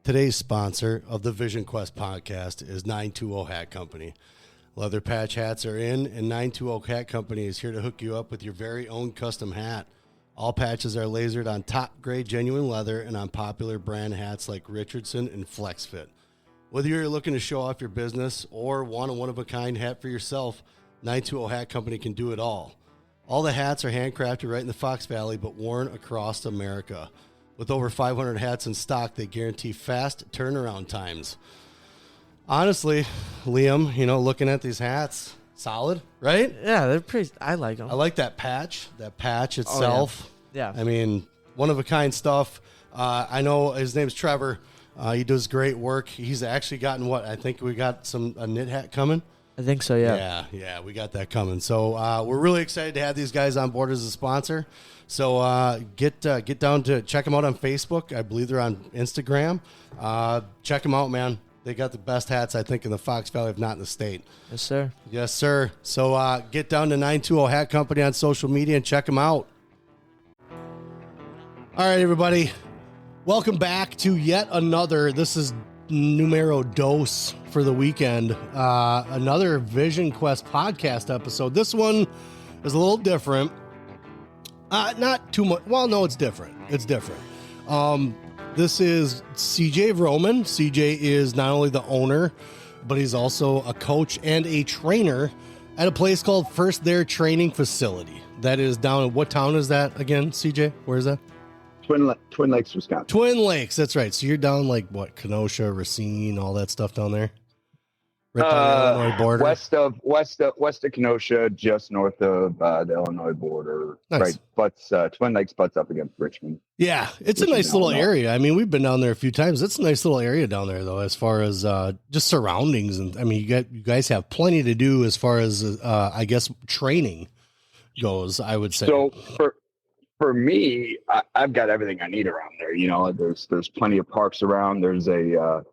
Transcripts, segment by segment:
Today's sponsor of the Vision Quest podcast is 920 Hat Company. Leather patch hats are in, and 920 Hat Company is here to hook you up with your very own custom hat. All patches are lasered on top-grade genuine leather and on popular brand hats like Richardson and FlexFit. Whether you're looking to show off your business or want a one-of-a-kind hat for yourself, 920 Hat Company can do it all. All the hats are handcrafted right in the Fox Valley, but worn across America. With over 500 hats in stock, they guarantee fast turnaround times. Honestly, Liam, looking at these hats, solid, right? Yeah, they're pretty. I like them. I like that patch itself. Oh, yeah. I mean, one-of-a-kind stuff. I know his name's Trevor. He does great work. He's actually gotten I think we got a knit hat coming. I think so, yeah. Yeah, we got that coming. So we're really excited to have these guys on board as a sponsor. So get down to check them out on Facebook. I believe they're on Instagram. Check them out, man. They got the best hats, I think, in the Fox Valley, if not in the state. Yes, sir. Yes, sir. So get down to 920 Hat Company on social media and check them out. All right, everybody. Welcome back to yet another. This is numero dos for the weekend. Another Vision Quest podcast episode. This one is a little different. Not too much. Well, no, it's different. It's different. This is CJ Vroman. CJ is not only the owner, but he's also a coach and a trainer at a place called First There Training Facility. That is down in, what town is that again, CJ? Where is that? Twin Lakes, Wisconsin. Twin Lakes, that's right. So you're down like what, Kenosha, Racine, all that stuff down there? Right on the Illinois border? West of Kenosha, just north of the Illinois border. Nice. Right, Twin Lakes butts up against Richmond. Yeah, it's a nice little area. I mean, we've been down there a few times. It's a nice little area down there, though, as far as just surroundings. And I mean, you guys have plenty to do as far as, I guess, training goes, I would say. So for me, I've got everything I need around there. There's plenty of parks around. There's a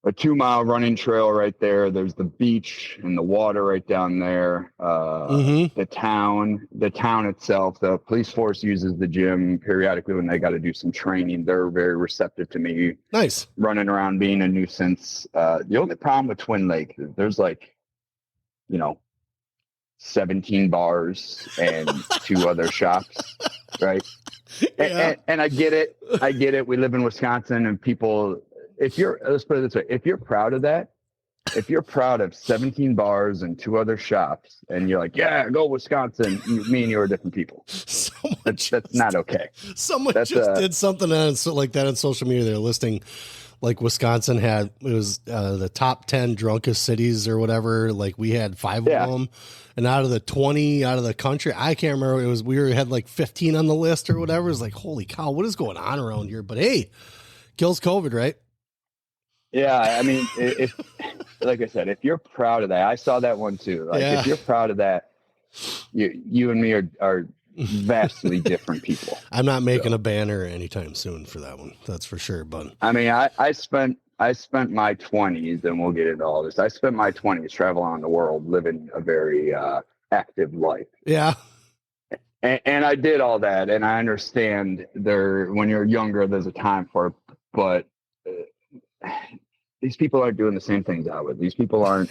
2-mile running trail right there. There's the beach and the water right down there. The town itself, the police force uses the gym periodically when they got to do some training. They're very receptive to me. Nice. Running around being a nuisance. The only problem with Twin Lake, there's 17 bars and 2 other shops, right? Yeah. And I get it. We live in Wisconsin, and people, let's put it this way, if you're proud of that, if you're proud of 17 bars and 2 other shops, and you're like, yeah, go Wisconsin, me and you are different people. That's not okay. Someone did something like that on social media. They're listing, like, Wisconsin was the top 10 drunkest cities or whatever. Like, we had 5 of them, and out of the 20 out of the country, I can't remember. We had like 15 on the list or whatever. It was like, holy cow, what is going on around here? But hey, kills COVID, right? Yeah, I mean, if like I said, if you're proud of that, I saw that one too. If you're proud of that, you and me are vastly different people. I'm not making a banner anytime soon for that one. That's for sure. But I mean, I spent my 20s, and we'll get into all this. I spent my 20s traveling around the world, living a very active life. Yeah. And I did all that, and I understand when you're younger, there's a time for it, but these people aren't doing the same things I would. These people aren't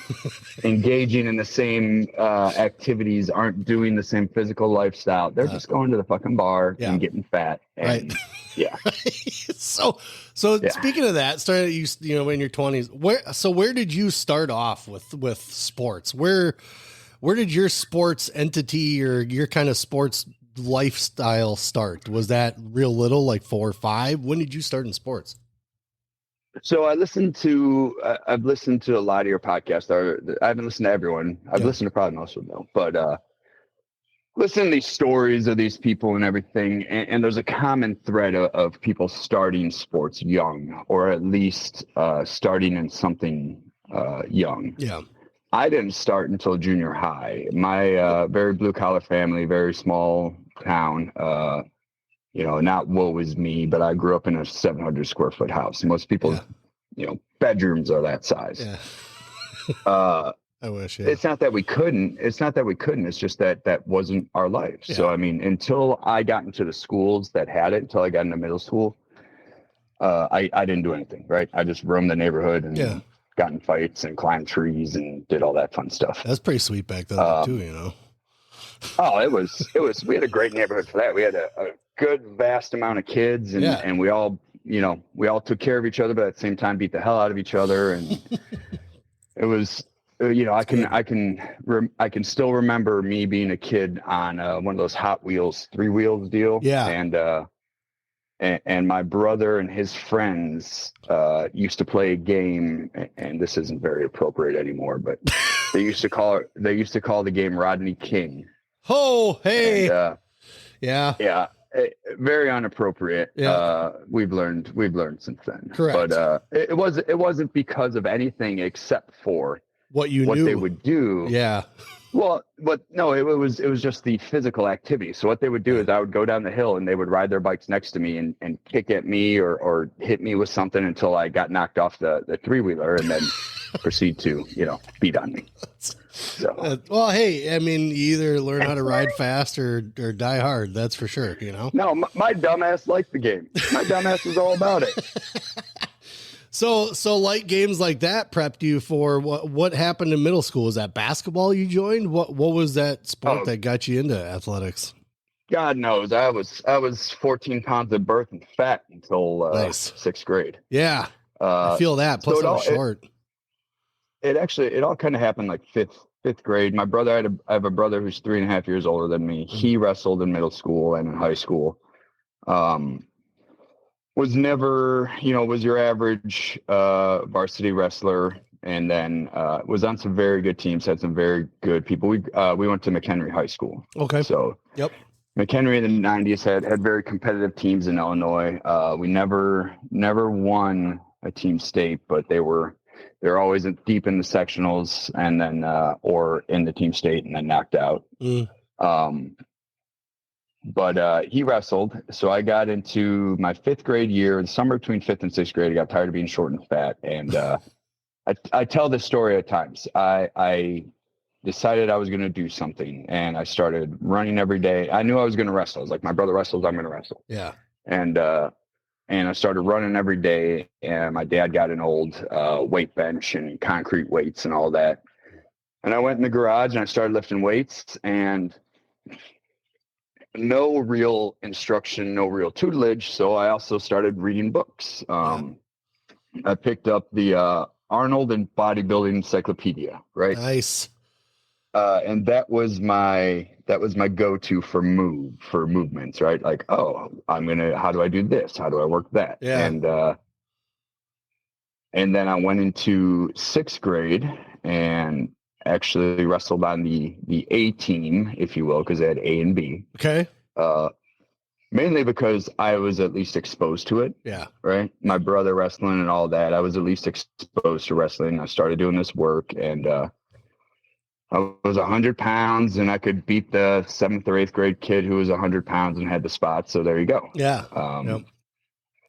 engaging in the same activities, aren't doing the same physical lifestyle. They're just going to the fucking bar and getting fat. And, right. Yeah. So speaking of that, started in your 20s. Where did you start off with sports? Where did your sports entity or your kind of sports lifestyle start? Was that real little, like 4 or 5? When did you start in sports? So I've listened to a lot of your podcasts. I haven't listened to everyone. I've listened to probably most of them, but listen to these stories of these people and everything. And there's a common thread of people starting sports young, or at least starting in something young. Yeah. I didn't start until junior high. My very blue collar family, very small town. Not woe is me, but I grew up in a 700 square foot house. Most people, bedrooms are that size. Yeah. I wish. Yeah. It's not that we couldn't. It's just that wasn't our life. Yeah. So, I mean, until I got into the schools that had it, until I got into middle school, I didn't do anything, right? I just roamed the neighborhood and got in fights and climbed trees and did all that fun stuff. That's pretty sweet back then too, you know? Oh, it was, we had a great neighborhood for that. We had a good vast amount of kids and we all, you know, we all took care of each other, but at the same time beat the hell out of each other. And it was, you know, I can still remember me being a kid on one of those Hot Wheels 3-wheels deal. Yeah. And my brother and his friends used to play a game, and this isn't very appropriate anymore, but they used to call the game Rodney King. Oh, hey. And, yeah. Very inappropriate. Yeah. We've learned since then. Correct. But it wasn't because of anything except for what they would do. Yeah. Well, but no, it was just the physical activity. So what they would do is I would go down the hill and they would ride their bikes next to me and kick at me or hit me with something until I got knocked off the 3-wheeler and then proceed to, you know, beat on me. So well, hey, I mean, you either learn how to ride fast or die hard. That's for sure. You know. No, my dumbass liked the game. My dumbass was all about it. So like games like that prepped you for what happened in middle school? Was that basketball you joined? What was that sport that got you into athletics? God knows. I was 14 pounds at birth and fat until nice. 6th grade. Yeah. I feel that. Plus so I was short. It all kind of happened like fifth grade. My brother, I have a brother who's 3.5 years older than me. He wrestled in middle school and in high school. Was never, you know, was your average varsity wrestler, and then was on some very good teams, had some very good people. We went to McHenry High School. Okay. So yep. McHenry in the 90s had very competitive teams in Illinois. We never won a team state, but they're always deep in the sectionals and then or in the team state and then knocked out. But he wrestled. So I got into my 5th grade year, the summer between 5th and 6th grade. I got tired of being short and fat. And I tell this story at times. I decided I was going to do something, and I started running every day. I knew I was going to wrestle. I was like, my brother wrestles, I'm going to wrestle. Yeah. And I started running every day, and my dad got an old weight bench and concrete weights and all that. And I went in the garage and I started lifting weights, and no real instruction, no real tutelage. So I also started reading books. I picked up the Arnold and Bodybuilding Encyclopedia, right? Nice. And that was my go-to for movements, right? Like, oh, how do I do this? How do I work that? Yeah. And then I went into 6th grade and actually wrestled on the A team, if you will, because they had A and B. Okay. Mainly because I was at least exposed to it. Yeah. Right. My brother wrestling and all that. I was at least exposed to wrestling. I started doing this work, and I was 100 pounds, and I could beat the 7th or 8th grade kid who was 100 pounds and had the spots. So there you go. Yeah. Yep.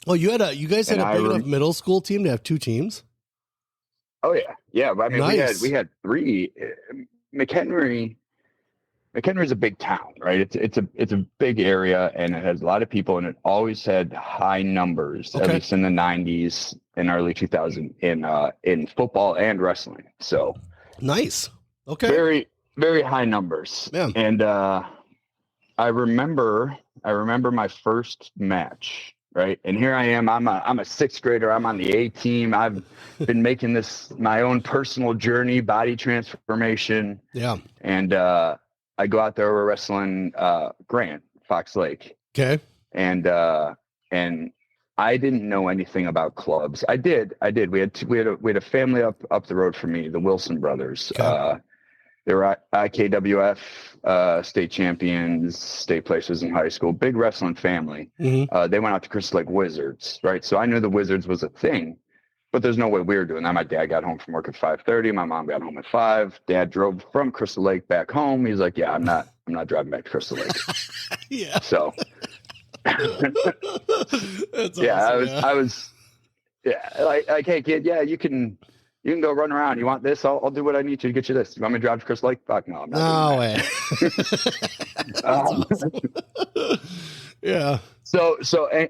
Well, you guys had a big enough middle school team to have 2 teams. Oh yeah. Yeah. I mean, nice. we had 3. McHenry is a big town, right? It's a big area, and it has a lot of people, and it always had high numbers, at least in the 90s and early 2000s in football and wrestling. So nice. Okay. Very, very high numbers. Yeah. And I remember my first match, right? And here I am. I'm a 6th grader. I'm on the A team. I've been making this my own personal journey, body transformation. Yeah. And I go out there, we're wrestling Grant, Fox Lake. Okay. And I didn't know anything about clubs. I did. We had a family up the road from me, the Wilson brothers. Okay. They were IKWF state champions, state places in high school, big wrestling family. Mm-hmm. They went out to Crystal Lake Wizards, right? So I knew the Wizards was a thing, but there's no way we were doing that. My dad got home from work at 5:30. My mom got home at 5. Dad drove from Crystal Lake back home. He's like, yeah, I'm not driving back to Crystal Lake. Yeah. So that's yeah, awesome, I was like, hey kid, yeah, you can go run around. You want this? I'll do what I need to get you this. You want me to drive to Crystal Lake? Fuck no, I'm not. No way. Yeah.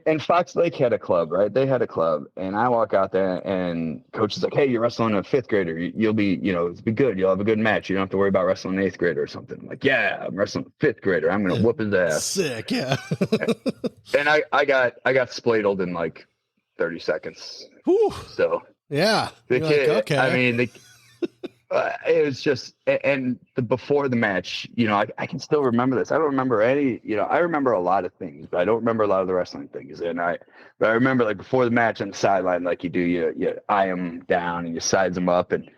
And Fox Lake had a club, right? They had a club, and I walk out there, and coach is like, "Hey, you're wrestling a fifth grader. You'll be, it'll be good. You'll have a good match. You don't have to worry about wrestling an eighth grader or something." I'm like, "Yeah, I'm wrestling a fifth grader. I'm gonna whoop his ass." Sick, yeah. And I got spladled in like 30 seconds. Whew. So yeah, the kid, like, okay. I mean, it was just, and before the match, I can still remember this. I don't remember any, I remember a lot of things, but I don't remember a lot of the wrestling things. But I remember like before the match on the sideline, like you eye him down and you size him up, and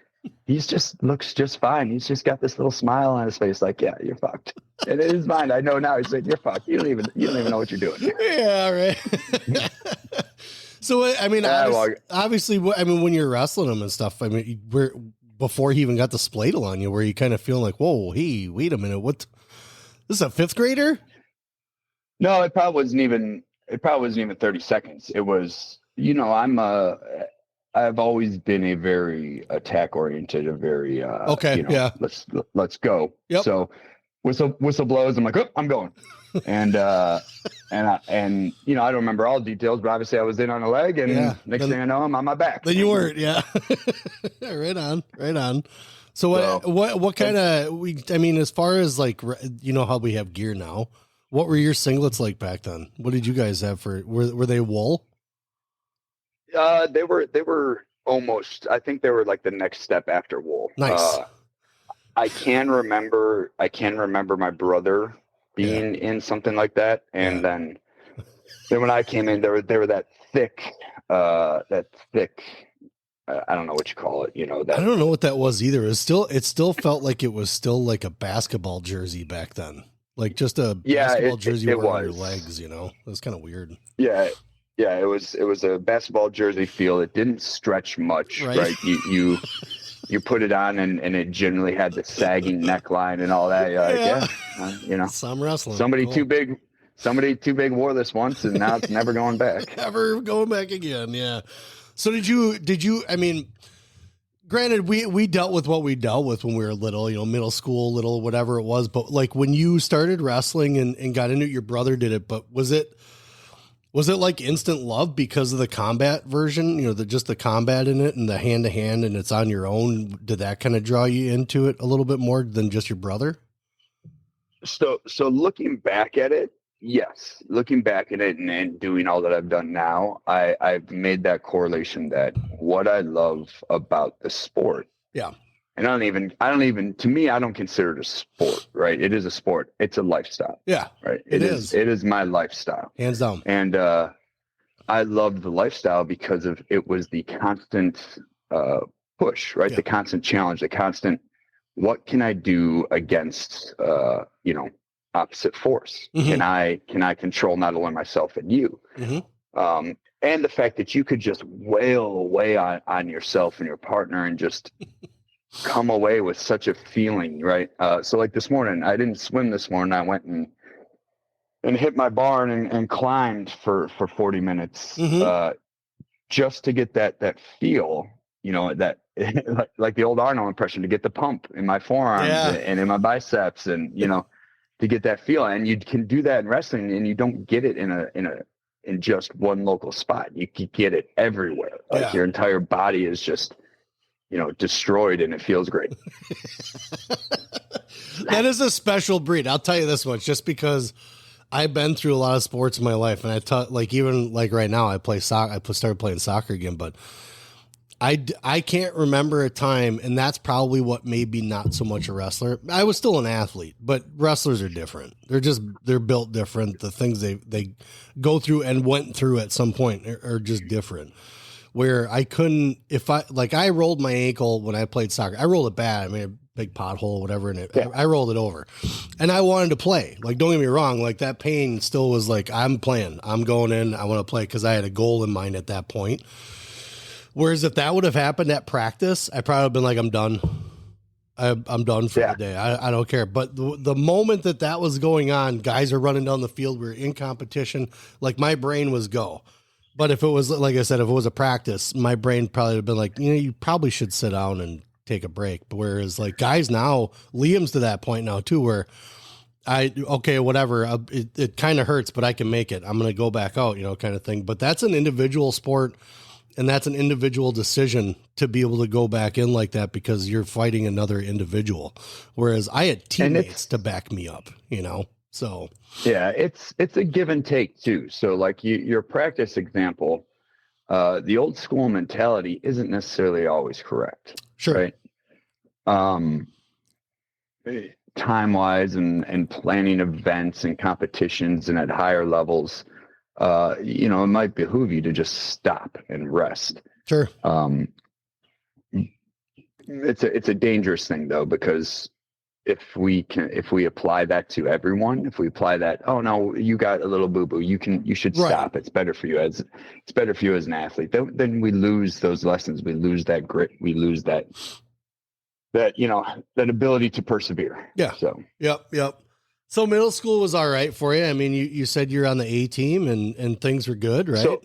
he's just looks just fine. He's just got this little smile on his face, like, yeah, you're fucked. And in his mind, I know now, he's like, you're fucked. You don't even know what you're doing. Yeah, right. So I mean, obviously, I mean, when you're wrestling him and stuff, I mean, before he even got the spladle on you, where you kind of feel like, whoa, hey, wait a minute, what? This is a fifth grader? No, it probably wasn't even 30 seconds. It was, I've always been a very attack oriented, a very, yeah, let's go. Yep. So whistle blows. I'm like, oh, I'm going. And I don't remember all the details, but obviously I was in on a leg, and next thing I know, I'm on my back. Then you weren't, yeah. Right on. So what kind of, I mean, as far as like, how we have gear now, what were your singlets like back then? What did you guys have were they wool? They were almost, I think they were like the next step after wool. Nice. I can remember my brother being in something like that, and then when I came in, they were that thick. I don't know what you call it. I don't know what that was either. It still felt like it was still like a basketball jersey back then, like just a basketball jersey on your legs. It was kind of weird. Yeah, it was a basketball jersey feel. It didn't stretch much, right? You put it on, and it generally had the sagging neckline and all that. You're like, some wrestling. Somebody too big wore this once, and now it's never going back. Never going back again. Yeah. So did you, I mean, granted, we dealt with what we dealt with when we were little, middle school, little, whatever it was. But like when you started wrestling and got into it, your brother did it, but was it like instant love because of the combat version, just the combat in it and the hand to hand, and it's on your own? Did that kind of draw you into it a little bit more than just your brother? So looking back at it, yes, looking back at it and doing all that I've done now, I've made that correlation that what I love about the sport. Yeah. And I don't even, to me, I don't consider it a sport, right? It is a sport. It's a lifestyle. Yeah. Right. It is my lifestyle. Hands down. And, I loved the lifestyle because it was the constant, push, right? Yeah. The constant challenge, the constant, what can I do against, opposite force? Mm-hmm. Can I control not only myself and you? Mm-hmm. And the fact that you could just wail away on yourself and your partner and just come away with such a feeling, right? So like this morning, I didn't swim this morning. I went and hit my barn and climbed for 40 minutes, mm-hmm. Just to get that feel, that like the old Arnold impression, to get the pump in my forearms and in my biceps, and to get that feel. And you can do that in wrestling, and you don't get it in just one local spot. You can get it everywhere. Like your entire body is just destroyed, and it feels great. That is a special breed. I'll tell you this much, just because I've been through a lot of sports in my life, and even right now I play soccer. I started playing soccer again, but I can't remember a time, and that's probably what made me not so much a wrestler. I was still an athlete, but wrestlers are different. They're built different. The things they go through and went through at some point are just different. Where I couldn't, I rolled my ankle when I played soccer. I rolled it bad. I made a big pothole, whatever, and I rolled it over. And I wanted to play. Like, don't get me wrong, like that pain still was like, I'm playing. I'm going in. I want to play, because I had a goal in mind at that point. Whereas if that would have happened at practice, I probably would have been like, I'm done. I'm done for the day. I don't care. But the moment that was going on, guys are running down the field. We're in competition. Like, my brain was go. But if it was, like I said, if it was a practice, my brain probably would have been like, you probably should sit down and take a break. But whereas like guys now, Liam's to that point now too, where okay, whatever. It kind of hurts, but I can make it. I'm going to go back out, kind of thing. But that's an individual sport, and that's an individual decision to be able to go back in like that because you're fighting another individual. Whereas I had teammates to back me up, so. Yeah, it's a give and take too. So like your practice example, the old school mentality isn't necessarily always correct. Sure. Right. Time wise and planning events and competitions and at higher levels, it might behoove you to just stop and rest. Sure. It's a dangerous thing though, because if we apply that to everyone, if we apply that, oh no, you got a little boo-boo, you should stop. It's better for you as an athlete. Then we lose those lessons. We lose that grit. We lose that ability to persevere. Yeah. So, Yep. So middle school was all right for you. I mean, you said you're on the A team and things were good, right? So,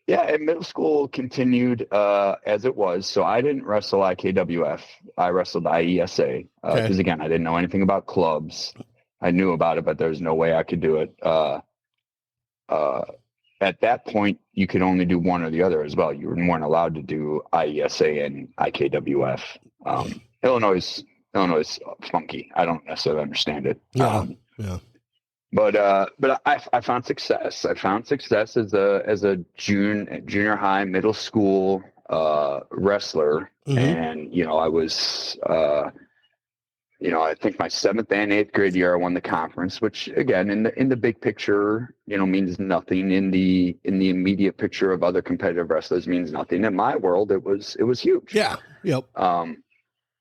yeah, and middle school continued as it was. So I didn't wrestle IKWF. I wrestled IESA because, again, I didn't know anything about clubs. I knew about it, but there was no way I could do it. At that point, you could only do one or the other as well. You weren't allowed to do IESA and IKWF. Illinois is funky. I don't necessarily understand it. Yeah. But I found success. I found success as a junior high, middle school wrestler, and I was I think my 7th and 8th grade year I won the conference, which again in the big picture means nothing. In the immediate picture of other competitive wrestlers means nothing. In my world, it was huge. Yeah. Yep.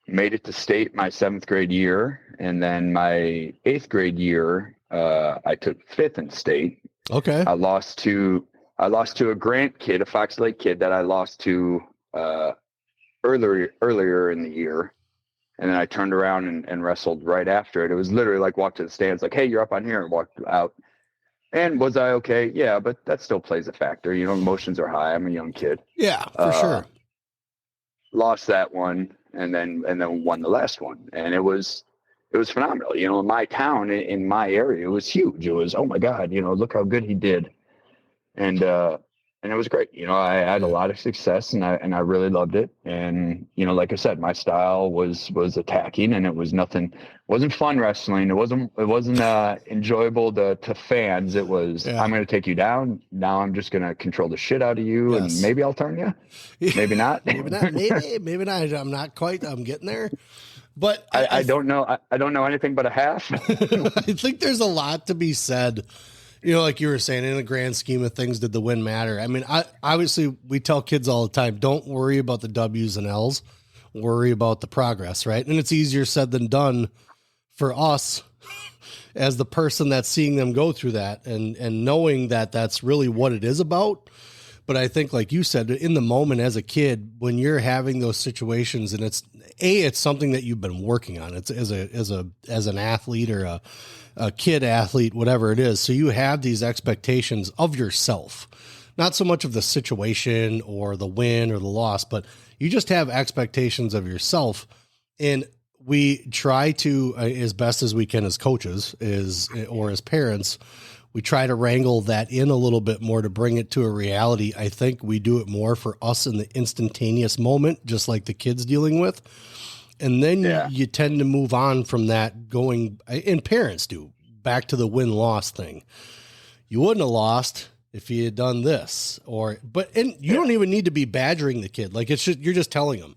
Made it to state my 7th grade year, and then my 8th grade year. I took 5th in state. Okay. I lost to a Grant kid, a Fox Lake kid that I lost to earlier in the year. And then I turned around and wrestled right after it. It was literally like walked to the stands like, hey, you're up on here, and walked out. And was I okay? Yeah, but that still plays a factor. Emotions are high. I'm a young kid. Yeah, for sure. Lost that one and then won the last one. And it was phenomenal. In my town, in my area, it was huge. It was, oh my God, look how good he did. And it was great. I had a lot of success and I really loved it. And, like I said, my style was attacking, and it wasn't fun wrestling. It wasn't enjoyable to fans. It was, I'm going to take you down. Now I'm just going to control the shit out of you. Yes. And maybe I'll turn you. Maybe not. Maybe not. I'm not quite, I'm getting there. But I don't know. I don't know anything but a half. I think there's a lot to be said. Like you were saying, in the grand scheme of things, did the win matter? I mean, obviously we tell kids all the time, don't worry about the W's and L's, worry about the progress, right? And it's easier said than done for us as the person that's seeing them go through that and knowing that that's really what it is about. But I think, like you said, in the moment as a kid, when you're having those situations, and it's something that you've been working on. It's as an athlete or a kid athlete, whatever it is. So you have these expectations of yourself, not so much of the situation or the win or the loss, but you just have expectations of yourself. And we try to, as best as we can as coaches or as parents, we try to wrangle that in a little bit more to bring it to a reality. I think we do it more for us in the instantaneous moment, just like the kids dealing with. And then you tend to move on from that going, and parents do, back to the win-loss thing. You wouldn't have lost if you had done this, and you don't even need to be badgering the kid. Like you're just telling them,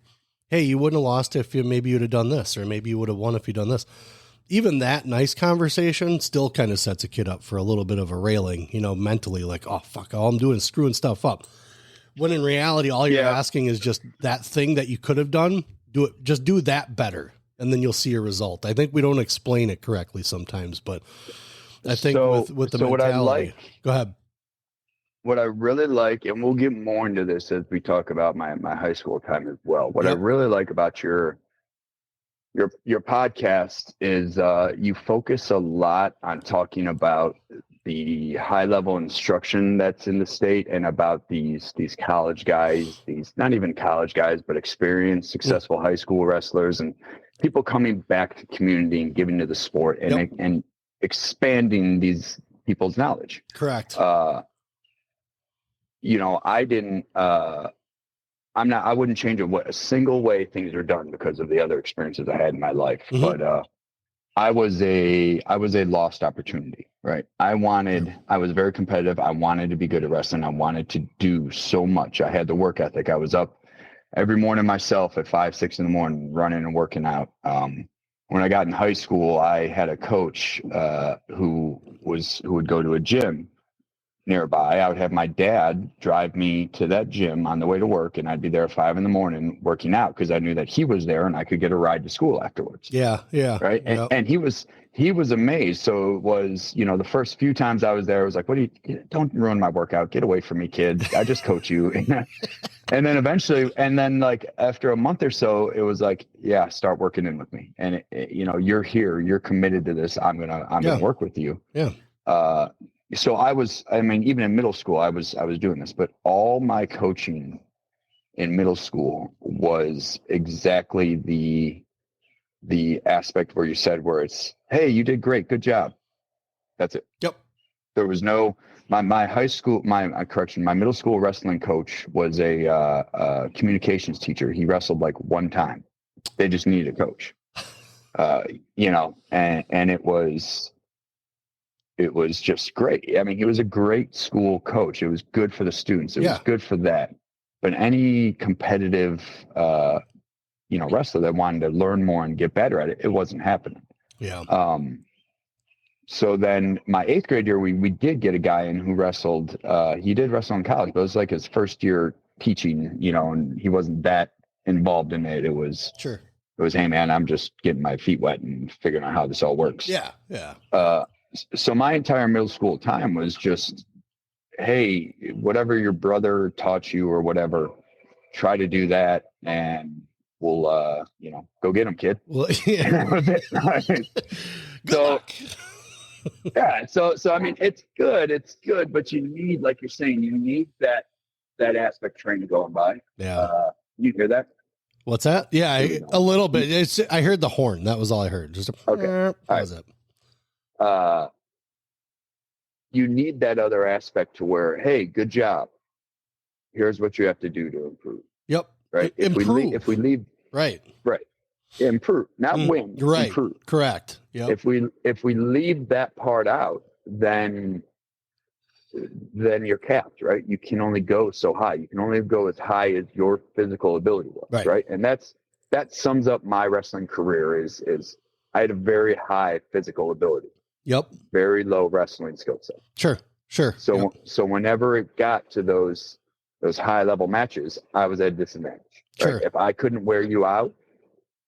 hey, you wouldn't have lost if maybe you'd have done this, or maybe you would have won if you'd done this. Even that nice conversation still kind of sets a kid up for a little bit of a railing, mentally, like, oh, fuck, all I'm doing is screwing stuff up. When in reality, all you're asking is just that thing that you could have done, just do that better, and then you'll see a result. I think we don't explain it correctly sometimes, but I think with the mentality. What I like, go ahead. What I really like, and we'll get more into this as we talk about my high school time as well. What I really like about your podcast is you focus a lot on talking about the high level instruction that's in the state, and about these college guys, these not even college guys, but experienced, successful high school wrestlers, and people coming back to community and giving to the sport and expanding these people's knowledge. Correct. You know, I wouldn't change a single way things are done because of the other experiences I had in my life. Mm-hmm. But I was a lost opportunity, right? I was very competitive. I wanted to be good at wrestling. I wanted to do so much. I had the work ethic. I was up every morning myself at 5, 6 in the morning, running and working out. When I got in high school, I had a coach who would go to a gym nearby. I would have my dad drive me to that gym on the way to work, and I'd be there at 5 in the morning working out because I knew that he was there and I could get a ride to school afterwards. Yeah. Right. And he was amazed. So it was, you know, the first few times I was there, I was like, don't ruin my workout. Get away from me, kid. I just coach you. And then eventually, like after a month or so, it was like, yeah, start working in with me. And you know, you're here, you're committed to this. I'm gonna work with you. Yeah. So even in middle school, I was doing this, but all my coaching in middle school was exactly the aspect where it's, hey, you did great. Good job. That's it. Yep. There was no, my middle school wrestling coach was a communications teacher. He wrestled like one time. They just needed a coach, you know, and it was just great. I mean, he was a great school coach. It was good for the students. It was good for that. But any competitive, you know, wrestler that wanted to learn more and get better at it, it wasn't happening. Yeah. So then my 8th grade year, we did get a guy in who wrestled. He did wrestle in college, but it was like his first year teaching, you know, and he wasn't that involved in it. It was, hey man, I'm just getting my feet wet and figuring out how this all works. Yeah. So my entire middle school time was just, hey, whatever your brother taught you or whatever, try to do that, and we'll, you know, go get him, kid. Well, yeah. So I mean, it's good, but you need, like you're saying, you need that aspect training going by. Yeah. You hear that? What's that? Yeah, a little bit. I heard the horn. That was all I heard. Just okay. That was it. You need that other aspect to where, hey, good job. Here's what you have to do to improve. Yep. Right. If we leave. Right. Improve, not win. Right. Improve. Correct. Yep. If we leave that part out, then you're capped, right? You can only go so high. You can only go as high as your physical ability was, right? And that sums up my wrestling career is I had a very high physical ability. Yep. Very low wrestling skill set. Sure. So whenever it got to those high level matches, I was at a disadvantage. Right? Sure. If I couldn't wear you out,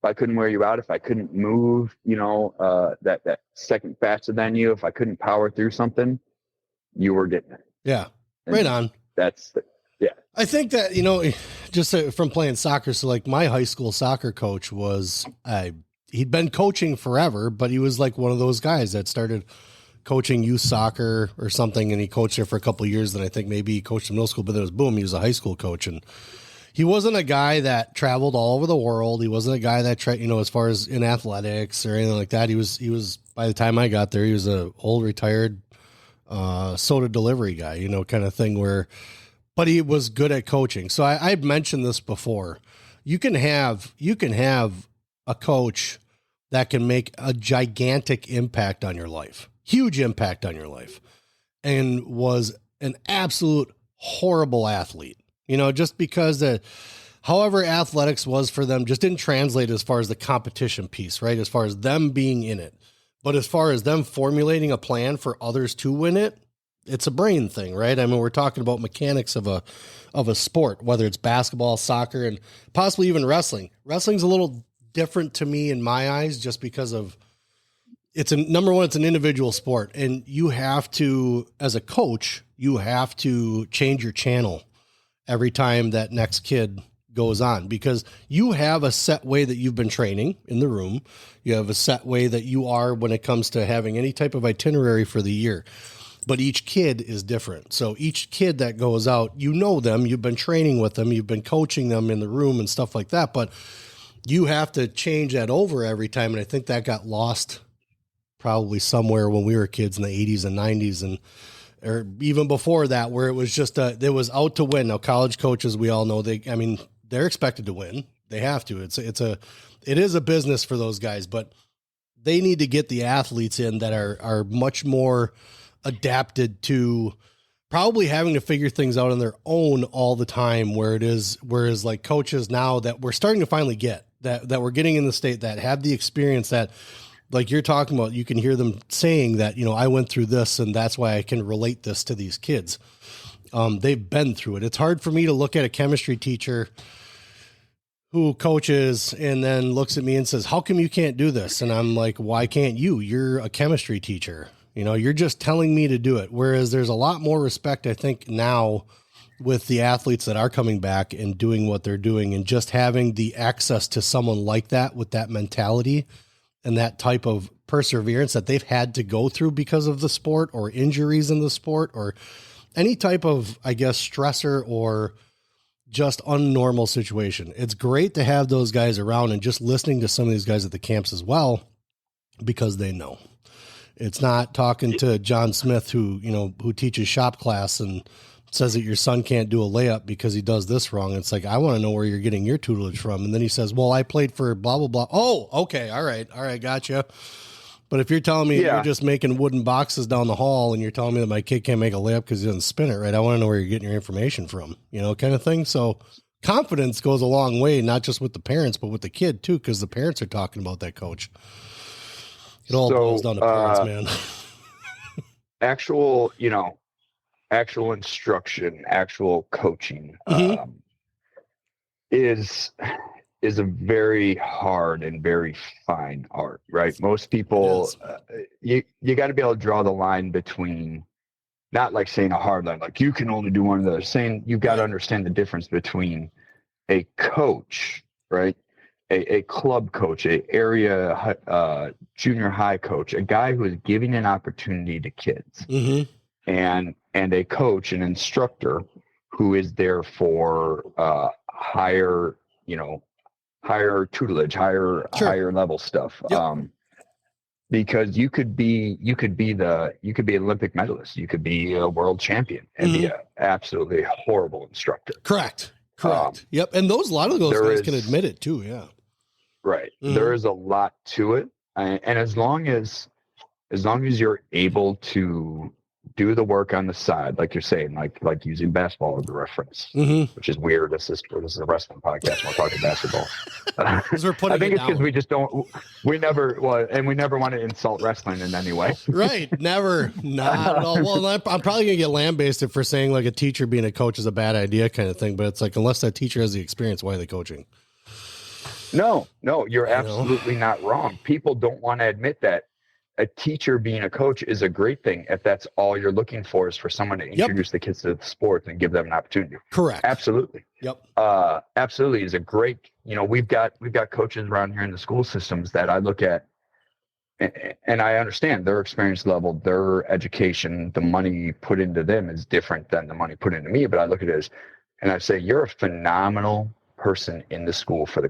if I couldn't move, you know, that second faster than you, if I couldn't power through something, you were getting it. Yeah. And right on. I think that, you know, just from playing soccer. So like my high school soccer coach he'd been coaching forever, but he was like one of those guys that started coaching youth soccer or something. And he coached there for a couple of years. Then I think maybe he coached in middle school, but then it was boom. He was a high school coach, and he wasn't a guy that traveled all over the world. He wasn't a guy that you know, as far as in athletics or anything like that. He was by the time I got there, he was a old retired soda delivery guy, you know, kind of thing but he was good at coaching. So I've mentioned this before. You can have a coach that can make a gigantic impact on your life, huge impact on your life, and was an absolute horrible athlete, you know, just because however athletics was for them just didn't translate as far as the competition piece, right? As far as them being in it. But as far as them formulating a plan for others to win it, it's a brain thing, right? I mean, we're talking about mechanics of a sport, whether it's basketball, soccer, and possibly even wrestling. Wrestling's a little different to me in my eyes, just because of number one, it's an individual sport, and you have to, as a coach, you have to change your channel every time that next kid goes on, because you have a set way that you've been training in the room. You have a set way that you are when it comes to having any type of itinerary for the year, but each kid is different. So each kid that goes out, you know them, you've been training with them, you've been coaching them in the room and stuff like that. But you have to change that over every time. And I think that got lost probably somewhere when we were kids in the 80s and 90s and or even before that, where it was just it was out to win. Now college coaches, we all know they're expected to win. They have to. It is a business for those guys, but they need to get the athletes in that are much more adapted to probably having to figure things out on their own all the time, whereas like coaches now that we're starting to finally get that we're getting in the state that have the experience that like you're talking about, you can hear them saying that, I went through this and that's why I can relate this to these kids. They've been through it. It's hard for me to look at a chemistry teacher who coaches and then looks at me and says, how come you can't do this? And I'm like, why can't you? You're a chemistry teacher. You're just telling me to do it. Whereas there's a lot more respect, I think, now with the athletes that are coming back and doing what they're doing and just having the access to someone like that with that mentality and that type of perseverance that they've had to go through because of the sport or injuries in the sport or any type of, I guess, stressor or just unnormal situation. It's great to have those guys around and just listening to some of these guys at the camps as well, because they know. It's not talking to John Smith who teaches shop class and says that your son can't do a layup because he does this wrong. It's like, I want to know where you're getting your tutelage from. And then he says, well, I played for blah, blah, blah. Oh, okay. All right. Gotcha. But if you're telling me you're just making wooden boxes down the hall and you're telling me that my kid can't make a layup because he doesn't spin it right, I want to know where you're getting your information from, kind of thing. So confidence goes a long way, not just with the parents, but with the kid too, because the parents are talking about that coach. It all boils down to parents, man. Actual instruction, actual coaching is a very hard and very fine art, right? Most people, you got to be able to draw the line between, not like saying a hard line, like you can only do one of those, saying you got to understand the difference between a coach, right? A club coach, a area junior high coach, a guy who is giving an opportunity to kids, and a coach, an instructor who is there for higher tutelage, higher level stuff. Yep. Because you could be an Olympic medalist, you could be a world champion and be an absolutely horrible instructor. Correct. Yep. And a lot of those guys can admit it too. Yeah. Right. There is a lot to it. And as long as you're able to do the work on the side, like you're saying, like using basketball as a reference, which is weird. This is a wrestling podcast. We're talking basketball. I think it's because we never want to insult wrestling in any way. Right. Never. Not at all. Well, I'm probably going to get lambasted for saying like a teacher being a coach is a bad idea kind of thing. But it's like, unless that teacher has the experience, why are they coaching? No, you're absolutely not wrong. People don't want to admit that a teacher being a coach is a great thing if that's all you're looking for is for someone to introduce the kids to the sport and give them an opportunity. Correct. Absolutely. Yep. Absolutely is a great, we've got coaches around here in the school systems that I look at and I understand their experience level, their education, the money put into them is different than the money put into me. But I look at it as, and I say, you're a phenomenal person in the school for the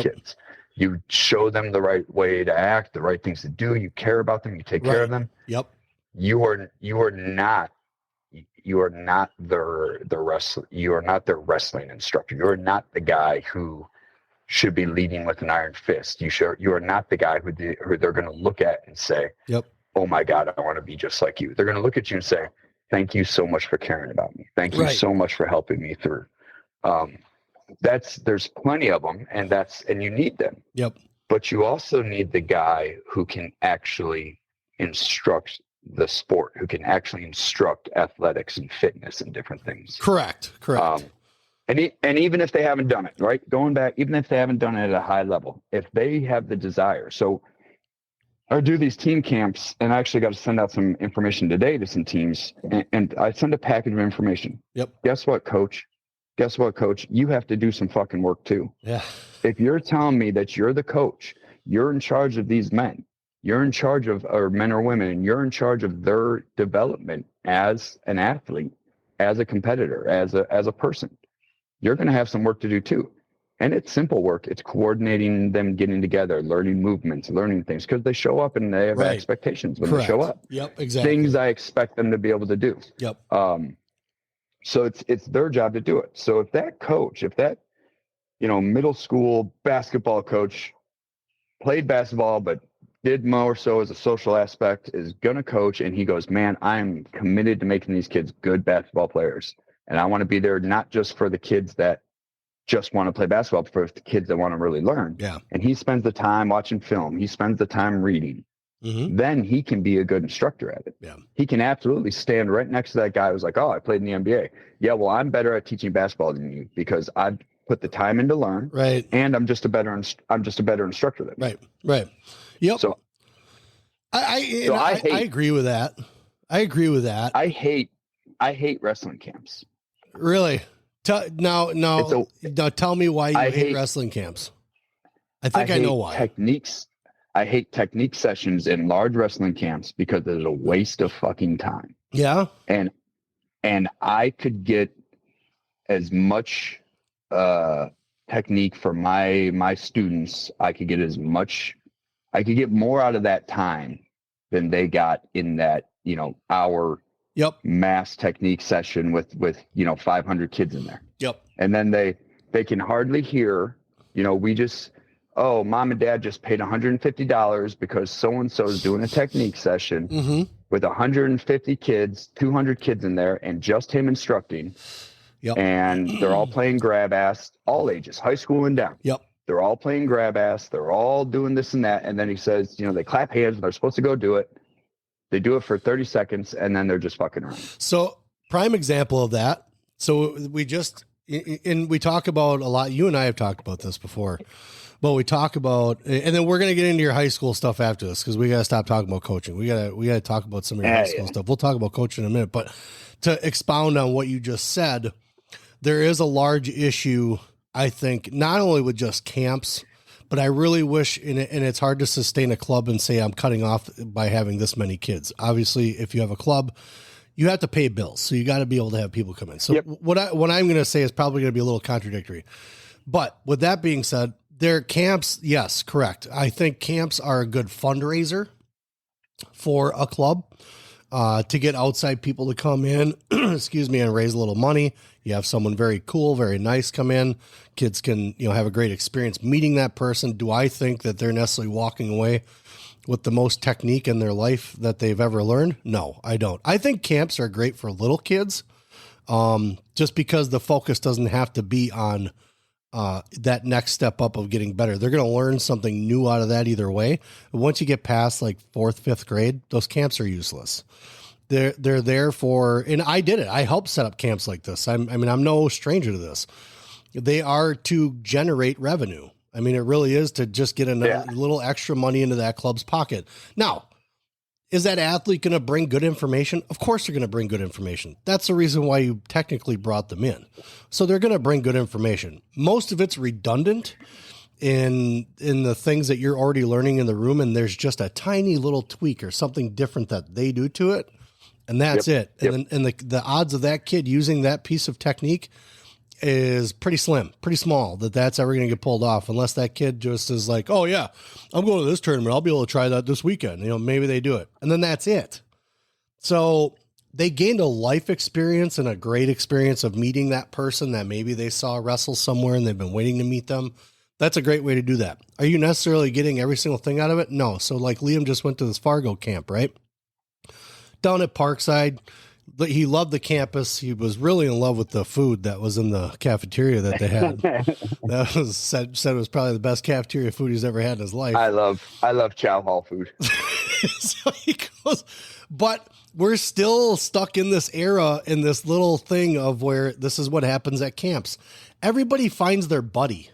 kids. You show them the right way to act, the right things to do. You care about them. You take care of them. Yep. You are not their wrestling instructor. You are not the guy who should be leading with an iron fist. You are not the guy who they're going to look at and say, yep, oh my God, I want to be just like you. They're going to look at you and say, thank you so much for caring about me. Thank you so much for helping me through. There's plenty of them, and you need them. Yep. But you also need the guy who can actually instruct the sport, who can actually instruct athletics and fitness and different things. Correct. And even if they haven't done it, right? Going back, even if they haven't done it at a high level, if they have the desire. So I do these team camps, and I actually got to send out some information today to some teams, and I send a package of information. Yep. Guess what, coach? You have to do some fucking work too. Yeah. If you're telling me that you're the coach, you're in charge of these men, you're in charge of or men or women, and you're in charge of their development as an athlete, as a competitor, as a person, you're going to have some work to do too. And it's simple work. It's coordinating them, getting together, learning movements, learning things, because they show up and they have expectations when they show up. Yep, exactly. Things I expect them to be able to do. Yep. So it's their job to do it. So if that coach, middle school basketball coach played basketball, but did more so as a social aspect, is going to coach, and he goes, man, I'm committed to making these kids good basketball players. And I want to be there not just for the kids that just want to play basketball, but for the kids that want to really learn. Yeah. And he spends the time watching film. He spends the time reading. Mm-hmm. Then he can be a good instructor at it. Yeah. He can absolutely stand right next to that guy who's like, oh, I played in the NBA. Yeah, well, I'm better at teaching basketball than you because I've put the time in to learn. Right. And I'm just a better instructor than you. Right. Yep. So I agree with that. I hate wrestling camps. Really? Now, tell me why you hate wrestling camps. I think I know why. I hate technique sessions in large wrestling camps because it's a waste of fucking time. Yeah. And I could get as much technique for my students. I could get more out of that time than they got in that, hour mass technique session with 500 kids in there. Yep. And then they can hardly hear, mom and dad just paid $150 because so-and-so is doing a technique session with 150 kids, 200 kids in there, and just him instructing. Yep. And they're all playing grab ass, all ages, high school and down. Yep. They're all playing grab ass. They're all doing this and that. And then he says, they clap hands. They're supposed to go do it. They do it for 30 seconds and then they're just fucking around. So prime example of that. So we talk about a lot. You and I have talked about this before, but we talk about, and then we're going to get into your high school stuff after this, because we got to stop talking about coaching. We got to talk about some of your high school stuff. We'll talk about coaching in a minute, but to expound on what you just said, there is a large issue, I think, not only with just camps, but I really wish, and it's hard to sustain a club and say I'm cutting off by having this many kids. Obviously, if you have a club, you have to pay bills, so you got to be able to have people come in. So what I'm going to say is probably going to be a little contradictory. But with that being said, their camps, yes, correct. I think camps are a good fundraiser for a club. To get outside people to come in, and raise a little money. You have someone very cool, very nice come in. Kids can, have a great experience meeting that person. Do I think that they're necessarily walking away with the most technique in their life that they've ever learned? No, I don't. I think camps are great for little kids, just because the focus doesn't have to be on that next step up of getting better. They're going to learn something new out of that either way. But once you get past like 4th, 5th grade, those camps are useless. They're there for, and I did it. I helped set up camps like this. I'm no stranger to this. They are to generate revenue. I mean, it really is to just get another little extra money into that club's pocket. Now, is that athlete going to bring good information? Of course they're going to bring good information. That's the reason why you technically brought them in. So they're going to bring good information. Most of it's redundant in the things that you're already learning in the room, and there's just a tiny little tweak or something different that they do to it, and that's it. And then, the odds of that kid using that piece of technique is pretty slim, pretty small, that's ever going to get pulled off, unless that kid just is like, oh yeah, I'm going to this tournament, I'll be able to try that this weekend. Maybe they do it, and then that's it. So they gained a life experience and a great experience of meeting that person that maybe they saw wrestle somewhere and they've been waiting to meet them. That's a great way to do that. Are you necessarily getting every single thing out of it? No. So like Liam just went to this Fargo camp, right? Down at Parkside. He loved the campus. He was really in love with the food that was in the cafeteria that they had. That was said it was probably the best cafeteria food he's ever had in his life. I love Chow Hall food. So he goes, but we're still stuck in this era, in this little thing of where this is what happens at camps. Everybody finds their buddy,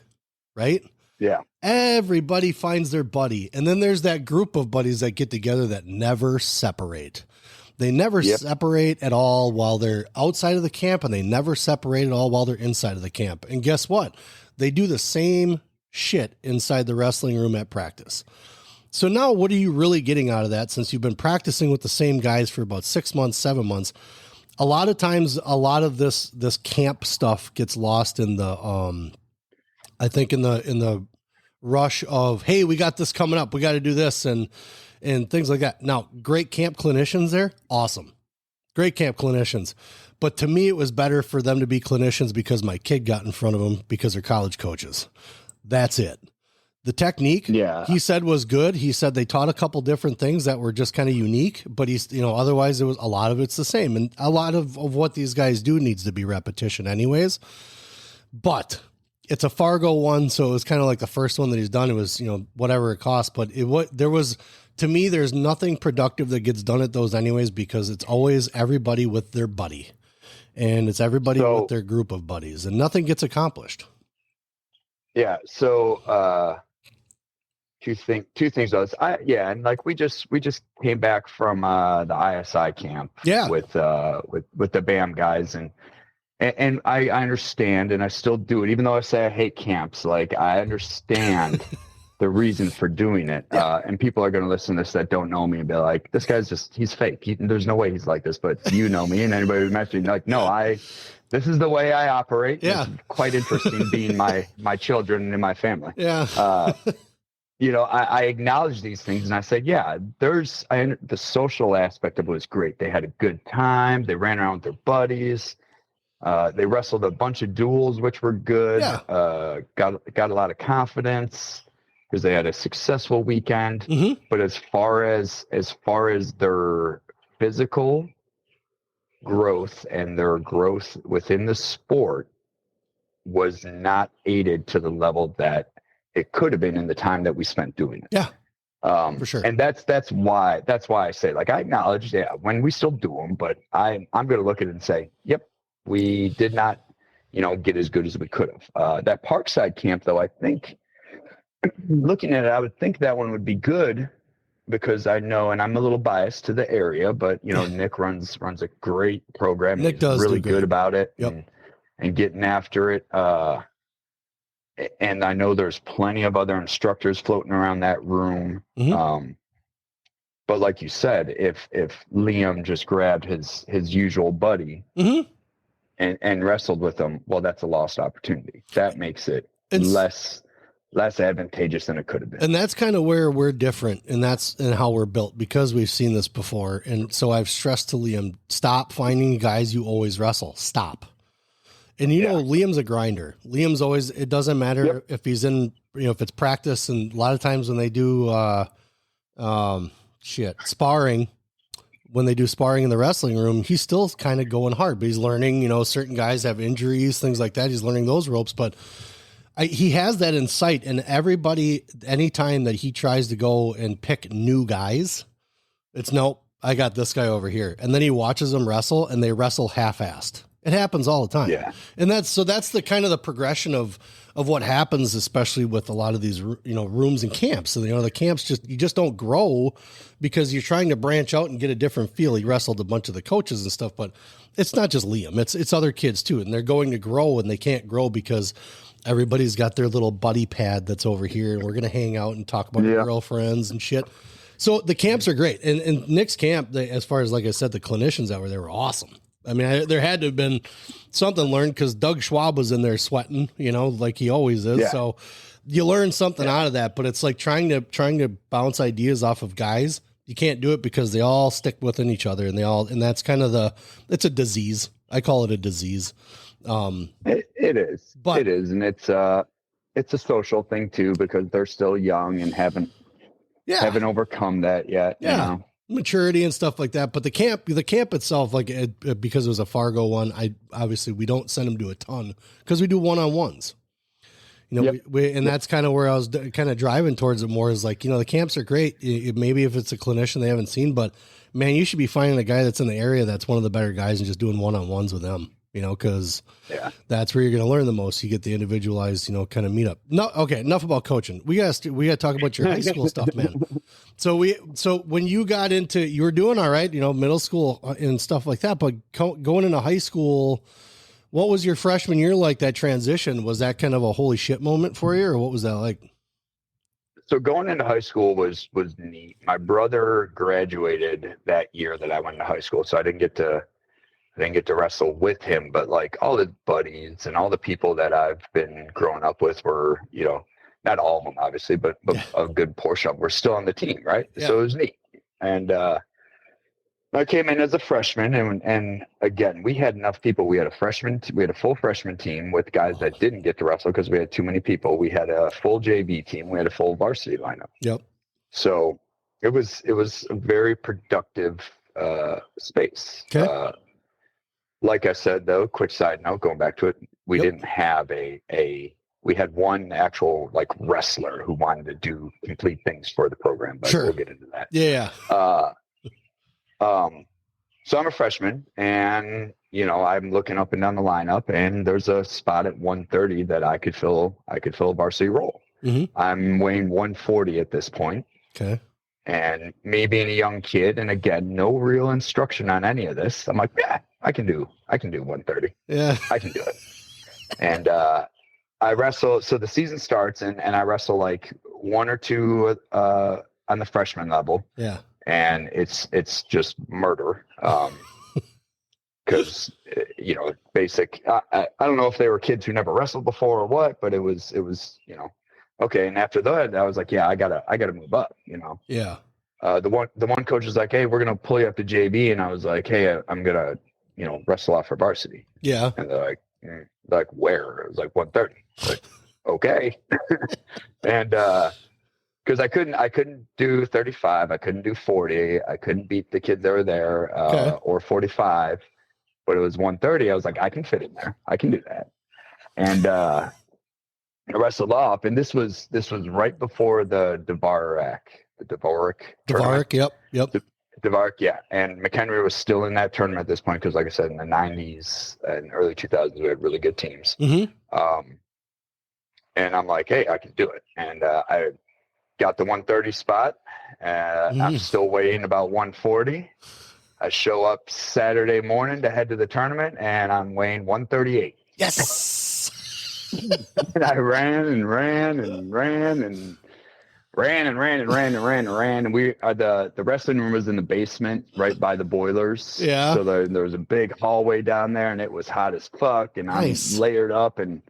right? Yeah. Everybody finds their buddy. And then there's that group of buddies that get together that never separate. They never separate at all while they're outside of the camp, and they never separate at all while they're inside of the camp. And guess what? They do the same shit inside the wrestling room at practice. So now what are you really getting out of that, since you've been practicing with the same guys for about 6 months, 7 months? A lot of times, a lot of this camp stuff gets lost in the I think in the rush of, hey, we got this coming up, we got to do this and things like that. Now, great camp clinicians there. Awesome. Great camp clinicians. But to me, it was better for them to be clinicians because my kid got in front of them because they're college coaches. That's it. The technique, he said, was good. He said they taught a couple different things that were just kind of unique, but otherwise it was a lot of it's the same. And a lot of what these guys do needs to be repetition anyways. But it's a Fargo one. So it was kind of like the first one that he's done. It was, whatever it cost, but to me, there's nothing productive that gets done at those anyways, because it's always everybody with their buddy and it's everybody with their group of buddies and nothing gets accomplished. Yeah. So, two things though. And like we just came back from the ISI camp with the BAM guys and I understand, and I still do it, even though I say I hate camps. Like, I understand the reason for doing it. And people are going to listen to this that don't know me and be like, this guy's he's fake. There's no way he's like this, but you know me and anybody who met me, like, no, this is the way I operate. Yeah. It's quite interesting being my children and my family. Yeah. I acknowledge these things and I said, the social aspect of it was great. They had a good time. They ran around with their buddies. They wrestled a bunch of duels, which were good. Yeah. Got a lot of confidence because they had a successful weekend. Mm-hmm. But as far as their physical growth and their growth within the sport was not aided to the level that it could have been in the time that we spent doing it. Yeah. For sure. And that's why I say, like, I acknowledge, when we still do them, but I'm going to look at it and say, yep, we did not, get as good as we could have. That Parkside camp, though, I think, looking at it, I would think that one would be good because I know, and I'm a little biased to the area, but Nick runs a great program. Nick does really do good about it. Yep. And getting after it. And I know there's plenty of other instructors floating around that room. Mm-hmm. But like you said, if Liam just grabbed his usual buddy mm-hmm. and wrestled with him, well, that's a lost opportunity. That makes it less advantageous than it could have been. And that's kind of where we're different, and that's how we're built, because we've seen this before. And so I've stressed to Liam, stop finding guys you always wrestle. Stop. And Liam's a grinder. Liam's always, it doesn't matter if he's in, if it's practice, and a lot of times when they do sparring, when they do sparring in the wrestling room, he's still kind of going hard, but he's learning, certain guys have injuries, things like that. He's learning those ropes, but he has that in sight. And everybody, anytime that he tries to go and pick new guys, it's nope, I got this guy over here. And then he watches them wrestle and they wrestle half-assed. It happens all the time. Yeah. And that's the kind of the progression of what happens, especially with a lot of these, rooms and camps. So, the camps you just don't grow because you're trying to branch out and get a different feel. He wrestled a bunch of the coaches and stuff, but it's not just Liam, it's other kids too. And they're going to grow and they can't grow because everybody's got their little buddy pad that's over here and we're going to hang out and talk about our girlfriends and shit. So the camps are great. And Nick's camp, as far as, like I said, the clinicians that were there were awesome. I mean, there had to have been something learned because Doug Schwab was in there sweating, like he always is. Yeah. So you learn something out of that, but it's like trying to bounce ideas off of guys. You can't do it because they all stick within each other and that's kind of it's a disease. I call it a disease. It is, and it's a social thing too because they're still young and haven't overcome that yet. Yeah. Maturity and stuff like that. But the camp itself, because it was a Fargo one, obviously we don't send them to a ton because we do one-on-ones. And that's kind of where I was kind of driving towards it more is the camps are great. Maybe if it's a clinician they haven't seen, but man, you should be finding a guy that's in the area that's one of the better guys and just doing one-on-ones with them. Because that's where you're going to learn the most. You get the individualized, kind of meetup. No, okay, enough about coaching. We got to talk about your high school stuff, man. So when you got into, you were doing all right, middle school and stuff like that. But going into high school, what was your freshman year like? That transition, was that kind of a holy shit moment for you, or what was that like? So going into high school was neat. My brother graduated that year that I went to high school, so I didn't get to I didn't get to wrestle with him, but like all the buddies and all the people that I've been growing up with were, you know, not all of them obviously, but a good portion of them were still on the team, right? Yeah. So it was neat. And I came in as a freshman, and again, we had enough people. We had a full freshman team with guys that didn't get to wrestle because we had too many people. We had a full JV team. We had a full varsity lineup. Yep. So it was a very productive space. Okay. Like I said, though, quick side note, going back to it, we didn't have we had one actual like wrestler who wanted to do complete things for the program, but we'll get into that. Yeah. So I'm a freshman, and you know, I'm looking up and down the lineup, and there's a spot at 130 that I could fill a varsity role. Mm-hmm. I'm weighing 140 at this point. Okay. And me being a young kid, and again, no real instruction on any of this, I'm like, yeah, I can do 130. Yeah. I can do it. And I wrestle. So the season starts, and I wrestle like one or two on the freshman level. Yeah. And it's just murder. Because you know, basic. I don't know if they were kids who never wrestled before or what, but it was you know. Okay, and after that, I was like, yeah, I gotta move up, you know. Yeah. The one coach was like, hey, we're gonna pull you up to JV, and I was like, hey, I'm gonna, you know, wrestle off for varsity. Yeah. And they're like, where? It was like 130. Like, okay. And because I couldn't do 35, I couldn't do 40, I couldn't beat the kids that were there, or 45, but it was 130. I was like, I can fit in there. I can do that. And I wrestled off, and this was right before the Dvorak. Yep. Dvorak, yeah. And McHenry was still in that tournament at this point because, like I said, in the 90s and early 2000s, we had really good teams. Mm-hmm. And I'm like, hey, I can do it. And I got the 130 spot. I'm still weighing about 140. I show up Saturday morning to head to the tournament, and I'm weighing 138. Yes. And I ran, and we the wrestling room was in the basement right by the boilers. Yeah. So there was a big hallway down there, and it was hot as fuck, and nice. I'm layered up and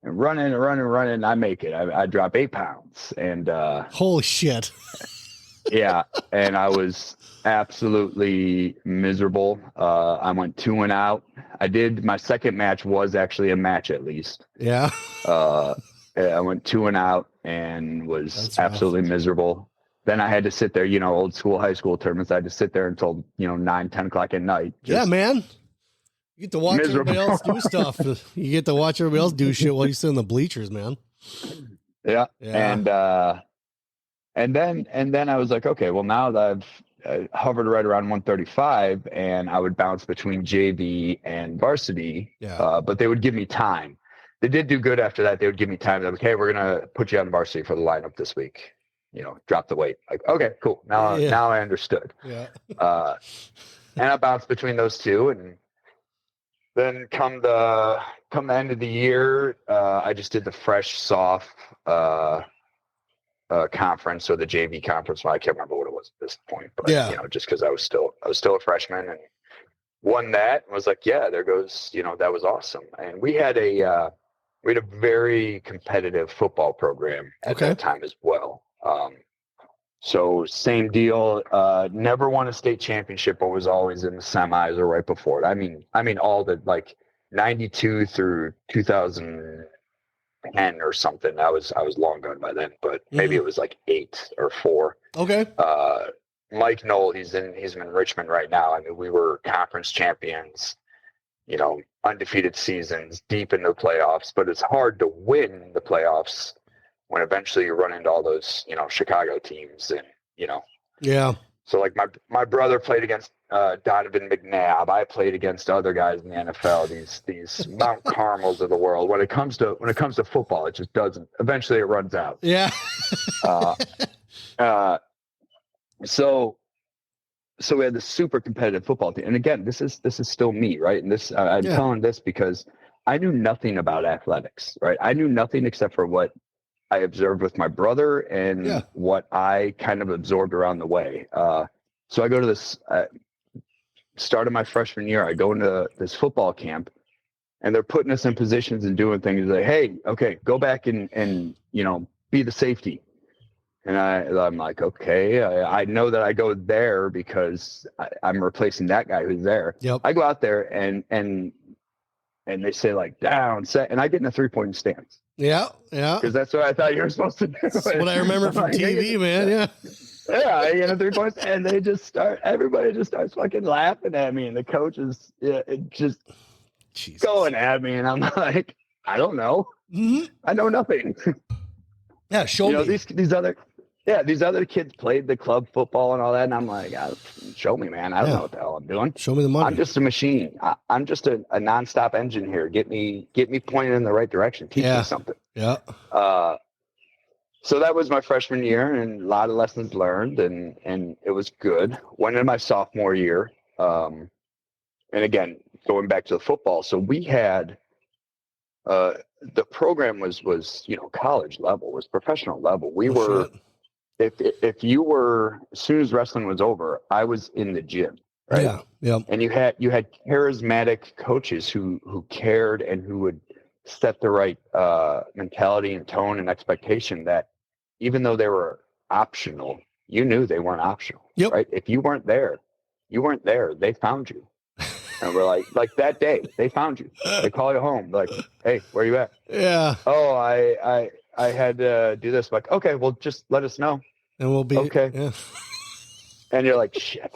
running, and I make it. I drop 8 pounds, and holy shit. Yeah, and I was absolutely miserable. I went 2 and out. My second match was actually a match at least. Yeah. I went 2 and out and was absolutely miserable. Then I had to sit there, you know, old school high school tournaments. I had to sit there until, you know, 9, 10 o'clock at night. Yeah, man. You get to watch everybody else do stuff. You get to watch everybody else do shit while you sit in the bleachers, man. Yeah. And then I was like, okay, well, now that I've hovered right around 135, and I would bounce between JV and varsity, but they would give me time. They did do good after that. They would give me time. They're like, hey, we're going to put you on varsity for the lineup this week. You know, drop the weight. Like, okay, cool. Now I understood. Yeah. And I bounced between those two. And then come the end of the year, I just did the fresh soft conference, or the JV conference. Well, I can't remember what it was at this point, but you know, just because I was still a freshman, and won that, and was like, yeah, there goes, you know, that was awesome. And we had a very competitive football program at that time as well. So same deal. Never won a state championship, but was always in the semis or right before it. I mean, all the like 92 through 2010 or something. I was long gone by then, but maybe it was like 8 or 4. Okay. Mike Knoll, he's in Richmond right now. I mean, we were conference champions, you know, undefeated seasons, deep into the playoffs, but it's hard to win the playoffs when eventually you run into all those, you know, Chicago teams, and, you know. Yeah. So like my brother played against Donovan McNabb. I played against other guys in the NFL, these Mount Carmels of the world. When it comes to football, it just doesn't. Eventually it runs out. Yeah. So we had this super competitive football team. And again, this is still me, right? And this I'm telling this because I knew nothing about athletics, right? I knew nothing except for what I observed with my brother and what I kind of absorbed around the way. So I go to this, start of my freshman year, I go into this football camp, and they're putting us in positions and doing things like, hey, okay, go back and be the safety. And I'm like, okay, I know that I go there because I'm replacing that guy who's there. Yep. I go out there and they say like down, set, and I get in a 3-point stance. Yeah. Because that's what I thought you were supposed to do. That's what I remember from TV, man. Yeah. Yeah, I get a 3-point, and everybody just starts fucking laughing at me, and the coach is just Jesus. going at me, and I'm like, I don't know. Mm-hmm. I know nothing. Yeah, show me. These other kids played the club football and all that, and I'm like, show me, man. I don't know what the hell I'm doing. Show me the money. I'm just a machine. I'm just a nonstop engine here. Get me pointed in the right direction. Teach me something. Yeah. So that was my freshman year, and a lot of lessons learned, and it was good. Went into my sophomore year, and again, going back to the football. So we had the program was college level, was professional level. We were. Shit. If you were, as soon as wrestling was over, I was in the gym, right? Yeah. And you had charismatic coaches who cared and who would set the right mentality and tone and expectation that even though they were optional, you knew they weren't optional, right? If you weren't there, they found you. And we're like that day, they found you. They call you home, like, hey, where you at? Yeah. Oh, I had to do this. Like, okay, well, just let us know. And we'll be okay. Yeah. And you're like, shit.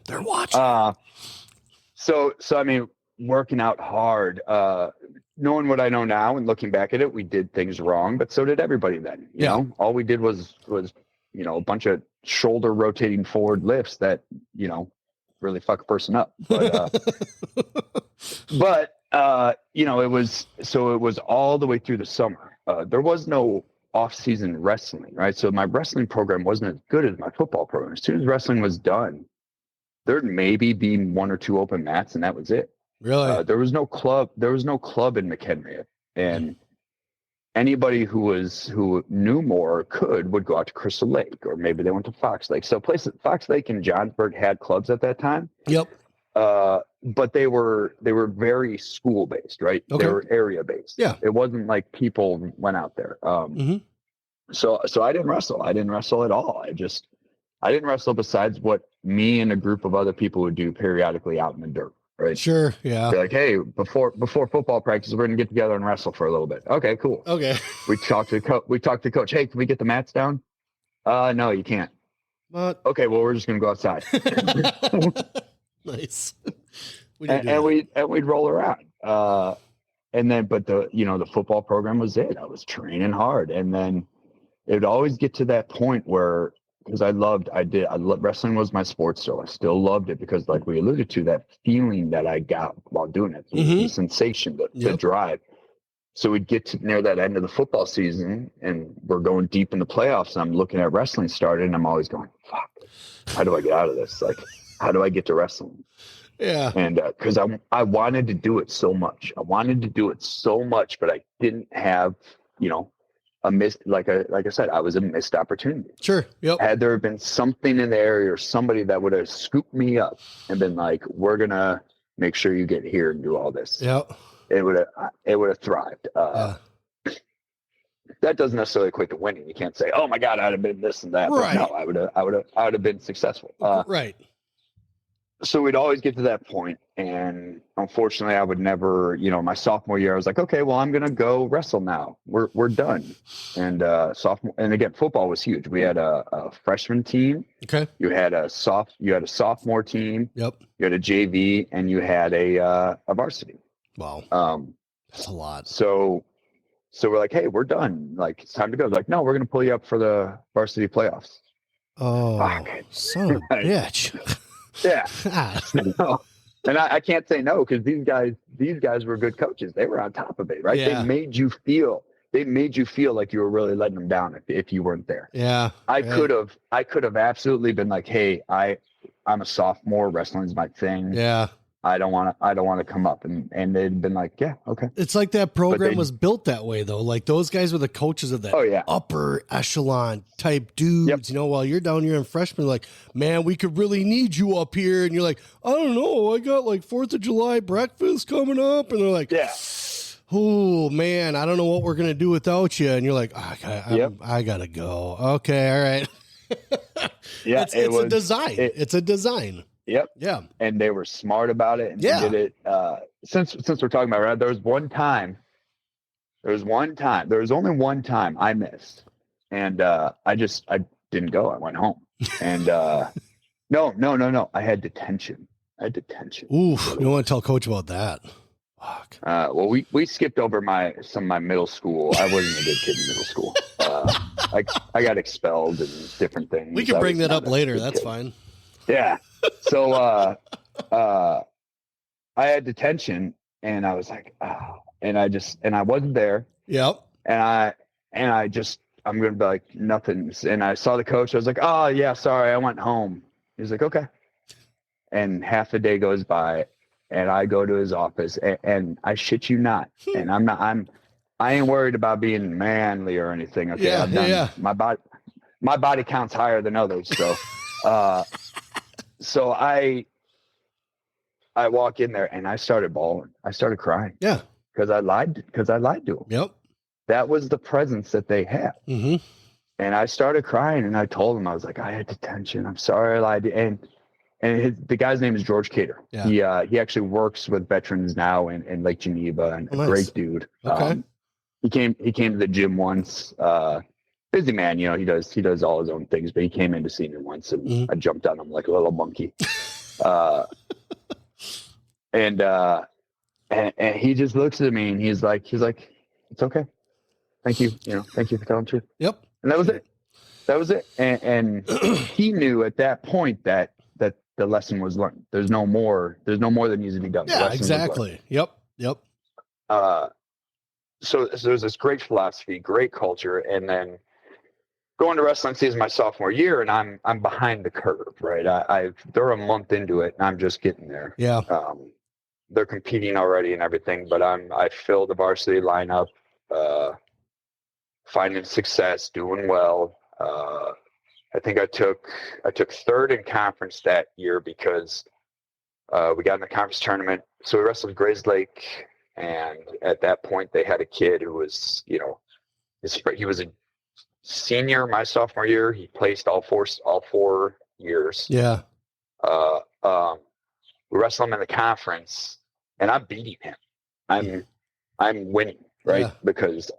They're watching. So I mean, working out hard, knowing what I know now and looking back at it, we did things wrong, but so did everybody then. You know, all we did was a bunch of shoulder rotating forward lifts that, really fuck a person up. But it was all the way through the summer. There was no off-season wrestling, right? So my wrestling program wasn't as good as my football program. As soon as wrestling was done, there'd maybe be 1 or 2 open mats, and that was it. Really? There was no club in McHenry, and anybody who knew more would go out to Crystal Lake, or maybe they went to Fox Lake. So Fox Lake and Johnsburg had clubs at that time. Yep. But they were very school based, right? Okay. They were area based. Yeah. It wasn't like people went out there. So I didn't wrestle. I didn't wrestle at all. I didn't wrestle besides what me and a group of other people would do periodically out in the dirt. Right. Sure. Yeah. They're like, hey, before football practice, we're gonna get together and wrestle for a little bit. Okay, cool. Okay. We talked to coach. Hey, can we get the mats down? No, you can't. What? Okay, well, we're just gonna go outside. Nice. We'd roll around. And then, but the football program was it. I was training hard, and then it would always get to that point where, because I loved wrestling was my sport still. I still loved it because, like we alluded to, that feeling that I got while doing it, the sensation, the drive. So we'd get to near that end of the football season, and we're going deep in the playoffs. And I'm looking at wrestling started, and I'm always going, "Fuck, how do I get out of this? Like, how do I get to wrestling?" Yeah. And because I wanted to do it so much. I wanted to do it so much, but I didn't have, a missed, like I said, I was a missed opportunity. Sure. Yep. Had there been something in the area or somebody that would have scooped me up and been like, we're going to make sure you get here and do all this. Yep. It would have thrived. That doesn't necessarily equate to winning. You can't say, oh my God, I'd have been this and that. Right. But no, I would have been successful. Right. So we'd always get to that point, and unfortunately I would never, my sophomore year, I was like, okay, well, I'm going to go wrestle now. We're done. And and again, football was huge. We had a freshman team. Okay. You had a sophomore team. Yep. You had a JV, and you had a varsity. Wow. That's a lot. So we're like, hey, we're done. Like, it's time to go. Like, no, we're going to pull you up for the varsity playoffs. Oh, fuck. Son of a bitch. Yeah. And I can't say no, because these guys were good coaches. They were on top of it, right? Yeah. They made you feel like you were really letting them down if you weren't there. Yeah. I could have absolutely been like, hey, I'm a sophomore, wrestling's my thing. Yeah. I don't want to come up. And they'd been like, yeah, okay. It's like that program was built that way though. Like those guys were the coaches of that upper echelon type dudes, you know, while you're down here in freshman, like, man, we could really need you up here. And you're like, I don't know. I got like 4th of July breakfast coming up. And they're like, oh man, I don't know what we're going to do without you. And you're like, I gotta go. Okay. All right. It's a design. It's a design. Yep. Yeah. And they were smart about it and did it. Since we're talking about it, there was only one time I missed, and I didn't go. I went home, and no. I had detention. Oof. You don't want to tell coach about that. Fuck. Well, we skipped over some of my middle school. I wasn't a good kid in middle school. I got expelled and different things. We can bring that up later. That's fine. Yeah. So I had detention, and I was like, and I wasn't there. Yep. And I'm gonna be like, nothing. And I saw the coach. I was like, oh yeah, sorry, I went home. He's like, okay. And half a day goes by, and I go to his office, and I shit you not, and I ain't worried about being manly or anything. Okay. Yeah. My body counts higher than others. So, so I walk in there and I started bawling. I started crying. Yeah. Because I lied to them. Yep. That was the presence that they had. Mm-hmm. And I started crying, and I told them, I was like, I had detention. I'm sorry I lied to you. And the guy's name is George Cater. Yeah. He actually works with veterans now in Lake Geneva, and a great dude. Okay. He came to the gym once. Busy man, you know, he does all his own things, but he came in to see me once, and I jumped on him like a little monkey. And he just looks at me, and he's like, it's okay. Thank you. You know, thank you for telling the truth. Yep. And that was it. And he knew at that point that the lesson was learned. There's no more that needs to be done. Yeah, exactly. Yep. So there's this great philosophy, great culture, and then going to wrestling season my sophomore year, and I'm behind the curve, right? They're a month into it, and I'm just getting there. Yeah. They're competing already and everything, but I filled the varsity lineup, finding success, doing well. I think I took third in conference that year because we got in the conference tournament. So we wrestled Grays Lake. And at that point, they had a kid who was, you know, he was a senior my sophomore year. He placed all four years. Yeah. We wrestled him in the conference, and I'm beating him. I'm winning, right? Yeah. Because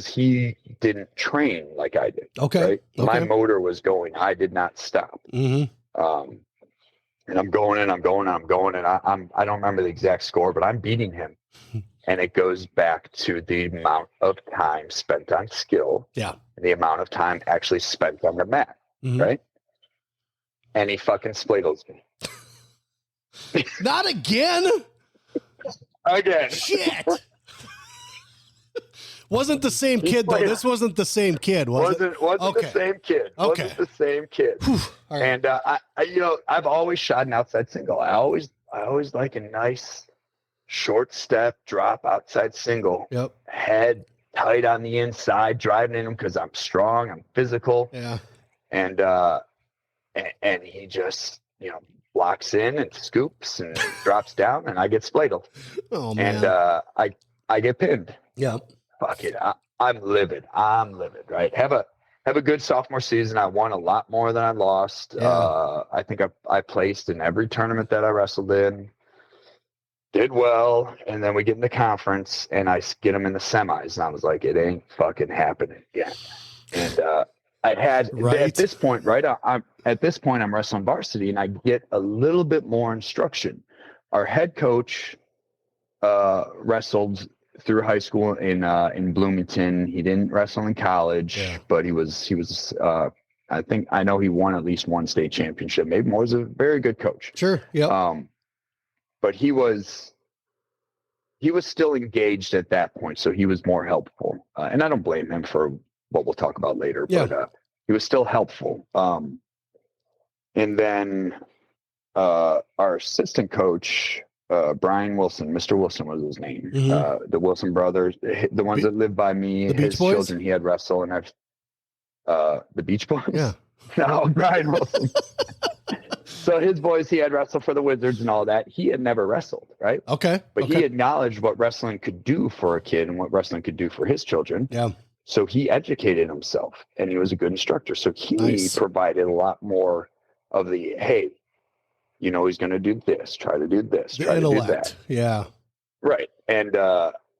he didn't train like I did. Okay. Right? Okay. My motor was going. I did not stop. Mm-hmm. And I'm going, and I don't remember the exact score, but I'm beating him. And it goes back to the amount of time spent on skill. Yeah. And the amount of time actually spent on the mat. Mm-hmm. Right. And he fucking spladles me. Not again. Again. Shit. Wasn't the same kid though. This wasn't the same kid, was it? Wasn't the same kid. Okay. Wasn't the same kid. Right. And I've always shot an outside single. I always like a nice short step drop outside single. Yep. Head tight on the inside, driving in him because I'm strong, I'm physical. Yeah. And he just, you know, blocks in and scoops and drops down, and I get spladled. Oh man. And I get pinned. Yeah. Fuck it. I'm livid. Right. Have a good sophomore season. I won a lot more than I lost. Yeah. I think I placed in every tournament that I wrestled in. Did well, and then we get in the conference, and I get them in the semis, and I was like, it ain't fucking happening yet. And I had at this point, right? I'm wrestling varsity, and I get a little bit more instruction. Our head coach wrestled through high school in Bloomington. He didn't wrestle in college, but he was I know he won at least one state championship, maybe more. He was a very good coach. Sure. Yeah. But he was still engaged at that point, so he was more helpful. And I don't blame him for what we'll talk about later, but he was still helpful. And then our assistant coach, Brian Wilson, Mr. Wilson was his name. The Wilson brothers, the ones that lived by me, his children, he had wrestle, and the Beach Boys. Yeah. No, Brian Wilson. So his boys, he had wrestled for the Wizards and all that. He had never wrestled, right? Okay. But he acknowledged what wrestling could do for a kid and what wrestling could do for his children. Yeah. So he educated himself, and he was a good instructor. So he provided a lot more of the, hey, you know, he's going to do this, try to do this, try to do that. Yeah. Right. And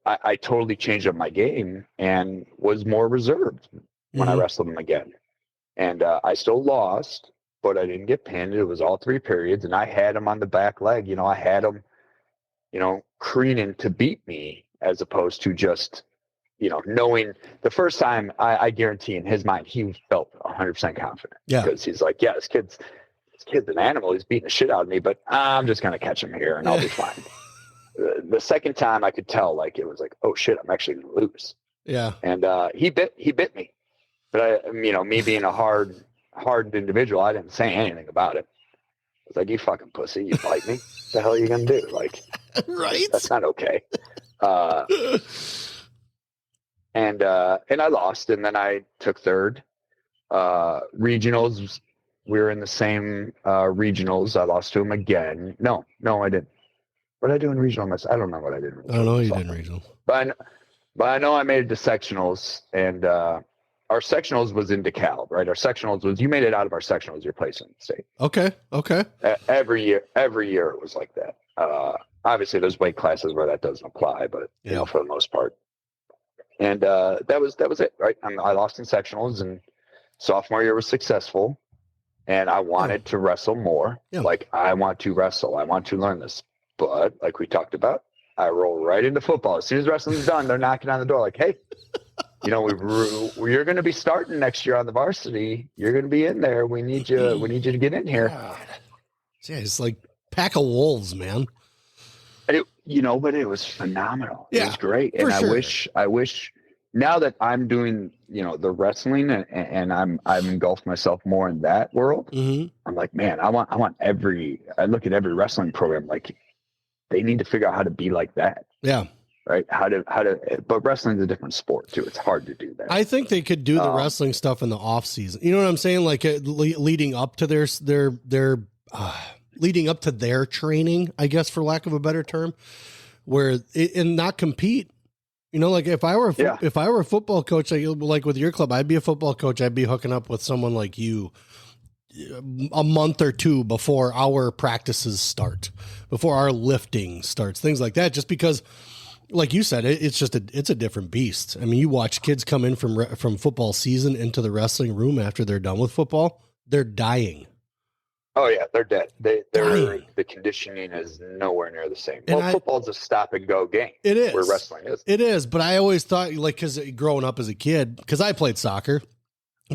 I totally changed up my game and was more reserved when I wrestled him again. And I still lost, but I didn't get pinned. It was all 3 periods, and I had him on the back leg. You know, I had him, you know, careening to beat me, as opposed to just, you know, knowing the first time. I guarantee in his mind he felt 100% confident. Yeah, because he's like, yeah, this kid's an animal. He's beating the shit out of me, but I'm just gonna catch him here and I'll be fine. The second time, I could tell, like, it was like, oh shit, I'm actually gonna lose. Yeah, and he bit me, but you know, me being a hardened individual, I didn't say anything about it. I was like, you fucking pussy, you bite me. What the hell are you gonna do? Like, right? That's not okay. And I lost, and then I took third. Regionals, we were in the same regionals. I lost to him again. No, I didn't. What did I do in regional? I don't know what I did. I don't know you did in regional. But I know I made it to sectionals, and our sectionals was in DeKalb, right? Our sectionals was, you made it out of our sectionals, your place in the state. Okay. Every year it was like that. Obviously, there's weight classes where that doesn't apply, but you know, for the most part. And that was it, right? I lost in sectionals, and sophomore year was successful, and I wanted to wrestle more. Yeah. Like, I want to wrestle. I want to learn this. But like we talked about, I roll right into football. As soon as wrestling's done, they're knocking on the door like, hey, you know, you're going to be starting next year on the varsity. You're going to be in there. We need you. We need you to get in here. God. Yeah, it's like pack of wolves, man. But it was phenomenal. Yeah, it was great. And I wish now that I'm doing, you know, the wrestling and I'm engulfed myself more in that world. I'm like, man, I look at every wrestling program, like, they need to figure out how to be like that. Yeah. Right. But wrestling's a different sport too. It's hard to do that. I think they could do the wrestling stuff in the off season. You know what I'm saying? Like leading up to leading up to their training, I guess, for lack of a better term, and not compete. You know, like if I were a football coach, like with your club, I'd be a football coach. I'd be hooking up with someone like you a month or two before our practices start, before our lifting starts, things like that. Just because, like you said, it's a different beast. I mean, you watch kids come in from football season into the wrestling room after they're done with football, they're dying. Oh yeah, they're dead. The conditioning is nowhere near the same. Football's a stop and go game. It is where wrestling is. It is, but I always thought, like, because growing up as a kid, because I played soccer,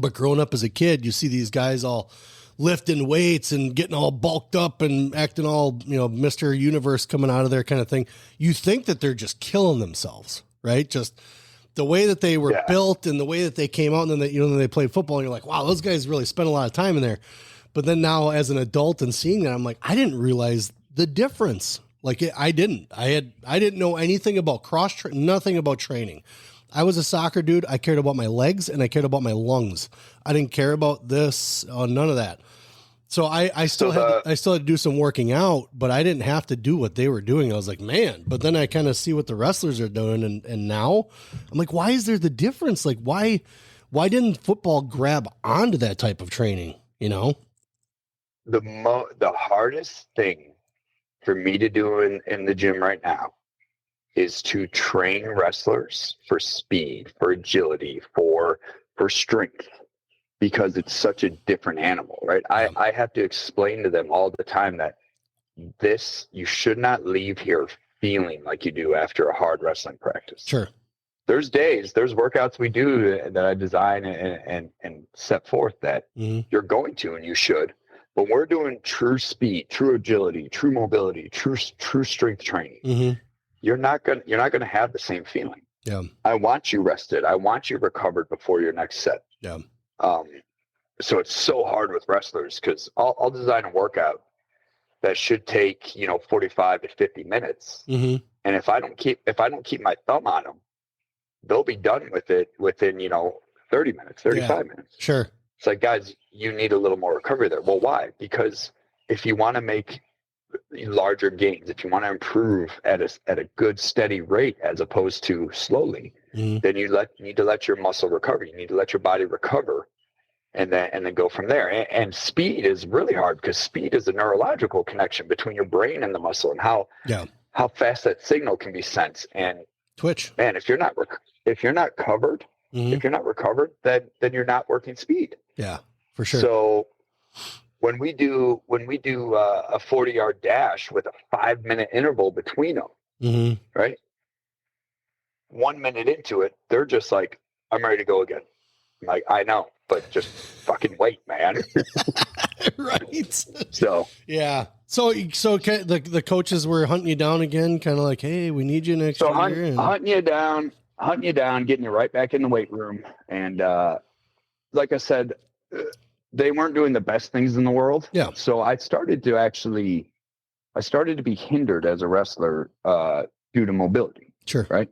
but growing up as a kid, you see these guys all lifting weights and getting all bulked up and acting all, you know, Mr. Universe coming out of there kind of thing. You think that they're just killing themselves, right? Just the way that they were built and the way that they came out, and then they played football, and you're like, wow, those guys really spent a lot of time in there. But then now, as an adult and seeing that, I'm like, I didn't realize the difference. Like, I didn't know anything about nothing about training. I was a soccer dude. I cared about my legs and I cared about my lungs. I didn't care about this, none of that. So I still had to do some working out, but I didn't have to do what they were doing. I was like, man, but then I kind of see what the wrestlers are doing. And now I'm like, why is there the difference? Like, why didn't football grab onto that type of training? You know, the hardest thing for me to do in the gym right now is to train wrestlers for speed, for agility, for strength, because it's such a different animal, right? I have to explain to them all the time that you should not leave here feeling like you do after a hard wrestling practice. Sure. There's workouts we do that I design and set forth that you're going to, and you should. But we're doing true speed, true agility, true mobility, true strength training. You're not gonna have the same feeling. Yeah. I want you rested. I want you recovered before your next set. Yeah. So it's so hard with wrestlers, because I'll design a workout that should take, 45 to 50 minutes. Mm-hmm. And if I don't keep my thumb on them, they'll be done with it within, 30 minutes, 35 minutes. Sure. It's like, guys, you need a little more recovery there. Well, why? Because if you want to make larger gains, if you want to improve at a good steady rate as opposed to slowly, then you need to let your muscle recover. You need to let your body recover, and then go from there. And speed is really hard, because speed is a neurological connection between your brain and the muscle, and how fast that signal can be sent. And twitch, man, if you're not covered, if you're not recovered, then you're not working speed. Yeah, for sure. So when we do a 40-yard dash with a 5-minute interval between them, right? 1 minute into it, they're just like, I'm ready to go again. I'm like, I know, but just fucking wait, man. Right. So yeah. So the coaches were hunting you down again, kind of like, hey, we need you next year. Hunting you down, getting you right back in the weight room. And like I said, they weren't doing the best things in the world. Yeah. So I started to be hindered as a wrestler due to mobility. Sure. Right.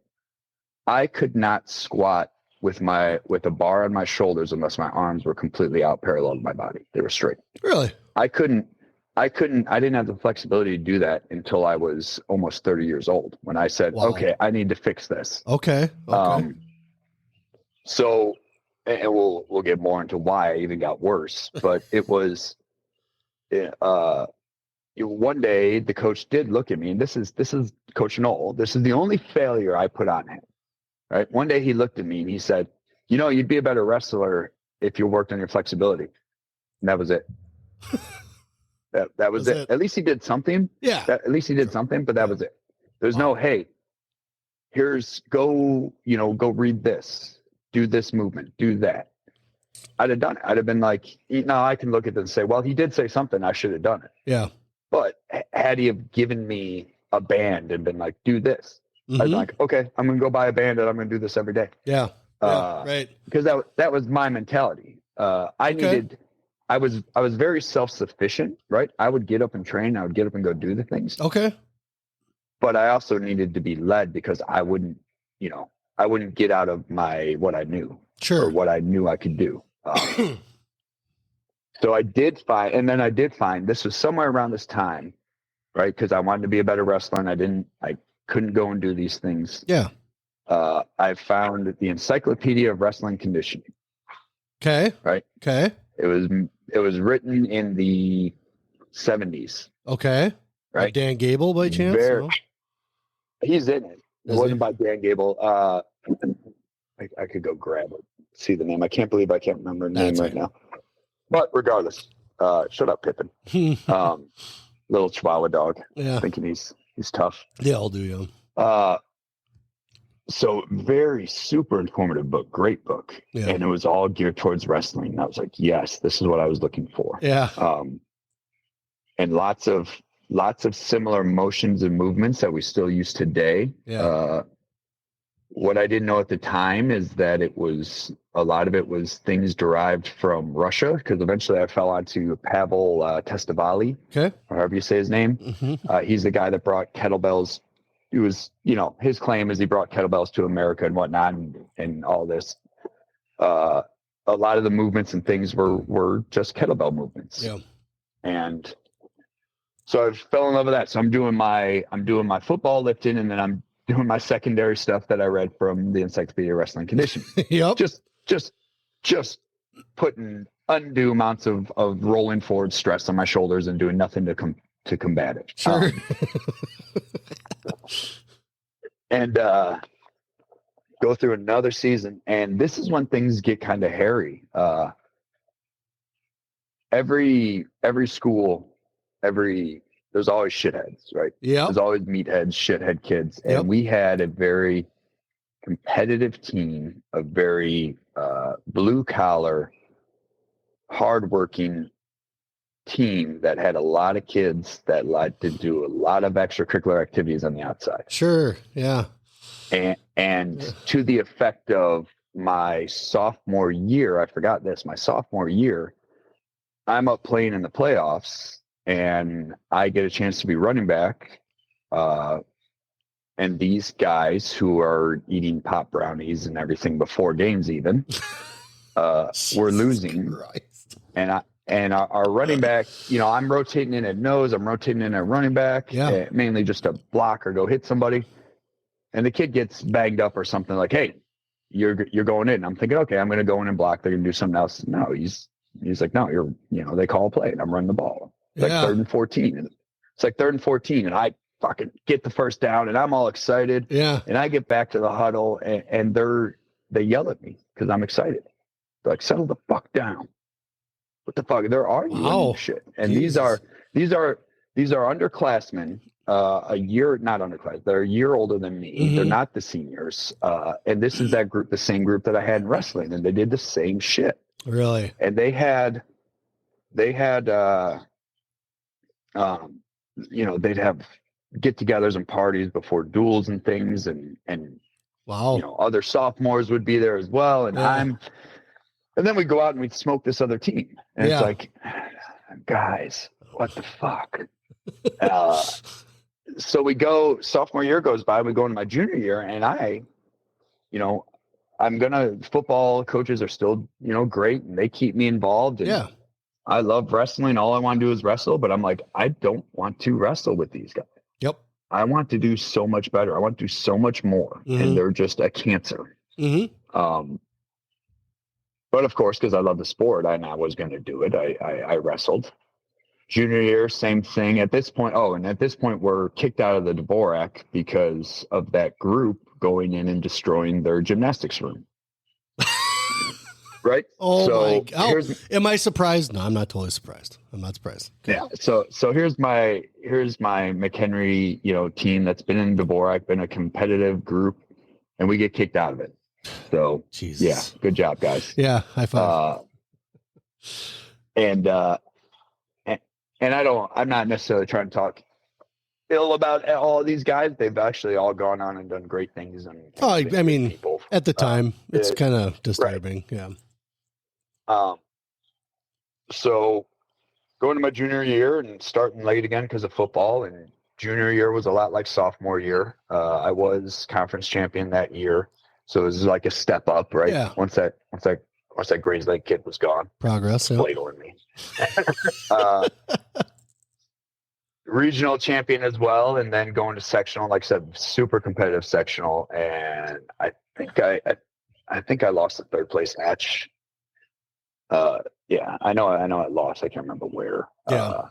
I could not squat with a bar on my shoulders unless my arms were completely out parallel to my body. They were straight. Really? I didn't have the flexibility to do that until I was almost 30 years old, when I said, okay, I need to fix this. Okay. So, and we'll get more into why I even got worse, but it was, one day the coach did look at me, and this is Coach Knoll. This is the only failure I put on him. Right. One day he looked at me and he said, you'd be a better wrestler if you worked on your flexibility. And that was it. that was it. At least he did something. Yeah. At least he did something, but that was it. There's no, hey, go read this, do this movement, do that. I'd have done it. I'd have been like, I can look at this and say, well, he did say something, I should have done it. Yeah. But had he have given me a band and been like, do this, I'd be like, okay, I'm going to go buy a band and I'm going to do this every day. Yeah. Right. Because that was my mentality. I was very self-sufficient, right? I would get up and train. I would get up and go do the things. Okay. But I also needed to be led, because I wouldn't get out of what I knew. Sure. Or what I knew I could do. So I did find this was somewhere around this time, right? Because I wanted to be a better wrestler, and I couldn't go and do these things. Yeah. I found the Encyclopedia of Wrestling Conditioning. Okay. Right. Okay. It was written in the 70s. Okay. Right. By Dan Gable by chance? No? He's in it. It wasn't by Dan Gable. I could go grab it, see the name. I can't believe I can't remember the name right now. But regardless, shut up, Pippin. Little Chihuahua dog. Yeah. Thinking he's tough. Yeah, I'll do you. So very super informative book, great book. Yeah. And it was all geared towards wrestling. And I was like, yes, this is what I was looking for. Yeah. And lots of similar motions and movements that we still use today. Yeah. What I didn't know at the time is that a lot of it was things derived from Russia, because eventually I fell onto Pavel Testovali, okay, or however you say his name. He's the guy that brought kettlebells. It was, his claim is he brought kettlebells to America and whatnot, and all this. A lot of the movements and things were just kettlebell movements. Yeah. And so I fell in love with that. So I'm doing my football lifting, and then I'm doing my secondary stuff that I read from the Encyclopedia of Wrestling Conditioning. Yep. Just putting undue amounts of rolling forward stress on my shoulders and doing nothing to combat it. Sure. And go through another season, and this is when things get kind of hairy. Every school, there's always shitheads, right? Yeah. There's always meatheads, shithead kids. And Yep. we had a very competitive team, a very blue collar, hardworking team that had a lot of kids that liked to do a lot of extracurricular activities on the outside. Sure. Yeah. And to the effect of my sophomore year, I forgot this, my sophomore year, I'm up playing in the playoffs, and I get a chance to be running back. And these guys who are eating pop brownies and everything before games even were losing. Christ. And our running back, I'm rotating in at nose, I'm rotating in at running back, mainly just to block or go hit somebody. And the kid gets banged up or something like, hey, you're going in. I'm thinking, okay, I'm going to go in and block. They're going to do something else. No, he's like, no, they call a play and I'm running the ball. It's like 3rd and 14. And it's like 3rd and 14. And I fucking get the first down and I'm all excited. Yeah. And I get back to the huddle and they yell at me because I'm excited. They're like, settle the fuck down. What the fuck? They're arguing and shit. And Jesus. these are underclassmen, a year, not underclass. They're a year older than me. Mm-hmm. They're not the seniors. And this is that group, the same group that I had in wrestling, and they did the same shit. Really? And they'd have get-togethers and parties before duels and things, and wow. Other sophomores would be there as well, and and then we go out and we smoke this other team, and it's like, guys, what the fuck? So we go, sophomore year goes by, we go into my junior year, and football coaches are still, great, and they keep me involved. And I love wrestling. All I want to do is wrestle, but I'm like, I don't want to wrestle with these guys. Yep. I want to do so much better. I want to do so much more. Mm-hmm. And they're just a cancer. Mm-hmm. But of course, because I love the sport, I was going to do it. I wrestled. Junior year, same thing. At this point, we're kicked out of the Dvorak because of that group going in and destroying their gymnastics room. Right? Oh, so my God. Am I surprised? No, I'm not totally surprised. I'm not surprised. Okay. Yeah. So here's my McHenry, team that's been in Dvorak, been a competitive group, and we get kicked out of it. So Jesus. Yeah, good job, guys. Yeah, high five. And I'm not necessarily trying to talk ill about all of these guys. They've actually all gone on and done great things. I mean, people. At the time, it's kind of disturbing. Right. Yeah. So going to my junior year and starting late again because of football, and junior year was a lot like sophomore year. I was conference champion that year. So it was like a step up, right? Yeah. Once that Grays Lake kid was gone. Progress. Yeah. Ladling me. Regional champion as well, and then going to sectional, like I said, super competitive sectional, and I think I lost the 3rd place match. I know I lost. I can't remember where. Yeah.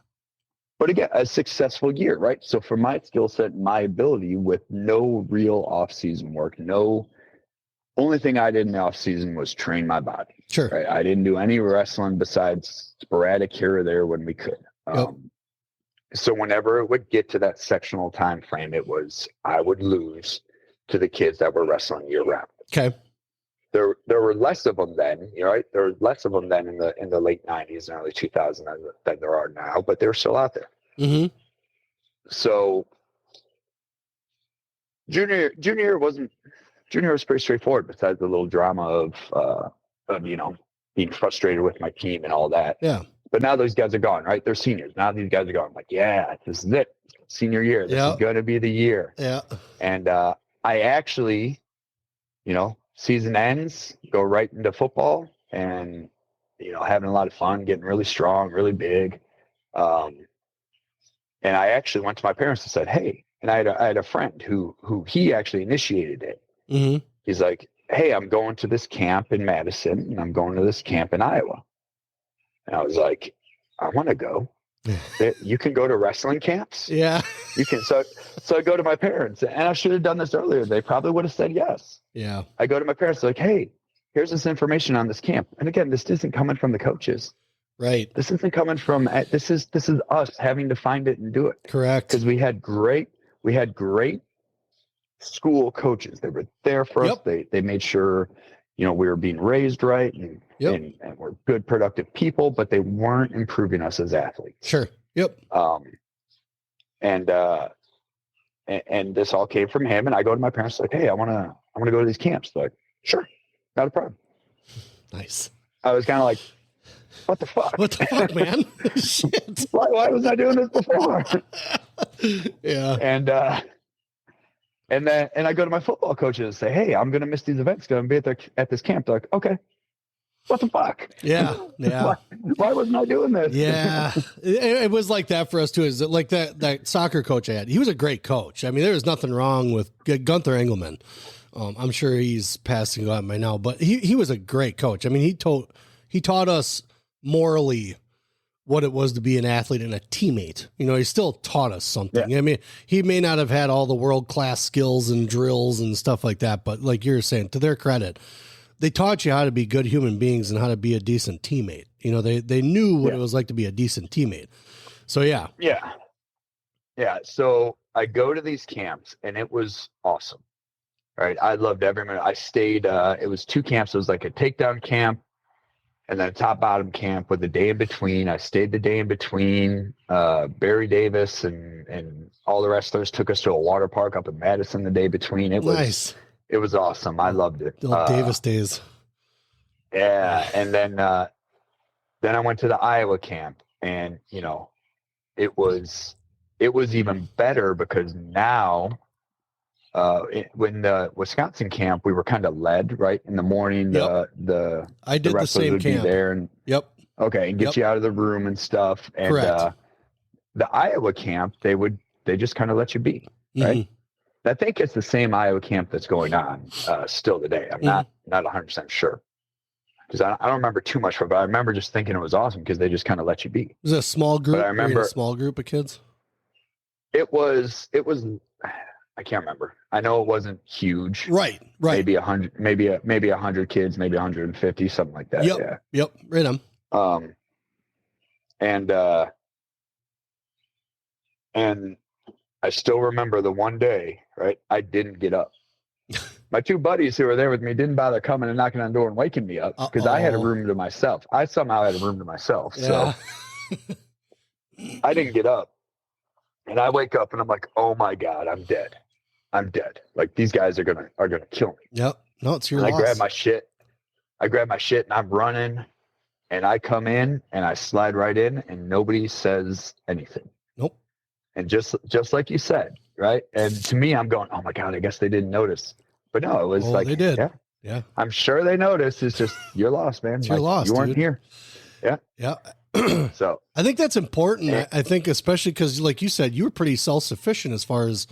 But again, a successful year, right? So for my skill set, my ability, with no real off-season work, only thing I did in the off-season was train my body. Sure. Right? I didn't do any wrestling besides sporadic here or there when we could. Yep. So whenever it would get to that sectional time frame, I would lose to the kids that were wrestling year round. Okay. There were less of them then, right? There were less of them then in the late 90s and early 2000s than there are now, but they're still out there. Mm-hmm. So junior year was pretty straightforward, besides the little drama of being frustrated with my team and all that. Yeah. But now those guys are gone, right? They're seniors. Now these guys are gone. I'm like, yeah, this is it. Senior year. This is going to be the year. Yeah. And I actually, season ends, go right into football, and, having a lot of fun, getting really strong, really big. And I actually went to my parents and said, hey, and I had a friend who he actually initiated it. Mm-hmm. He's like, hey, I'm going to this camp in Madison, and I'm going to this camp in Iowa. And I was like, I want to go. You can go to wrestling camps? Yeah. You can. So I go to my parents, and I should have done this earlier. They probably would have said yes. Yeah. I go to my parents, like, hey, here's this information on this camp. And again, this isn't coming from the coaches. Right. This isn't coming from, this is us having to find it and do it. Correct. Because we had great school coaches. They were there for us. They made sure, we were being raised right and we're good, productive people, but they weren't improving us as athletes. Sure. Yep. And this all came from him. And I go to my parents like, hey, I want to go to these camps. They're like, sure, not a problem. Nice. I was kind of like, what the fuck? What the fuck, man? Shit. Why was I doing this before? Yeah. And I go to my football coaches and say, hey, I'm going to miss these events. Going to be at this camp. They're like, okay, what the fuck? Yeah. Yeah. Why wasn't I doing this? Yeah. It was like that for us too. Is it like that soccer coach I had? He was a great coach. I mean, there was nothing wrong with Gunther Engelman. I'm sure he's passing on by now, but he was a great coach. I mean, he taught us morally what it was to be an athlete and a teammate. You know, he still taught us something. Yeah. I mean, he may not have had all the world-class skills and drills and stuff like that, but like you're saying, to their credit, they taught you how to be good human beings and how to be a decent teammate. You know, they knew what it was like to be a decent teammate. So, yeah. Yeah. Yeah. So I go to these camps and it was awesome. All right. I loved every minute. I stayed, it was 2 camps. It was like a takedown camp and then a top bottom camp with a day in between. I stayed the day in between. Barry Davis and all the wrestlers took us to a water park up in Madison the day between. It was nice. It was awesome. I loved it. The Davis days. Yeah. And then I went to the Iowa camp and, you know, it was even better because now, when the Wisconsin camp, we were kind of led right in the morning. Yep. I did the same camp there and okay. And get you out of the room and stuff. And, correct. The Iowa camp, they just kind of let you be, right? Mm-hmm. I think it's the same Iowa camp that's going on still today. I'm not 100% sure because I don't remember too much from it, but I remember just thinking it was awesome because they just kind of let you be. Was it a small group? But I remember a small group of kids. It was. I can't remember. I know it wasn't huge. Right. Maybe 100, maybe 100 kids, maybe 150, something like that. Yep. Yeah. Yep. Right on. And I still remember the one day, right? I didn't get up. My 2 buddies who were there with me didn't bother coming and knocking on the door and waking me up because I had a room to myself. I somehow had a room to myself. Yeah. So I didn't get up. And I wake up and I'm like, oh my God, I'm dead. Like these guys are gonna kill me. Yep. No, it's your loss. I grab my shit and I'm running and I come in and I slide right in and nobody says anything. Nope. And just like you said, right? And to me, I'm going, oh my God, I guess they didn't notice. But no, it was like they did. Yeah. I'm sure they noticed. It's just your loss, man. It's your loss. You weren't here. Yeah. Yeah. So I think that's important. I think especially because, like you said, you were pretty self-sufficient as far as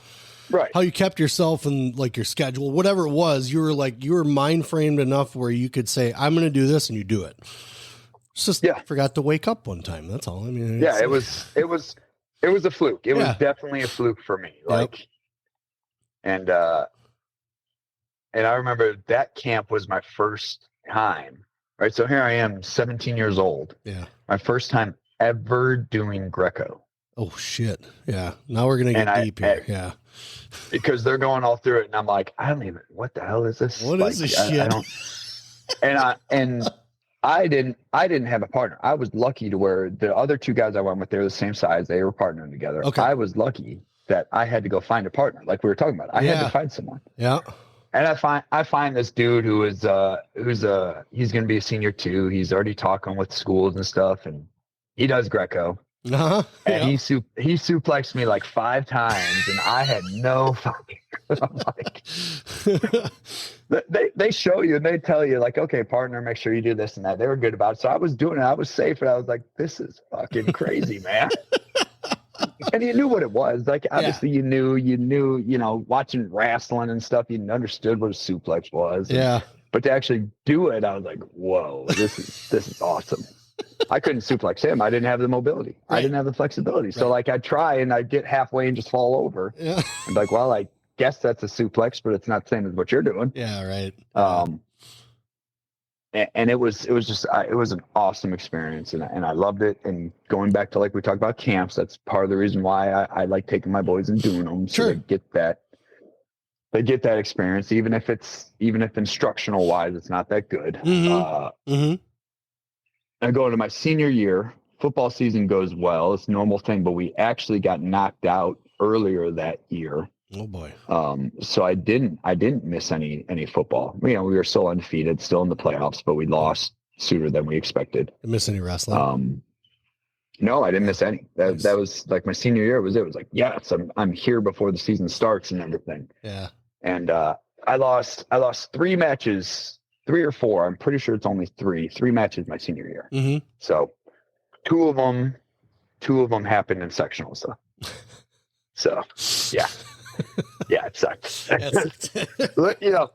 how you kept yourself and like your schedule, whatever it was. You were mind framed enough where you could say, "I'm going to do this," and you do it. It's just forgot to wake up one time. That's all. I mean, it was a fluke. It was definitely a fluke for me. Like, and I remember that camp was my first time. Right. So here I am, 17 years old. Yeah. My first time ever doing Greco. Oh, shit. Yeah. Now we're going to get deep here. Yeah. Because they're going all through it. And I'm like, I don't even, what the hell is this? What is this shit? I didn't have a partner. I was lucky to where the other 2 guys I went with, they're the same size. They were partnering together. Okay. I was lucky that I had to go find a partner. Like we were talking about. I had to find someone. Yeah. And I find this dude he's going to be a senior too. He's already talking with schools and stuff, and he does Greco. Uh-huh. And he suplexed me like 5 times, and I had no fucking. Like, they show you and they tell you like, okay, partner, make sure you do this and that. They were good about it, so I was doing it. I was safe, and I was like, this is fucking crazy, man. And you knew what it was. Like, obviously you knew, you know, watching wrestling and stuff, you understood what a suplex was. Yeah. But to actually do it, I was like, whoa, this is awesome. I couldn't suplex him. I didn't have the mobility. Right. I didn't have the flexibility. So like I'd try and I'd get halfway and just fall over. Yeah. And like, well, I guess that's a suplex, but it's not the same as what you're doing. Yeah. Right. And it was an awesome experience, and I loved it. And going back to like we talked about camps, that's part of the reason why I like taking my boys and doing them. So they get that experience, even if instructional wise it's not that good. I go into my senior year, football season goes well. It's a normal thing, but we actually got knocked out earlier that year. Oh boy. So I didn't miss any football. You know, we were still undefeated, still in the playoffs, but we lost sooner than we expected. Did you miss any wrestling? No, I didn't miss any. That was like my senior year. It was like, yes, I'm here before the season starts and everything. Yeah. And I lost 3 matches, 3 or 4. I'm pretty sure it's only 3 matches my senior year. Mm-hmm. So 2 of them happened in sectionals. So yeah. Yeah, it sucked. You know,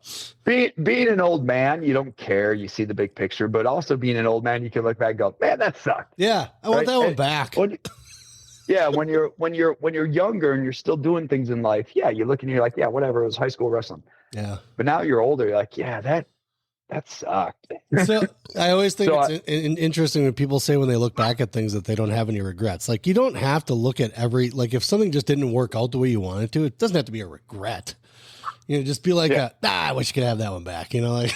being an old man, you don't care. You see the big picture, but also being an old man, you can look back and go, man, that sucked. Yeah, I want that one back. When you're younger and you're still doing things in life, yeah, you look and you're like, yeah, whatever. It was high school wrestling. Yeah. But now you're older, you're like, yeah, that sucked. So I always think it's interesting when people say when they look back at things that they don't have any regrets. Like, you don't have to look at if something just didn't work out the way you wanted to, it doesn't have to be a regret. You know, just be like, I wish you could have that one back, you know, like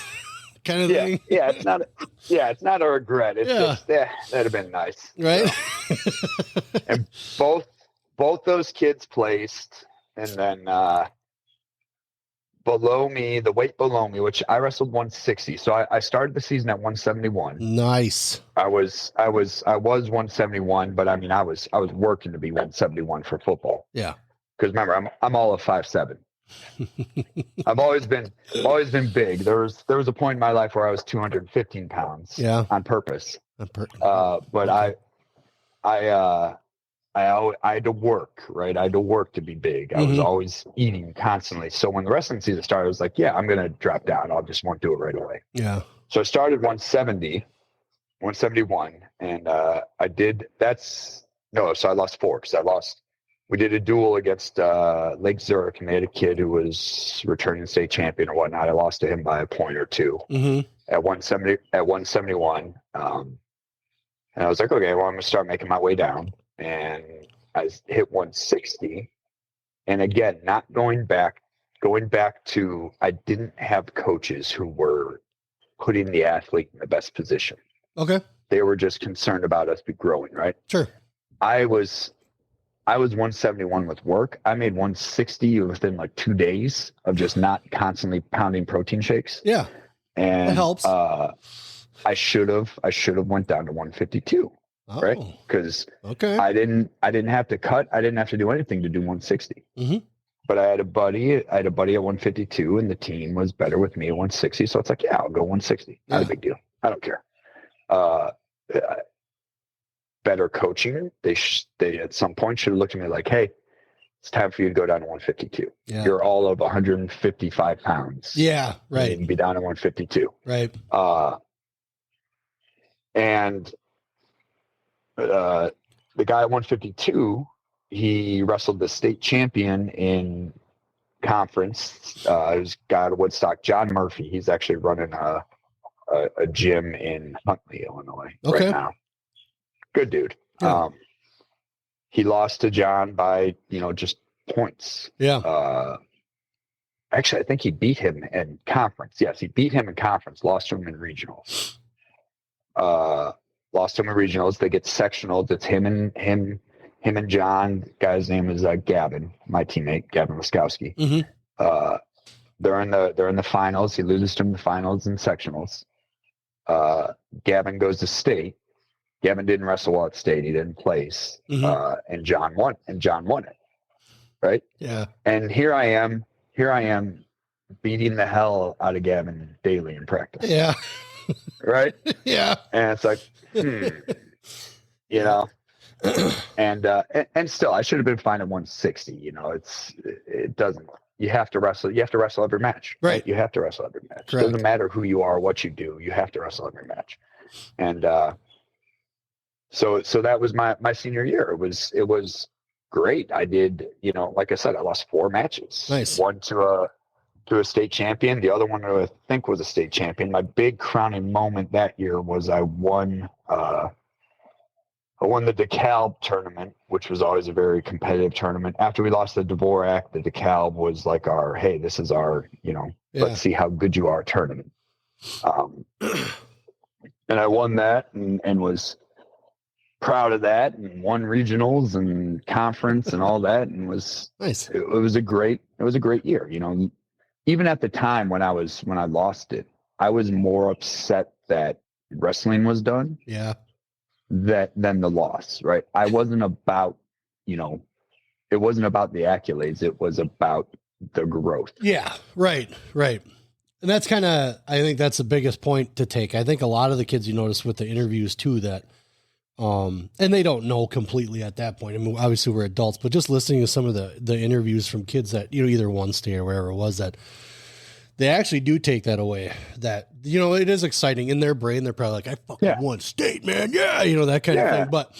kind of thing. Yeah, it's not a regret. It's just, that'd have been nice. Right. So. And both those kids placed, and then the weight below me, which I wrestled 160. So I started the season at 171. Nice. I was 171, but I mean, I was working to be 171 for football. Yeah. Because remember, I'm all of 5'7". I've always been big. There was a point in my life where I was 215 pounds. Yeah. On purpose. But okay. I had to work, right? I had to work to be big. I was always eating constantly. So when the wrestling season started, I was like, yeah, I'm going to drop down. I just won't do it right away. Yeah. So I started 171, and so I lost 4 because we did a duel against Lake Zurich, and they had a kid who was returning state champion or whatnot. I lost to him by a point or 2 at 171. And I was like, okay, well, I'm going to start making my way down. And I hit 160. And again, not going back to, I didn't have coaches who were putting the athlete in the best position. Okay. They were just concerned about us growing, right? Sure. I was 171 with work. I made 160 within like 2 days of just not constantly pounding protein shakes. Yeah. And that helps. I should have went down to 152. Oh, right? Because okay. I didn't have to cut. I didn't have to do anything to do 160. But I had a buddy at 152, and the team was better with me at 160. So it's like, yeah, I'll go 160. Not a big deal. I don't care. Better coaching. They at some point should have looked at me like, hey, it's time for you to go down to 152. Yeah. You're all of 155 pounds. Yeah, right. You can be down to 152. Right. And the guy at 152, he wrestled the state champion in conference. It was a guy out of Woodstock, John Murphy. He's actually running a gym in Huntley, Illinois right now. Good dude. Yeah. He lost to John by, just points. Yeah. Actually, I think he beat him in conference. Yes, he beat him in conference, lost to him in regionals. They get sectionals. It's him and John. The guy's name is Gavin, my teammate, Gavin Laskowski. They're in the finals. He loses to him in the finals and sectionals. Gavin goes to state. Gavin didn't wrestle well at state. He didn't place. And John won. It. Right? Yeah. And here I am beating the hell out of Gavin daily in practice. Yeah. Right? Yeah. And it's like, you know, and still I should have been fine at 160. It doesn't, you have to wrestle every match. Right. You have to wrestle every match. Correct. It doesn't matter who you are, what you do, you have to wrestle every match. And so that was my senior year. It was great. I did, like I said, I lost 4 matches. Nice. One to a state champion. The other one I think was a state champion. My big crowning moment that year was I won the DeKalb tournament, which was always a very competitive tournament. After we lost the Dvorak, the DeKalb was like this is our, let's see how good you are tournament. And I won that and was proud of that, and won regionals and conference and all that, and was nice. It was a great year. Even at the time when I lost it, I was more upset that wrestling was done, than the loss, right? I wasn't about, it wasn't about the accolades. It was about the growth. Yeah, right. And that's kind of, I think that's the biggest point to take. I think a lot of the kids you notice with the interviews too, that, and they don't know completely at that point. I mean, obviously we're adults, but just listening to some of the interviews from kids that, either won state or whatever it was, that they actually do take that away, that, it is exciting in their brain. They're probably like, I fucking won state, man. Yeah. That kind of thing. But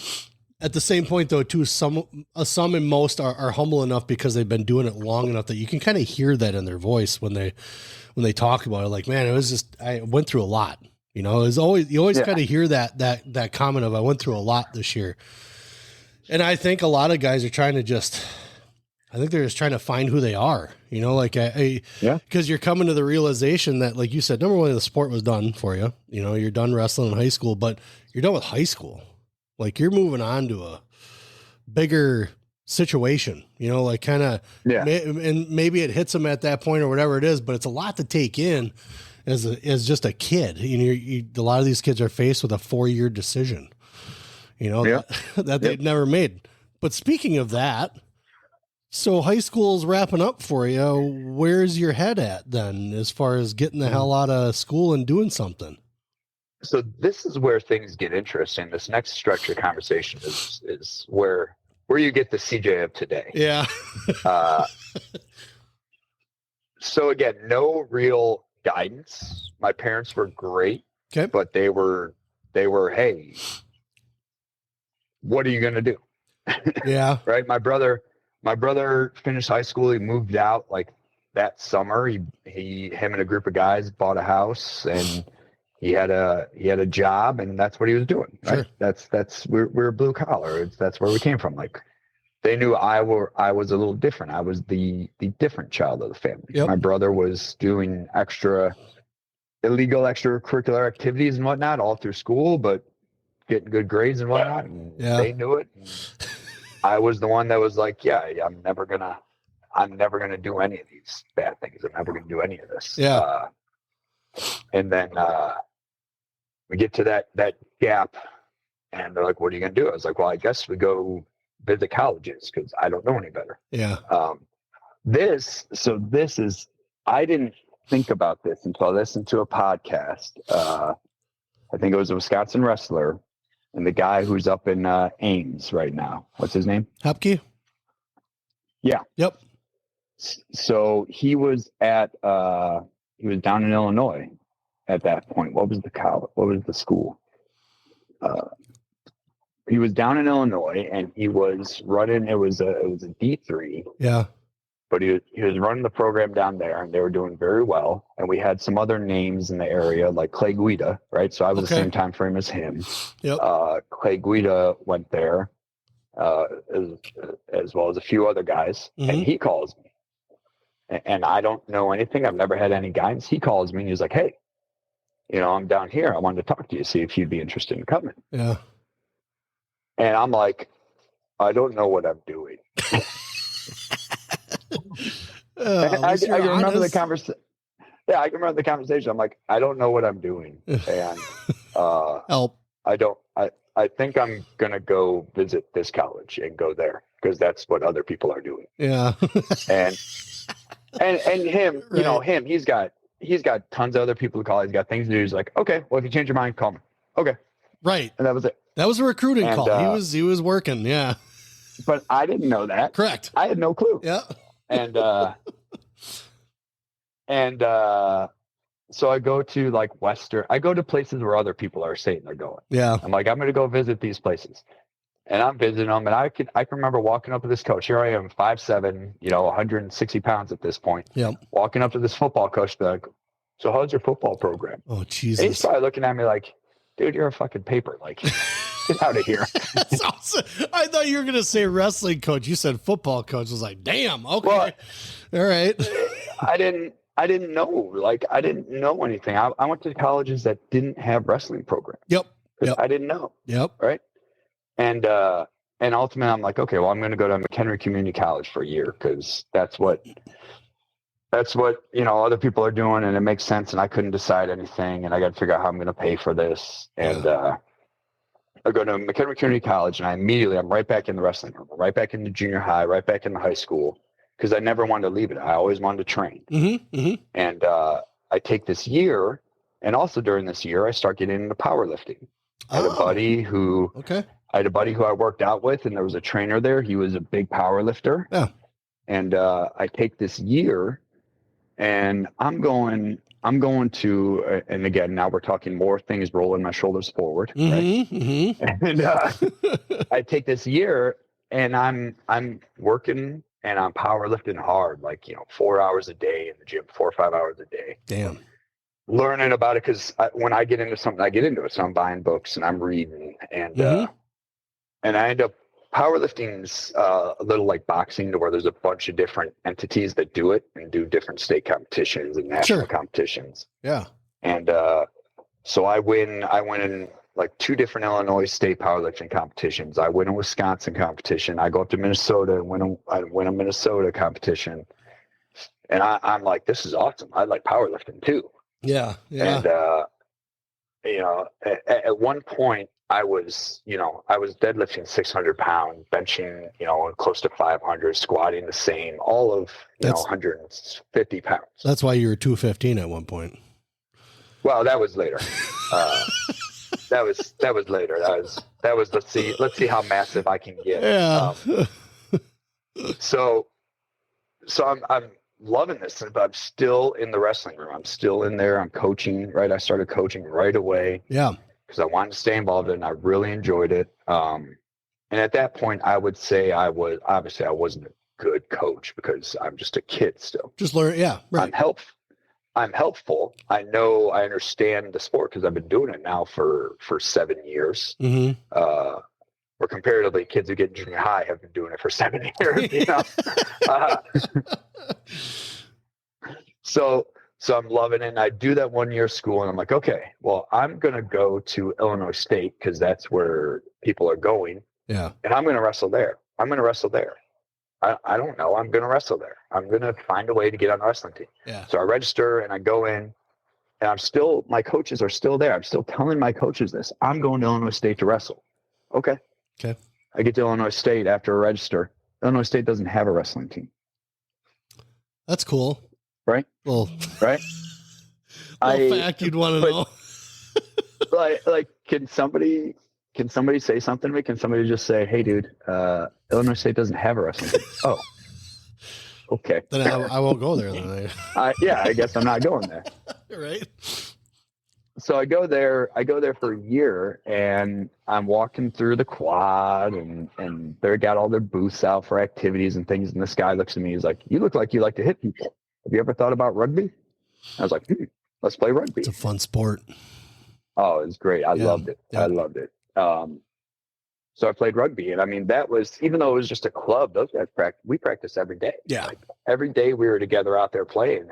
at the same point though, too, some and most are humble enough because they've been doing it long enough that you can kind of hear that in their voice when they talk about it. Like, man, it was just, I went through a lot, you always kind of hear that comment of, I went through a lot this year. And I think a lot of guys are trying to they're just trying to find who they are, because you're coming to the realization that, like you said, number one, the sport was done for you. You're done wrestling in high school, but you're done with high school. Like, you're moving on to a bigger situation, and maybe it hits them at that point or whatever it is, but it's a lot to take in as just a kid. A lot of these kids are faced with a 4-year decision, that they've never made. But speaking of that, so high school's wrapping up for you. Where's your head at then, as far as getting the hell out of school and doing something? So this is where things get interesting. This next structured conversation is where you get the CJ of today. Yeah. So again, no real guidance. My parents were great, but they were, hey, what are you going to do? Yeah. Right. My brother finished high school. He moved out like that summer. Him and a group of guys bought a house, and he had a job, and that's what he was doing. Right. Sure. We're blue collar. That's where we came from. Like, they knew I was a little different. I was the different child of the family. Yep. My brother was doing illegal extracurricular activities and whatnot all through school, but getting good grades and whatnot. And they knew it. And I was the one that was like, I'm never gonna do any of these bad things. I'm never gonna do any of this. Yeah. And then we get to that gap, and they're like, what are you gonna do? I was like, well, I guess we go visit colleges, because I don't know any better. Yeah. I didn't think about this until I listened to a podcast. I think it was a Wisconsin wrestler, and the guy who's up in Ames right now. What's his name? Hupke? Yeah. Yep. So he was down in Illinois at that point. What was the college? What was the school? He was down in Illinois, and he was running. It was a D3. Yeah. But he was running the program down there, and they were doing very well. And we had some other names in the area, like Clay Guida, right? So I was the same time frame as him. Yep. Clay Guida went there, as well as a few other guys. Mm-hmm. And he calls me. And I don't know anything. I've never had any guidance. He calls me, and he's like, hey, I'm down here. I wanted to talk to you, see if you'd be interested in coming. Yeah. And I'm like, I don't know what I'm doing. I can remember the conversation. Yeah, I can remember the conversation. I'm like, I don't know what I'm doing. And help. I think I'm gonna go visit this college and go there, because that's what other people are doing. Yeah. and him, him, he's got tons of other people to call. He's got things to do. He's like, okay, well, if you change your mind, call me. Okay. Right. And that was it. That was a recruiting call. He was working. Yeah. But I didn't know that. Correct. I had no clue. Yeah. And so I go to I go to places where other people are saying they're going. Yeah. I'm like, I'm going to go visit these places, and I'm visiting them. And I can remember walking up to this coach. Here I am, 5'7", 160 pounds at this point. Yeah. Walking up to this football coach, like, so how's your football program? Oh, Jesus. And he's probably looking at me like, dude, you're a fucking paper. Like, get out of here. Awesome. I thought you were going to say wrestling coach. You said football coach. I was like, damn. Okay. Well, all right. I didn't know. Like, I didn't know anything. I went to colleges that didn't have wrestling programs. Yep. I didn't know. Yep. Right. And ultimately I'm like, okay, well, I'm going to go to McHenry Community College for a year, because that's what that's what, other people are doing, and it makes sense, and I couldn't decide anything, and I got to figure out how I'm going to pay for this. And I go to McHenry Community College, and I'm right back in the wrestling room, right back into junior high, right back into high school, because I never wanted to leave it. I always wanted to train. And I take this year, and also during this year, I start getting into powerlifting. I had a buddy who I worked out with, and there was a trainer there. He was a big power lifter. Yeah. And I take this year, and I'm going to, and again, now we're talking more things rolling my shoulders forward. Right? And I take this year, and I'm working, and I'm powerlifting hard, 4 hours a day in the gym, 4 or 5 hours a day. Damn. Learning about it, because when I get into something, I get into it. So I'm buying books and I'm reading, and I end up powerlifting's a little like boxing, to where there's a bunch of different entities that do it and do different state competitions and national competitions. Yeah. And so I win in 2 different Illinois state powerlifting competitions. I win a Wisconsin competition. I go up to Minnesota and I win a Minnesota competition. And I'm like, this is awesome. I like powerlifting too. Yeah. And at one point, I was deadlifting 600 pounds, benching, close to 500, squatting the same, all of 150 pounds. That's why you were 215 at one point. Well, that was later. That was later. That was let's see how massive I can get. Yeah. So I'm loving this, but I'm still in the wrestling room. I'm still in there. I'm coaching, right? I started coaching right away. Yeah. Because I wanted to stay involved in it, and I really enjoyed it. And at that point, I would say I wasn't a good coach, because I'm just a kid still. Just learn, yeah. Right. I'm helpful. I understand the sport, because I've been doing it now for 7 years. Or comparatively, kids who get in junior high have been doing it for 7 years. So I'm loving it. And I do that 1 year of school, and I'm like, okay, well, I'm going to go to Illinois State, because that's where people are going. Yeah. And I'm going to wrestle there. I don't know. I'm going to wrestle there. I'm going to find a way to get on the wrestling team. Yeah. So I register, and I go in, and my coaches are still there. I'm still telling my coaches this. I'm going to Illinois State to wrestle. Okay. I get to Illinois State after I register. Illinois State doesn't have a wrestling team. That's cool. Right? Well, right? Fact you'd want to know. Can somebody say something to me? Can somebody just say, hey, dude, Illinois State doesn't have a wrestling team? Oh, okay. Then I won't go there. Then I guess I'm not going there. Right. So I go there for a year, and I'm walking through the quad, and they got all their booths out for activities and things. And this guy looks at me. He's like, you look like you like to hit people. Have you ever thought about rugby? I was like, let's play rugby. It's a fun sport. Oh, it was great. I loved it. Yeah. I loved it. So I played rugby, and I mean, that was, even though it was just a club, those guys we practiced every day. Yeah. Every day we were together out there playing,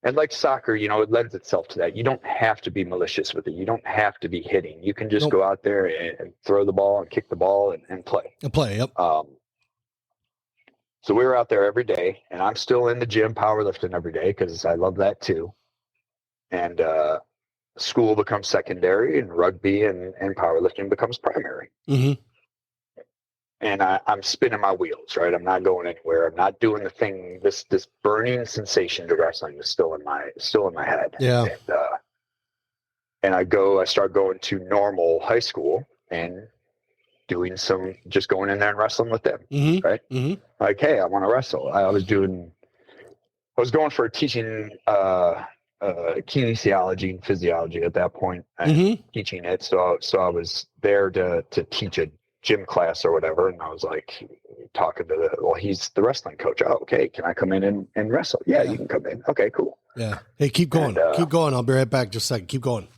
and like soccer, it lends itself to that. You don't have to be malicious with it. You don't have to be hitting. You can just go out there and throw the ball and kick the ball and play. And play, yep. So we were out there every day, and I'm still in the gym powerlifting every day, because I love that too. And school becomes secondary, and rugby and powerlifting becomes primary. And I'm spinning my wheels, right? I'm not going anywhere. I'm not doing the thing. This burning sensation to wrestling is still in my head. Yeah. And I start going to normal high school and doing just going in there and wrestling with them. Right. Like, hey, I want to wrestle. I was going for teaching kinesiology and physiology at that point, and teaching it. So I was there to teach a gym class or whatever, and I was like talking to he's the wrestling coach. Oh, okay, can I come in and wrestle? Yeah, you can come in. Okay, cool. Yeah. Hey, keep going. Keep going. I'll be right back just a second. Keep going.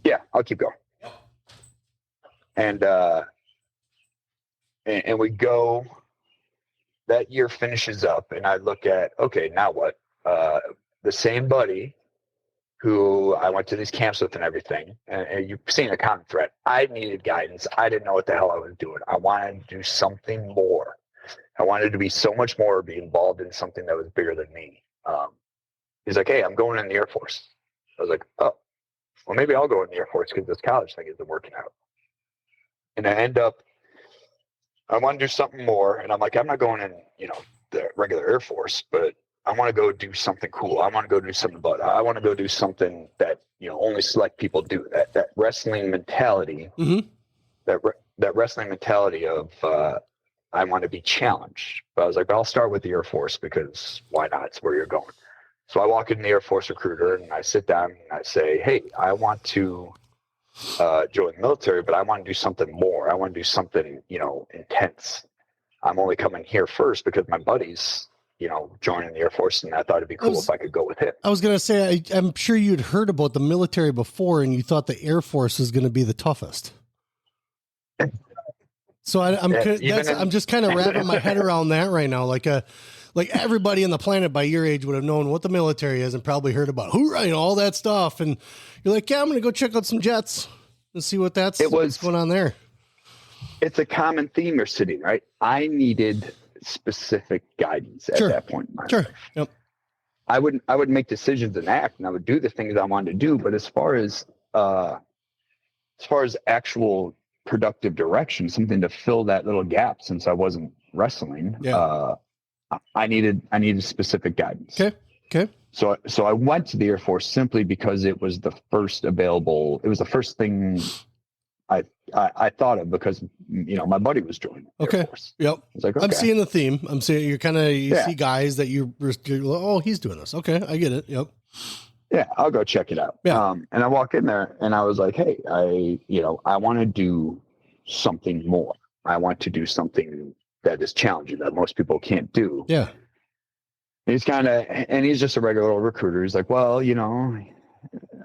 Yeah, I'll keep going. And we go, that year finishes up, and I look at, okay, now what? The same buddy who I went to these camps with and everything, and you've seen a common thread. I needed guidance. I didn't know what the hell I was doing. I wanted to do something more. I wanted to be so much more, be involved in something that was bigger than me. He's like, hey, I'm going in the Air Force. I was like, oh, well, maybe I'll go in the Air Force because this college thing isn't working out. And I want to do something more. And I'm like, I'm not going in, the regular Air Force, but I want to go do something cool. I want to go do something, but I want to go do something that, only select people do. That wrestling mentality, that wrestling mentality of, I want to be challenged. But I was like, but I'll start with the Air Force because why not? It's where you're going. So I walk in the Air Force recruiter and I sit down and I say, hey, I want to join the military, but I want to do something more. I want to do something, intense. I'm only coming here first because my buddies, joining the Air Force, and I thought it'd be cool if I could go with him. I was going to say, I'm sure you'd heard about the military before and you thought the Air Force was going to be the toughest. So I'm just kind of wrapping my head around that right now. Like everybody on the planet by your age would have known what the military is and probably heard about all that stuff. And you're like, yeah, I'm going to go check out some jets and see what's going on there. It's a common theme you're sitting, right? I needed specific guidance at that point in my life. Yep. I would make decisions and act, and I would do the things I wanted to do. But as far as actual productive direction, something to fill that little gap, since I wasn't wrestling, I needed specific guidance. Okay. So I went to the Air Force simply because it was the first available. It was the first thing I thought of because my buddy was joining the Air Force. Yep. I was like, okay. I'm seeing the theme. I'm seeing you're kind of see guys that you're oh, he's doing this. Okay, I get it. Yep. Yeah, I'll go check it out. Yeah. And I walk in there and I was like, hey, I want to do something more. I want to do something that is challenging that most people can't do. Yeah. And he's just a regular old recruiter. He's like, well, and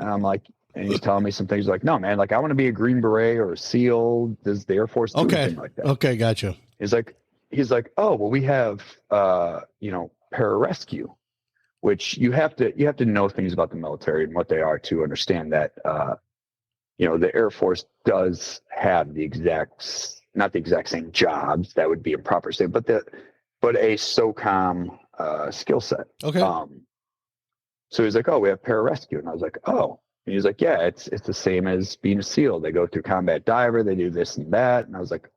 I'm like, and he's telling me some things like, no, man, like I want to be a Green Beret or a SEAL. Does the Air Force do anything like that? Okay, gotcha. He's like, oh, well, we have, pararescue, which you have to know things about the military and what they are to understand that, the Air Force does have not the exact same jobs. That would be improper to say, but a SOCOM skill set. Okay. So he's like, oh, we have pararescue. And I was like, oh. And he's like, yeah, it's the same as being a SEAL. They go through combat diver, they do this and that. And I was like,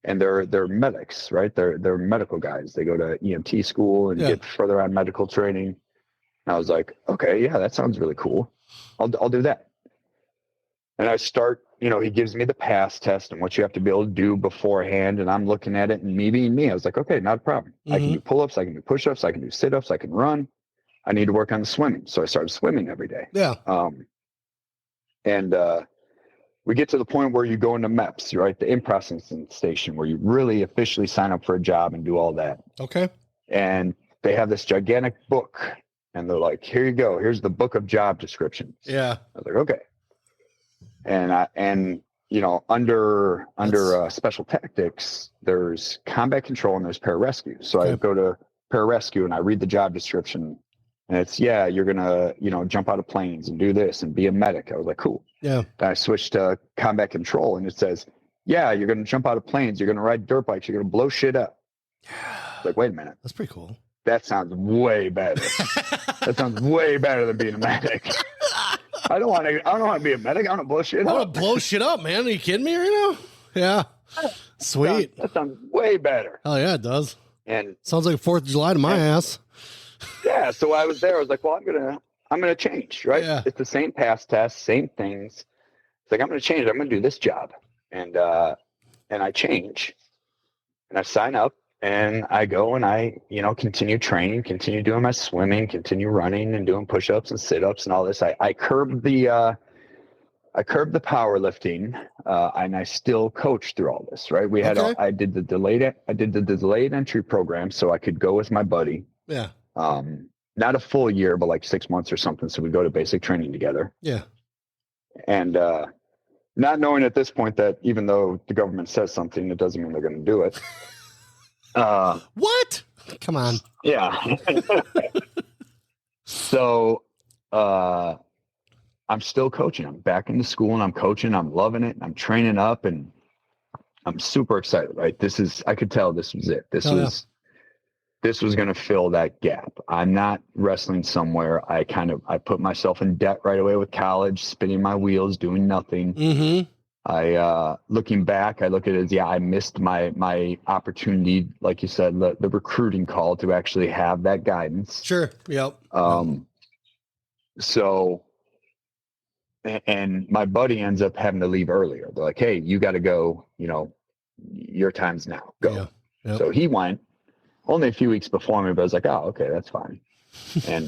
and they're medics, right? They're medical guys. They go to EMT school and get further on medical training. And I was like, okay, yeah, that sounds really cool. I'll do that. And I start, he gives me the pass test and what you have to be able to do beforehand. And I'm looking at it and me being me, I was like, okay, not a problem. I can do pull-ups, I can do push-ups, I can do sit-ups, I can run. I need to work on the swimming. So I started swimming every day. Yeah. And we get to the point where you go into MEPS, right? The in-processing station where you really officially sign up for a job and do all that. Okay. And they have this gigantic book and they're like, here you go. Here's the book of job descriptions. Yeah. I was like, okay. And under special tactics, there's combat control and there's pararescue. So I go to pararescue and I read the job description. And it's, you're going to, jump out of planes and do this and be a medic. I was like, cool. Yeah. Then I switched to combat control and it says, you're going to jump out of planes. You're going to ride dirt bikes. You're going to blow shit up. Like, wait a minute. That's pretty cool. That sounds way better. That sounds way better than being a medic. I don't want to be a medic. I want to blow shit up. I want to blow shit up, man. Are you kidding me right now? Yeah. Sweet. That sounds way better. Oh yeah, it does. And sounds like 4th of July to my ass. Yeah, so I was there. I was like, well, I'm gonna change, right? Yeah. It's the same pass test, same things. It's like I'm gonna change. I'm gonna do this job, and I change, and I sign up, and I go and I continue training, continue doing my swimming, continue running and doing push-ups and sit-ups and all this. I curbed the powerlifting, and I still coach through all this, right? We had I did the delayed entry program so I could go with my buddy. Yeah. Not a full year, but like 6 months or something. So we go to basic training together. Yeah. And not knowing at this point that even though the government says something, it doesn't mean they're going to do it. What? Come on. Yeah. So I'm still coaching. I'm back into school and I'm coaching. I'm loving it. I'm training up and I'm super excited, right? I could tell this was it. This was going to fill that gap. I'm not wrestling somewhere. I put myself in debt right away with college, spinning my wheels, doing nothing. Mm-hmm. Looking back, I look at it as, I missed my opportunity, like you said, the recruiting call to actually have that guidance. Sure. Yep. So, and my buddy ends up having to leave earlier. They're like, hey, you got to go, your time's now, go. Yeah. Yep. So he went only a few weeks before me, but I was like, oh, okay, that's fine. And,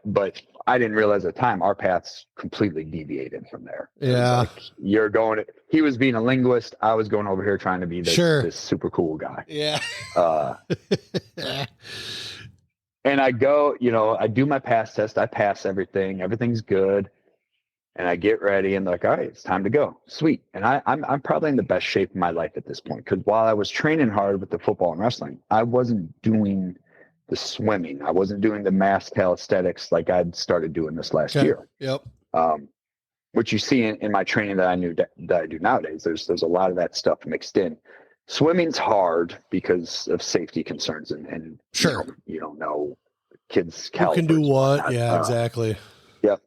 but I didn't realize at the time our paths completely deviated from there. Yeah. Like, he was being a linguist. I was going over here trying to be this super cool guy. Yeah. And I go, I do my pass test. I pass everything. Everything's good. And I get ready and like, all right, it's time to go. Sweet. And I'm probably in the best shape of my life at this point. Because while I was training hard with the football and wrestling, I wasn't doing the swimming. I wasn't doing the mass calisthenics like I'd started doing this last year. Yep. Which you see in my training that I do nowadays. There's a lot of that stuff mixed in. Swimming's hard because of safety concerns and sure, you don't know kids' calipers. Who can do what? Yeah, exactly. Yep.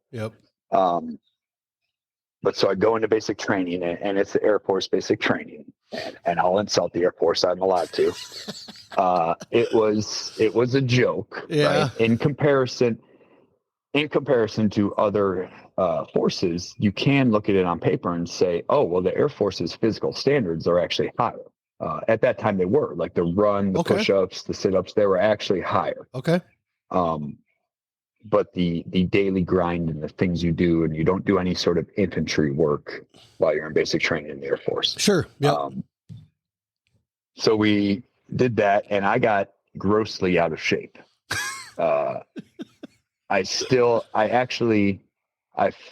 But so I go into basic training, and it's the Air Force basic training, and I'll insult the Air Force. I'm allowed to. It was a joke, right? In comparison to other forces, you can look at it on paper and say, oh, well, the Air Force's physical standards are actually higher. At that time, they were like the run, the push-ups, the sit-ups. They were actually higher. Okay. But the daily grind and the things you do, and you don't do any sort of infantry work while you're in basic training in the Air Force. Sure. Yeah. So we did that, and I got grossly out of shape. I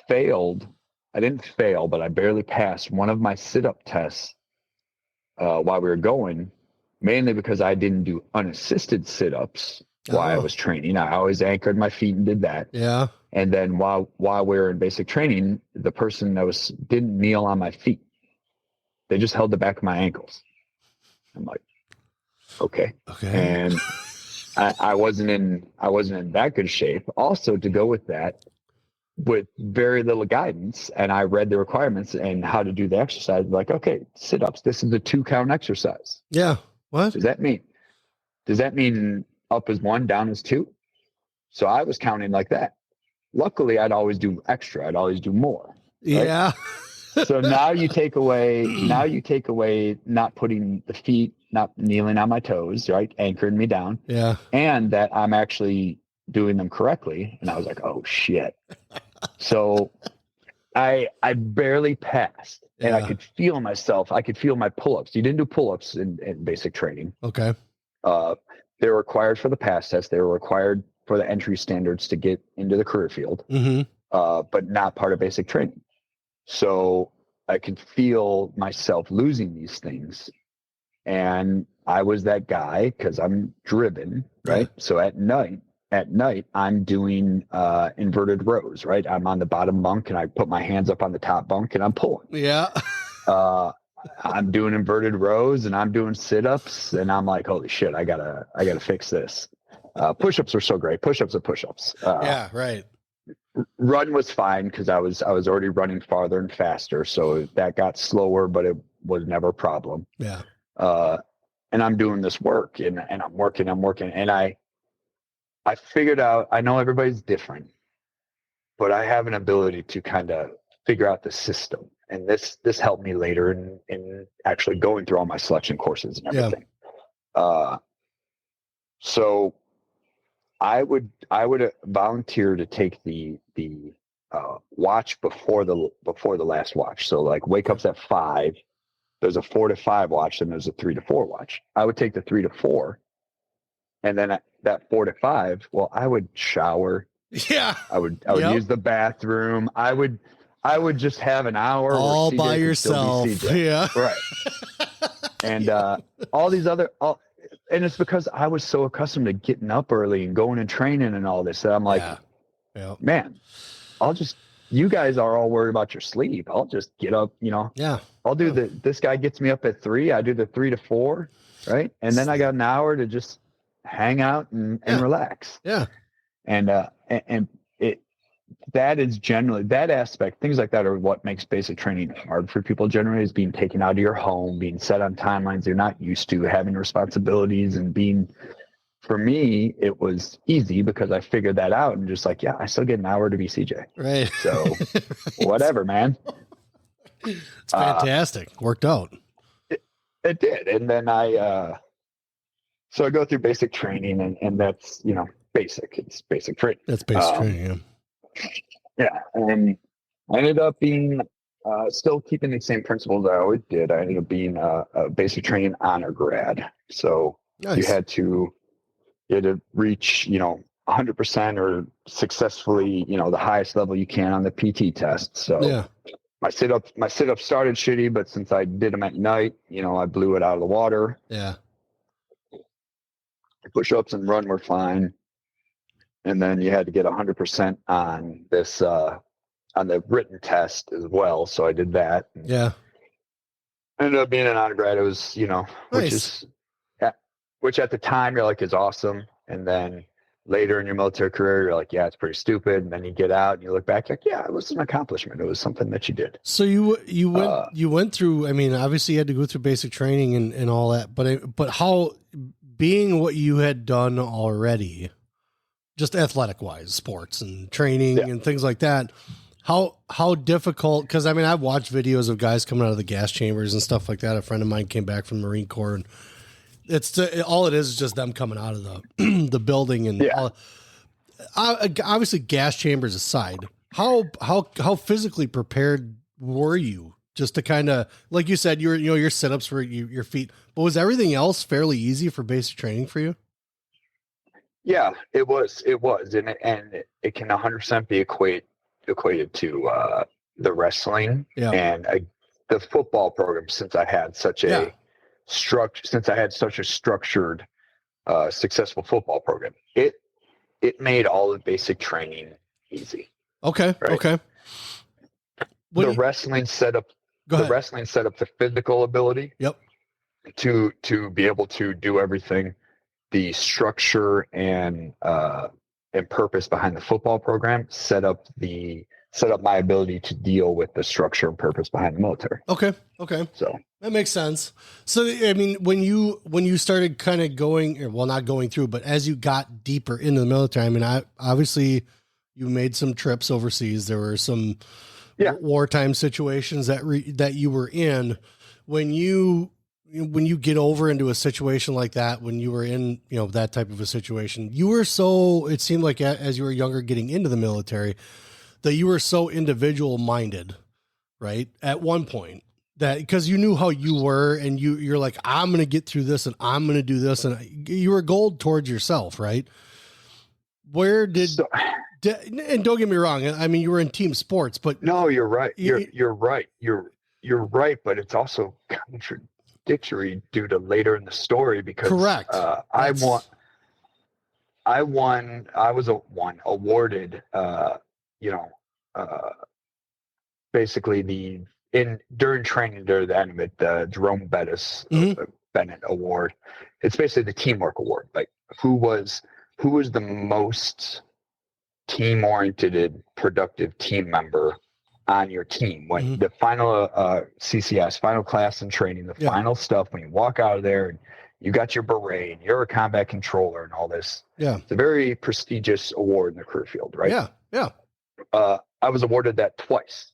failed. I didn't fail, but I barely passed one of my sit-up tests while we were going, mainly because I didn't do unassisted sit-ups while I was training. I always anchored my feet and did that. Yeah. And then while we were in basic training, the person didn't kneel on my feet. They just held the back of my ankles. I'm like, okay. And I wasn't in that good shape. Also, to go with that, with very little guidance, and I read the requirements and how to do the exercise. Like, okay, sit-ups. This is a 2-count exercise. Yeah. What does that mean? Does that mean up is 1, down is 2? So I was counting like that. Luckily, I'd always do extra. I'd always do more. Right? Yeah. So now you take away not putting the feet, not kneeling on my toes, right? Anchoring me down. Yeah. And that I'm actually doing them correctly. And I was like, oh shit. So I barely passed, and I could feel myself. I could feel my pull-ups. You didn't do pull-ups in basic training. Okay. They were required for the pass test. They were required for the entry standards to get into the career field, but not part of basic training. So I could feel myself losing these things. And I was that guy because I'm driven, right? So at night, I'm doing inverted rows, right? I'm on the bottom bunk and I put my hands up on the top bunk and I'm pulling. Yeah. I'm doing inverted rows and I'm doing sit-ups, and I'm like, holy shit, I gotta fix this. Push-ups are so great. Push-ups are push-ups. Yeah, right. Run was fine because I was already running farther and faster, so that got slower, but it was never a problem. Yeah. And I'm doing this work and I'm working, and I figured out, I know everybody's different, but I have an ability to kind of figure out the system. And this helped me later in actually going through all my selection courses and everything. Yeah. So I would volunteer to take the watch before the last watch. So like wake ups at 5, there's a 4 to 5 watch, and there's a 3 to 4 watch. I would take the 3 to 4, and then that 4 to 5, well, I would shower. Yeah. I would use the bathroom. I would just have an hour all by yourself. Yeah. Right. And all these other, and it's because I was so accustomed to getting up early and going and training and all this that I'm like, man, I'll just you guys are all worried about your sleep. I'll just get up, Yeah. I'll do this guy gets me up at 3. I do the 3 to 4. Right. And then I got an hour to just hang out and relax. Yeah. And that is generally that aspect. Things like that are what makes basic training hard for people generally, is being taken out of your home, being set on timelines you're not used to, having responsibilities, and for me, it was easy because I figured that out and just like, I still get an hour to be CJ. Right. So whatever, man. It's fantastic. Worked out. It did. And then so I go through basic training and that's, basic. It's basic training. That's basic training. Yeah. And I ended up being, still keeping the same principles I always did. I ended up being a basic training honor grad. So nice. you had to reach, 100% or successfully, the highest level you can on the PT test. So my sit-up started shitty, but since I did them at night, I blew it out of the water. Yeah. Push-ups and run were fine. And then you had to get 100% on this, on the written test as well. So I did that. Yeah. Ended up being an honor grad. It was, nice. which at the time you're like is awesome. And then later in your military career, you're like, it's pretty stupid. And then you get out and you look back, like, it was an accomplishment. It was something that you did. So you went through, I mean, obviously you had to go through basic training and all that, but how, being what you had done already, just athletic wise, sports and training and things like that, how difficult, because I mean, I've watched videos of guys coming out of the gas chambers and stuff like that. A friend of mine came back from the Marine Corps, and all it is just them coming out of the building, and obviously gas chambers aside, how physically prepared were you, just to kind of, like you said, your sit-ups for your feet, but was everything else fairly easy for basic training for you? Yeah, it was, and it can 100% be equated to the wrestling and the football program. Since I had such a structured, successful football program, it made all the basic training easy. Okay. Right? Okay. Wrestling set up the physical ability. Yep. To be able to do everything. The structure and purpose behind the football program set up my ability to deal with the structure and purpose behind the military. Okay. So that makes sense. So, I mean, when you started kind of not going through, but as you got deeper into the military, I mean, obviously you made some trips overseas. There were some wartime situations that you were in. When you get over into a situation like that, when you were in, that type of a situation, it seemed like as you were younger getting into the military, that you were so individual minded, right? At one point, that because you knew how you were, and you're like, I'm going to get through this and I'm going to do this. And you were gold towards yourself, right? And don't get me wrong. I mean, you were in team sports, but no, you're right. You're right. You're right. But it's also contradictory due to later in the story, because correct. I was awarded, basically during training, during the end of it, the Jerome Bennett Award. It's basically the teamwork award. Like who was the most team oriented, productive team member on your team when the final CCS, final class and training, the final stuff, when you walk out of there and you got your beret and you're a combat controller and all this. Yeah. It's a very prestigious award in the career field, right? Yeah. Yeah. I was awarded that twice.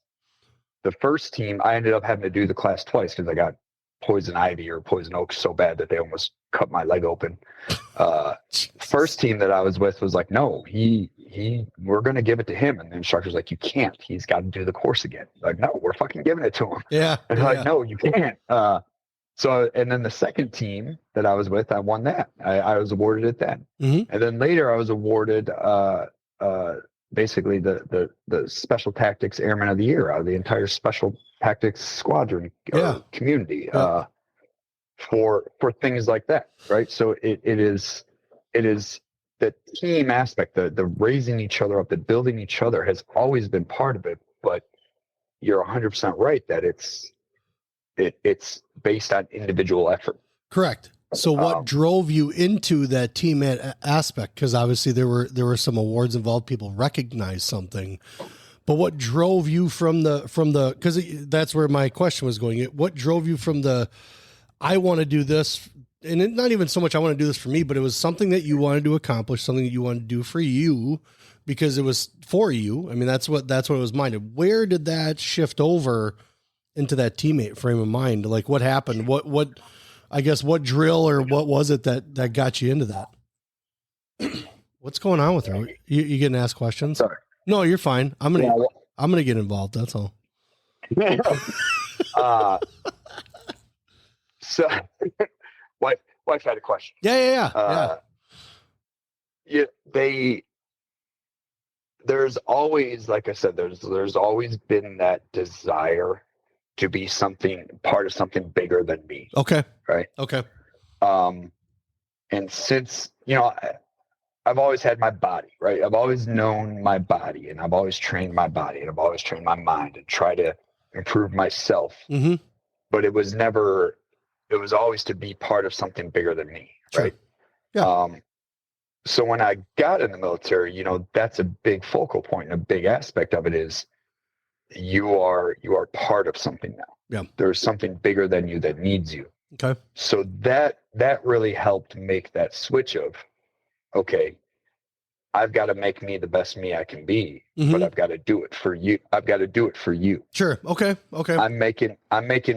The first team, I ended up having to do the class twice because I got poison ivy or poison oak so bad that they almost cut my leg open. First team that I was with was like, no, we're going to give it to him. And the instructor's like, you can't, he's got to do the course again. Like, no, we're fucking giving it to him. Yeah. And like, no, you can't. And then the second team that I was with, I won that. I was awarded it then. And then later I was awarded, basically the special tactics airman of the year out of the entire special tactics squadron community, for things like that. Right. So it is the team aspect, the raising each other up, the building each other has always been part of it. but you're 100% right that it's based on individual effort. Correct. So what drove you into that teammate aspect? Because obviously there were some awards involved. People recognized something, but what drove you from the, because that's where my question was going. What drove you from the, I want to do this, and it, not even so much I want to do this for me, but it was something that you wanted to accomplish, something that you wanted to do for you because it was for you. I mean, that's what it was minded. Where did that shift over into that teammate frame of mind? Like what happened? What I guess what drill or what was it that got you into that? What's going on with her? You getting asked questions? Sorry. No, you're fine. I'm gonna get involved. That's all. So, wife had a question. Yeah. There's always, like I said, there's always been that desire to be part of something bigger than me. Okay. Right. Okay. And since, I've always had my body, right? I've always known my body, and I've always trained my body, and I've always trained my mind and try to improve myself. Mm-hmm. But it was always to be part of something bigger than me. Sure. Right. Yeah. So when I got in the military, that's a big focal point. And a big aspect of it is you are part of something now. Yeah. There's something bigger than you that needs you. Okay. So that really helped make that switch of, okay, I've got to make me the best me I can be, but I've got to do it for you. I've got to do it for you. Sure. Okay. I'm making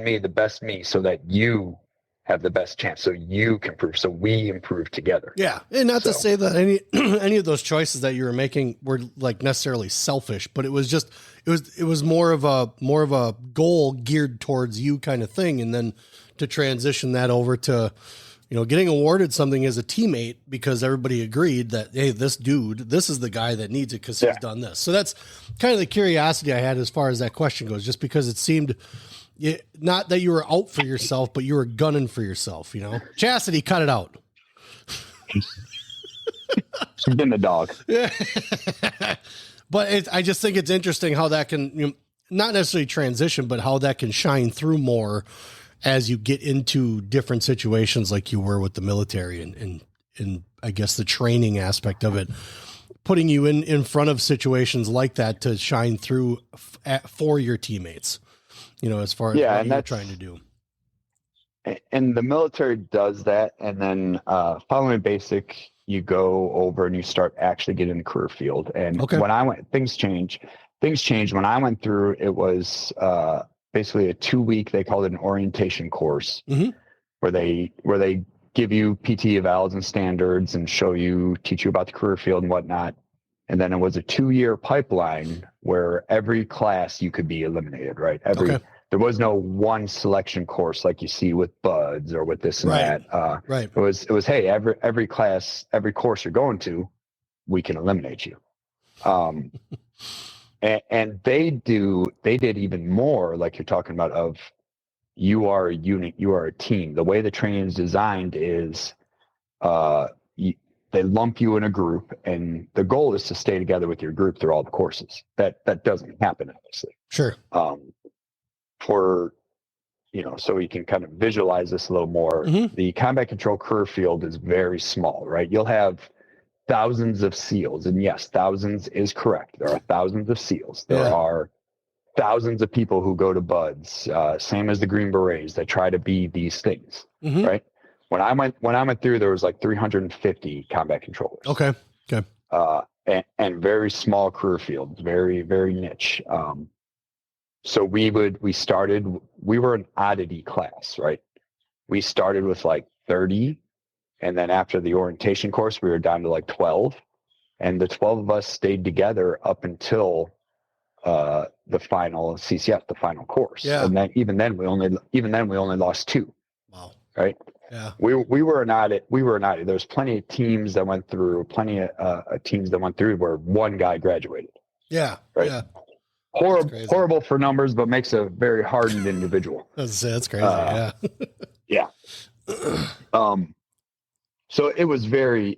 me the best me so that you have the best chance, so you can improve, so we improve together. Yeah. And not to say that any of those choices that you were making were like necessarily selfish, but it was more of a goal geared towards you kind of thing. And then to transition that over to, getting awarded something as a teammate because everybody agreed that, hey, this is the guy that needs it because he's done this. So that's kind of the curiosity I had as far as that question goes, just because it seemed not that you were out for yourself, but you were gunning for yourself, Chastity, cut it out. She's been the dog. Yeah. But I just think it's interesting how that can, not necessarily transition, but how that can shine through more as you get into different situations like you were with the military and I guess the training aspect of it, putting you in front of situations like that to shine through for your teammates, as far as what you're trying to do. And the military does that. And then following basic, you go over and you start actually getting in the career field. And when I went, things changed. When I went through, it was basically a 2-week, they called it an orientation course, where they give you PT evals and standards and teach you about the career field and whatnot. And then it was a 2-year pipeline where every class you could be eliminated, right? There was no one selection course like you see with buds or with this and that. Right. It was, hey, every class, every course you're going to, we can eliminate you. And they did even more, like you're talking about, of you are a unit, you are a team. The way the training is designed is they lump you in a group, and the goal is to stay together with your group through all the courses. That doesn't happen, obviously. Sure. So we can kind of visualize this a little more. The combat control career field is very small, right? You'll have thousands of SEALs, and yes, thousands is correct. There are thousands of SEALs. There are thousands of people who go to buds, same as the Green Berets that try to be these things, right? When I went through, there was like 350 combat controllers. Okay. And very small career fields, very, very niche. So we were an oddity class, right? We started with like 30. And then after the orientation course, we were down to like 12. And the 12 of us stayed together up until the final CCF, the final course. Yeah. And then even then we only lost 2. Wow. Right. Yeah. We were an audit. There's plenty of teams that went through, where one guy graduated. Yeah. Right. Yeah. Horrible for numbers, but makes a very hardened individual. That's crazy. Yeah. Yeah. So it was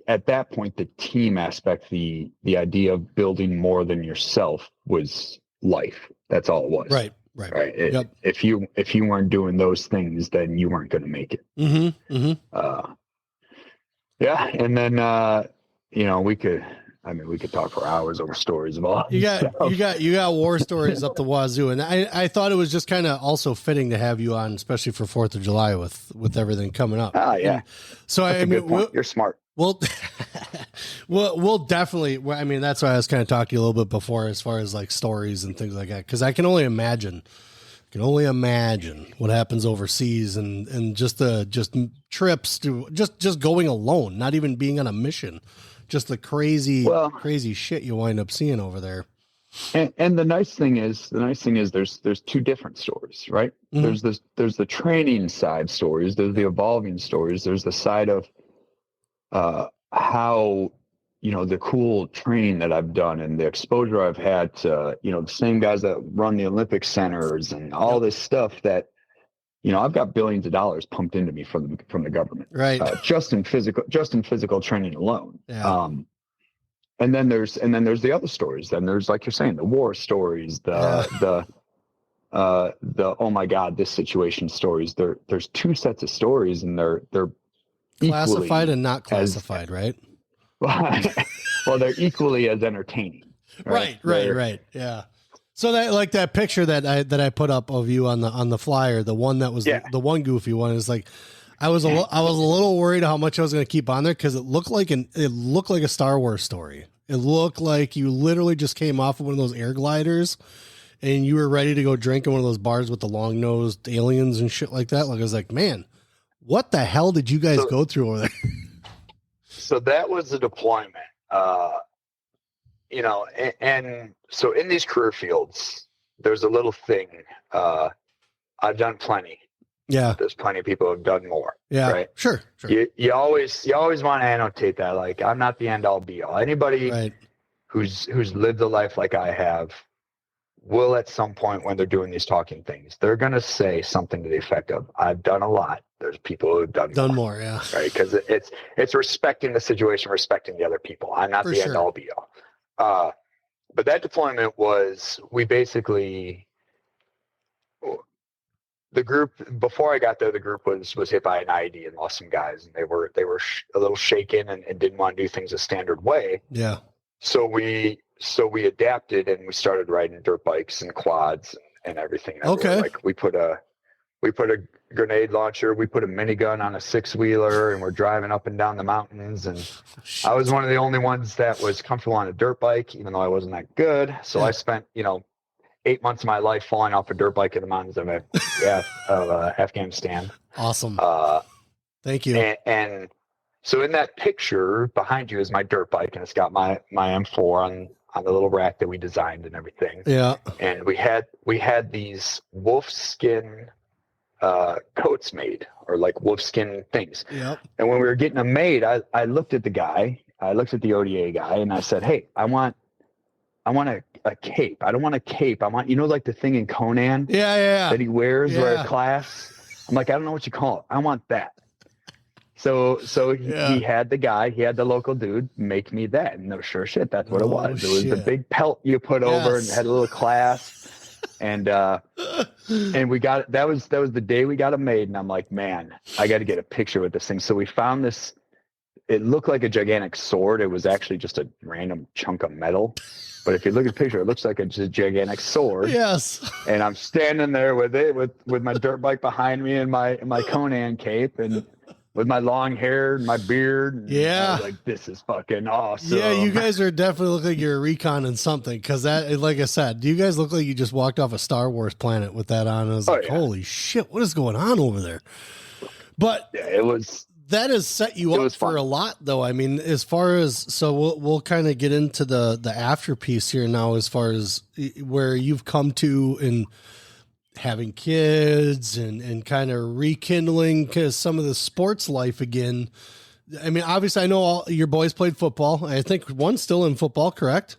at that point, the team aspect, the idea of building more than yourself was life. That's all it was. Right. Yep. If you weren't doing those things, then you weren't going to make it. Yeah. And then, we could talk for hours over stories of all. You got war stories up the wazoo. And I thought it was just kind of also fitting to have you on, especially for 4th of July with everything coming up. Oh yeah. And so you're smart. We'll definitely, I mean, that's why I was kind of talking to you a little bit before, as far as like stories and things like that. Cause I can only imagine what happens overseas and just trips to just going alone, not even being on a mission, just the crazy shit you wind up seeing over there. And the nice thing is there's two different stories, right? Mm-hmm. There's the training side stories. There's the evolving stories. There's the side of, how, the cool training that I've done and the exposure I've had to, the same guys that run the Olympic centers and all this stuff that, I've got billions of dollars pumped into me from the government, right? Just in physical training alone. Yeah. And then there's the other stories. Then there's, like you're saying, the war stories, the oh my God, this situation stories. There's two sets of stories, and they're classified and not classified, right? Well, they're equally as entertaining. Right. Yeah. So that picture that I put up of you on the flyer, the one that was the one goofy one, is like, I was a little worried how much I was going to keep on there, because it looked like a Star Wars story. It looked like you literally just came off of one of those air gliders and you were ready to go drink in one of those bars with the long nosed aliens and shit like that. Like, I was like, man, what the hell did you guys go through over there? So that was the deployment, and so in these career fields, there's a little thing. I've done plenty. Yeah. There's plenty of people who've done more. Yeah. Right. Sure. You always want to annotate that. Like, I'm not the end all be all. Anybody who's lived a life like I have will, at some point when they're doing these talking things, they're going to say something to the effect of, I've done a lot. There's people who've done more. Yeah. Right. Because it's respecting the situation, respecting the other people. I'm not the end all be all. But that deployment was, we basically, the group, before I got there, the group was hit by an IED and lost some guys, and they were a little shaken and didn't want to do things a standard way. Yeah. So we adapted, and we started riding dirt bikes and quads and everything. Okay. Like, we put a grenade launcher, we put a minigun on a 6-wheeler, and we're driving up and down the mountains. And I was one of the only ones that was comfortable on a dirt bike, even though I wasn't that good. So I spent, 8 months of my life falling off a dirt bike in the mountains of Afghanistan. Awesome. Thank you. And so in that picture behind you is my dirt bike, and it's got my M4 on the little rack that we designed and everything. Yeah. And we had these wolf skin coats made, or like wolf skin things. Yep. And when we were getting them made, I looked at the guy, I looked at the ODA guy, and I said, hey, I want a cape. I don't want a cape. I want, like the thing in Conan that he wears where a class. I'm like, I don't know what you call it. I want that. So he had the local dude make me that. And no, sure shit, that's what it was. It was the big pelt you put over and had a little clasp. And we got it. That was the day we got it made. And I'm like, man, I got to get a picture with this thing. So we found this. It looked like a gigantic sword. It was actually just a random chunk of metal. But if you look at the picture, it looks like a gigantic sword. Yes. And I'm standing there with it, with my dirt bike behind me and my Conan cape, and with my long hair and my beard. And I was like, this is fucking awesome. Yeah, you guys are definitely look like you're a recon in something. Because that, like I said, do you guys look like you just walked off a Star Wars planet with that on? I was like, holy shit, what is going on over there? But it was... That has set you up for a lot, though. I mean, as far as, so we'll kind of get into the after piece here now, as far as where you've come to and having kids and kind of rekindling some of the sports life again. I mean, obviously, I know all your boys played football. I think one's still in football, correct?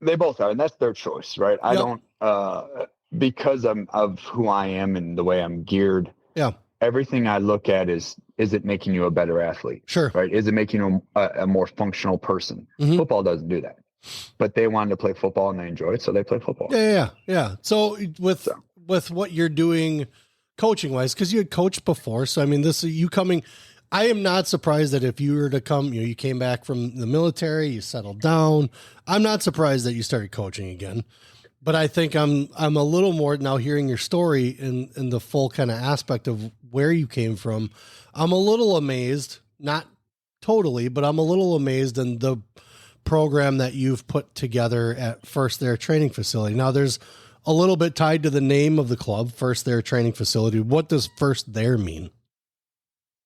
They both are, and that's their choice, right? I don't, because of who I am and the way I'm geared. Yeah. Everything I look at is it making you a better athlete? Sure. Right? Is it making you a more functional person? Mm-hmm. Football doesn't do that. but they wanted to play football and they enjoy it, so they play football. Yeah. So with what you're doing coaching wise, because you had coached before, so I mean, this you coming. I am not surprised that if you were to come, you came back from the military, you settled down. I'm not surprised that you started coaching again. But I think I'm a little more now hearing your story in the full kind of aspect of where you came from. I'm a little amazed, not totally, but I'm a little amazed in the program that you've put together at First There Training Facility. Now there's a little bit tied to the name of the club, First There Training Facility. What does First There mean?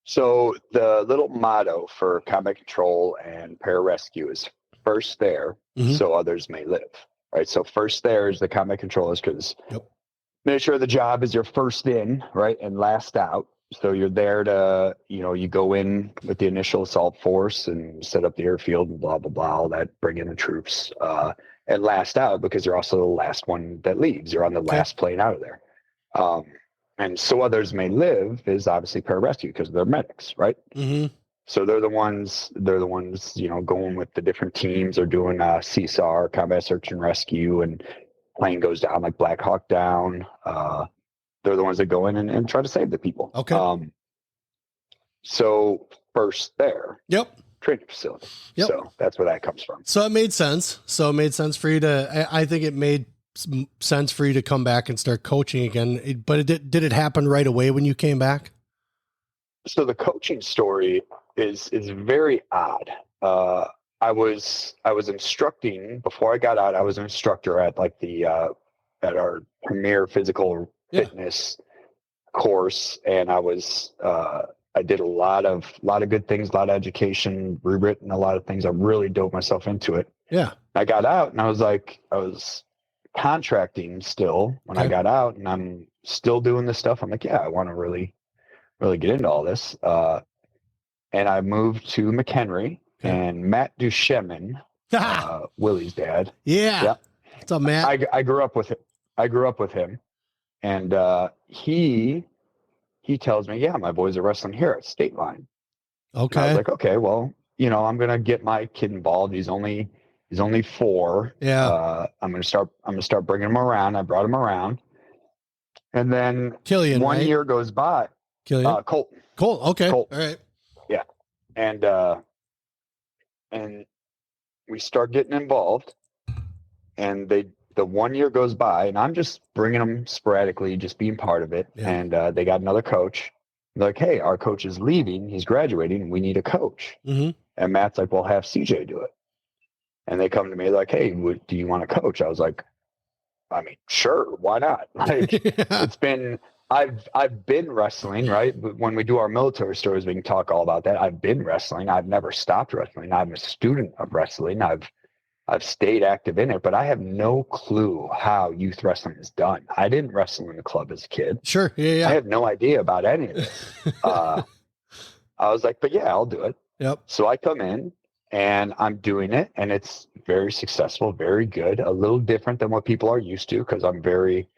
So the little motto for combat control and pararescue is first there, so others may live. Right. So first there is the combat controllers, because make sure the job is your first in, right, and last out. So you're there to, you go in with the initial assault force and set up the airfield and blah, blah, blah, all that, bring in the troops, and last out because you're also the last one that leaves. You're on the last plane out of there. And so others may live is obviously pararescue because they're medics, right? Mm-hmm. So they're the ones, going with the different teams or doing CSAR, combat search and rescue, and plane goes down like Black Hawk Down. They're the ones that go in and try to save the people. Okay. So First There. Yep. Training facility. Yep. So that's where that comes from. So it made sense. For you to, I think it made sense for you to come back and start coaching again. But did it happen right away when you came back? So the coaching story is very odd. I was instructing before I got out. I was an instructor at like at our premier physical fitness course, and I did a lot of good things, a lot of education, rewritten a lot of things. I really dove myself into it. Yeah. I got out and I was contracting still when I got out, and I'm still doing this stuff. I'm like, yeah, I want to really get into all this. And I moved to McHenry, and Matt Duchemin, Willie's dad. Yeah. What's up, Matt? I grew up with him. And he tells me, yeah, my boys are wrestling here at Stateline. Okay. And I was like, okay, well, I'm gonna get my kid involved. He's only 4. Yeah. I'm gonna start bringing him around. I brought him around, and then Killian, one year goes by. Killian? Colton. Okay. Colton. All right. Yeah, and we start getting involved, and the 1 year goes by, and I'm just bringing them sporadically, just being part of it. Yeah. And they got another coach. They're like, hey, our coach is leaving. He's graduating. And we need a coach. Mm-hmm. And Matt's like, well, have CJ do it. And they come to me like, hey, do you want to coach? I was like, I mean, sure. Why not? Like, I've been wrestling, right? When we do our military stories, we can talk all about that. I've been wrestling. I've never stopped wrestling. I'm a student of wrestling. I've stayed active in it, but I have no clue how youth wrestling is done. I didn't wrestle in a club as a kid. Sure. Yeah. I have no idea about any of it. I was like, but yeah, I'll do it. Yep. So I come in and I'm doing it, and it's very successful, very good, a little different than what people are used to because I'm very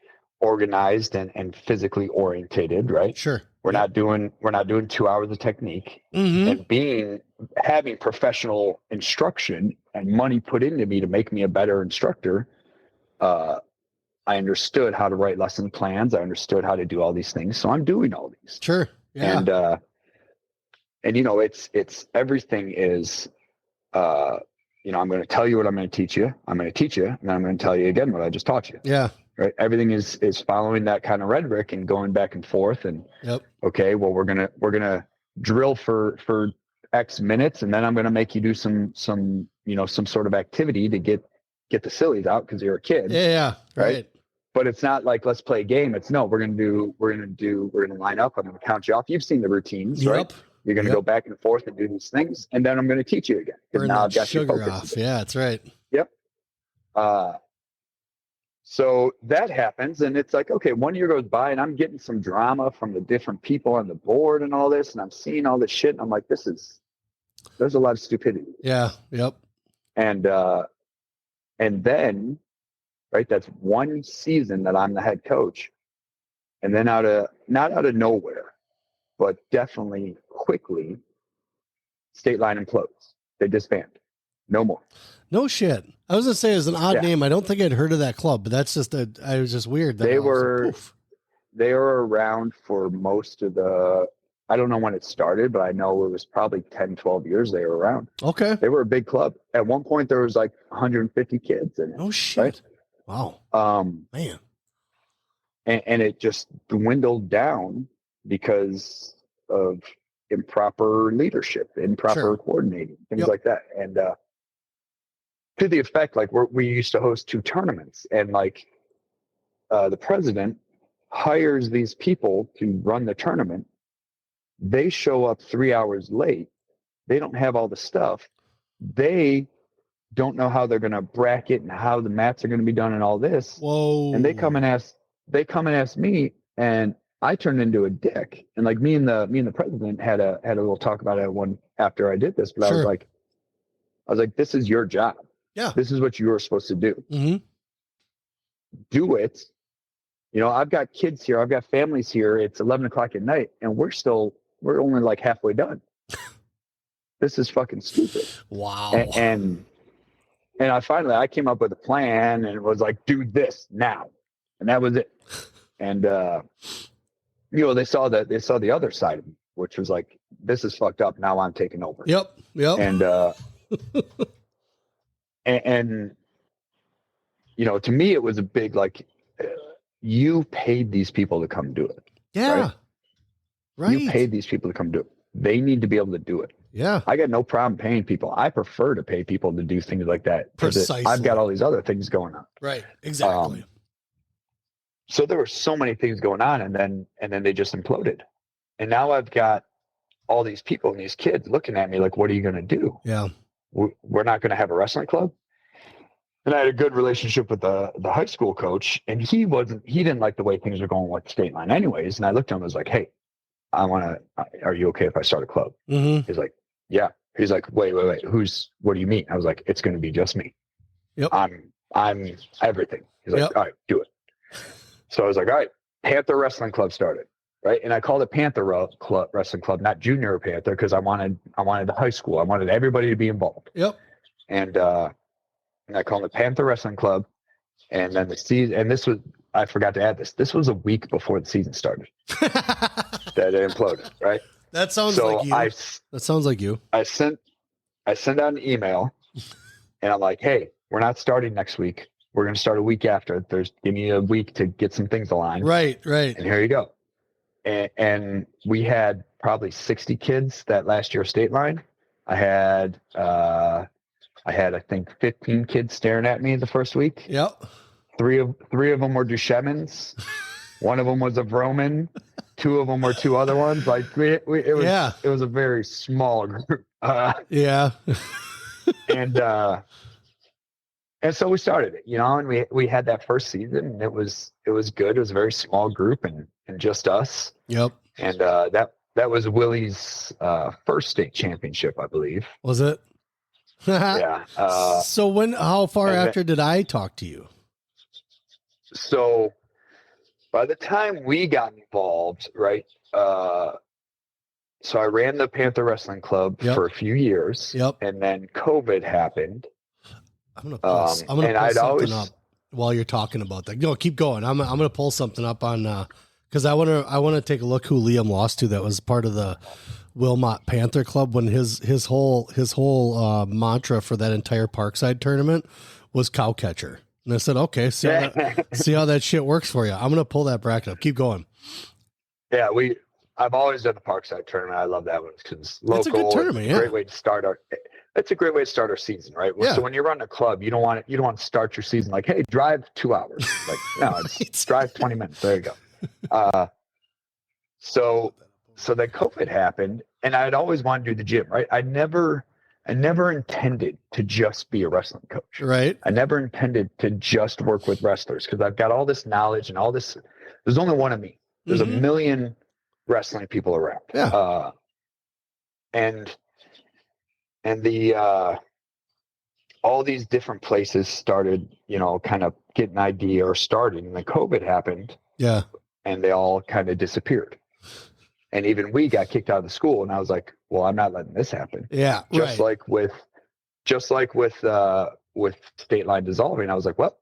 organized and physically orientated, right? Sure. We're not doing 2 hours of technique. Mm-hmm. And having professional instruction and money put into me to make me a better instructor, I understood how to write lesson plans. I understood how to do all these things. So I'm doing all these. Sure. Yeah. And it's everything is, I'm going to tell you what I'm going to teach you. I'm going to teach you, and then I'm going to tell you again what I just taught you. Yeah. Right. Everything is following that kind of rhetoric and going back and forth. And okay, well, we're gonna drill for X minutes, and then I'm gonna make you do some sort of activity to get the sillies out because you're a kid. Yeah. Right. But it's not like let's play a game. It's no, we're gonna line up. I'm gonna count you off. You've seen the routines, right? You're gonna go back and forth and do these things, and then I'm gonna teach you again because now I've got your focus off. Yeah, that's right. Yep. So that happens, and it's like, okay, 1 year goes by, and I'm getting some drama from the different people on the board and all this, and I'm seeing all this shit, and I'm like, there's a lot of stupidity. Yeah. Yep. And then, right, that's one season that I'm the head coach, and then not out of nowhere, but definitely quickly, Stateline implodes. They disband. No more. No shit. I was gonna say it's an odd name. I don't think I'd heard of that club, but that's just I was just weird. That They were around for most of the, I don't know when it started, but I know it was probably 10, 12 years they were around. Okay. They were a big club. At one point there was like 150 kids in it. Oh shit. Right? Wow. Man. And it just dwindled down because of improper leadership, improper coordinating, things like that. And to the effect, like we used to host 2 tournaments, and like the president hires these people to run the tournament. They show up 3 hours late. They don't have all the stuff. They don't know how they're going to bracket and how the mats are going to be done and all this. Whoa. And they come and ask me, and I turned into a dick. And like me and the president had a little talk about it after I did this, but I was like, this is your job. Yeah. This is what you were supposed to do. Mm-hmm. Do it. You know, I've got kids here. I've got families here. It's 11 o'clock at night, and we're only like halfway done. This is fucking stupid. Wow. And I came up with a plan, and it was like, do this now. And that was it. And, you know, they saw the other side of me, which was like, this is fucked up. Now I'm taking over. Yep. And, you know, to me, it was a big, like, you paid these people to come do it. Yeah. Right. You paid these people to come do it. They need to be able to do it. Yeah. I got no problem paying people. I prefer to pay people to do things like that. Precisely. I've got all these other things going on. Right. Exactly. So there were so many things going on, and then they just imploded. And now I've got all these people and these kids looking at me like, what are you going to do? Yeah. We're not going to have a wrestling club. And I had a good relationship with the high school coach, and he didn't like the way things were going with Stateline anyways. And I looked at him and was like, hey, are you okay if I start a club? Mm-hmm. He's like, yeah. He's like, wait, what do you mean? I was like, it's going to be just me. Yep. I'm everything. He's like, all right, do it. So I was like, all right, Panther Wrestling Club started, right? And I called it Panther Wrestling Club, not Junior Panther, because I wanted the high school. I wanted everybody to be involved. Yep. And I called it Panther Wrestling Club. And then the season, and this was, I forgot to add this. This was a week before the season started that it imploded, right? That sounds like you. That sounds like you. I sent out an email, and I'm like, hey, we're not starting next week. We're going to start a week after. Give me a week to get some things aligned. Right. And here you go. And we had probably 60 kids that last year Stateline. I had, I think 15 kids staring at me the first week. Yep. Three of them were Duchemins. One of them was a Vroman. 2 of them were 2 other ones. Like it was a very small group. And so we started it, you know, and we had that first season, and it was good. It was a very small group and just us. Yep. And that was Willie's first state championship, I believe. Was it? Yeah. So how far after did I talk to you? So by the time we got involved, right? So I ran the Panther Wrestling Club for a few years. Yep. And then COVID happened. I'm gonna pull something up while you're talking about that. No, keep going. I'm gonna pull something up on because I want to take a look who Liam lost to. That was part of the Wilmot Panther Club when his whole mantra for that entire Parkside tournament was cow catcher. And I said, okay, see how that shit works for you. I'm gonna pull that bracket up. Keep going. Yeah, I've always done the Parkside tournament. I love that one because local. It's a good tournament. Yeah. Great way to start It's a great way to start our season, right? Yeah. So when you run a club, you don't want to start your season like, hey, drive 2 hours. Like, no, it's drive 20 minutes. There you go. So then COVID happened, and I'd always wanted to do the gym, right? I never intended to just be a wrestling coach. Right. I never intended to just work with wrestlers because I've got all this knowledge and all this. There's only one of me. There's a million wrestling people around. Yeah. And the all these different places started, you know, kind of getting an idea or starting, and then COVID happened. Yeah. And they all kind of disappeared. And even we got kicked out of the school, and I was like, well, I'm not letting this happen. Yeah. Just like with just like with Stateline dissolving, I was like, well,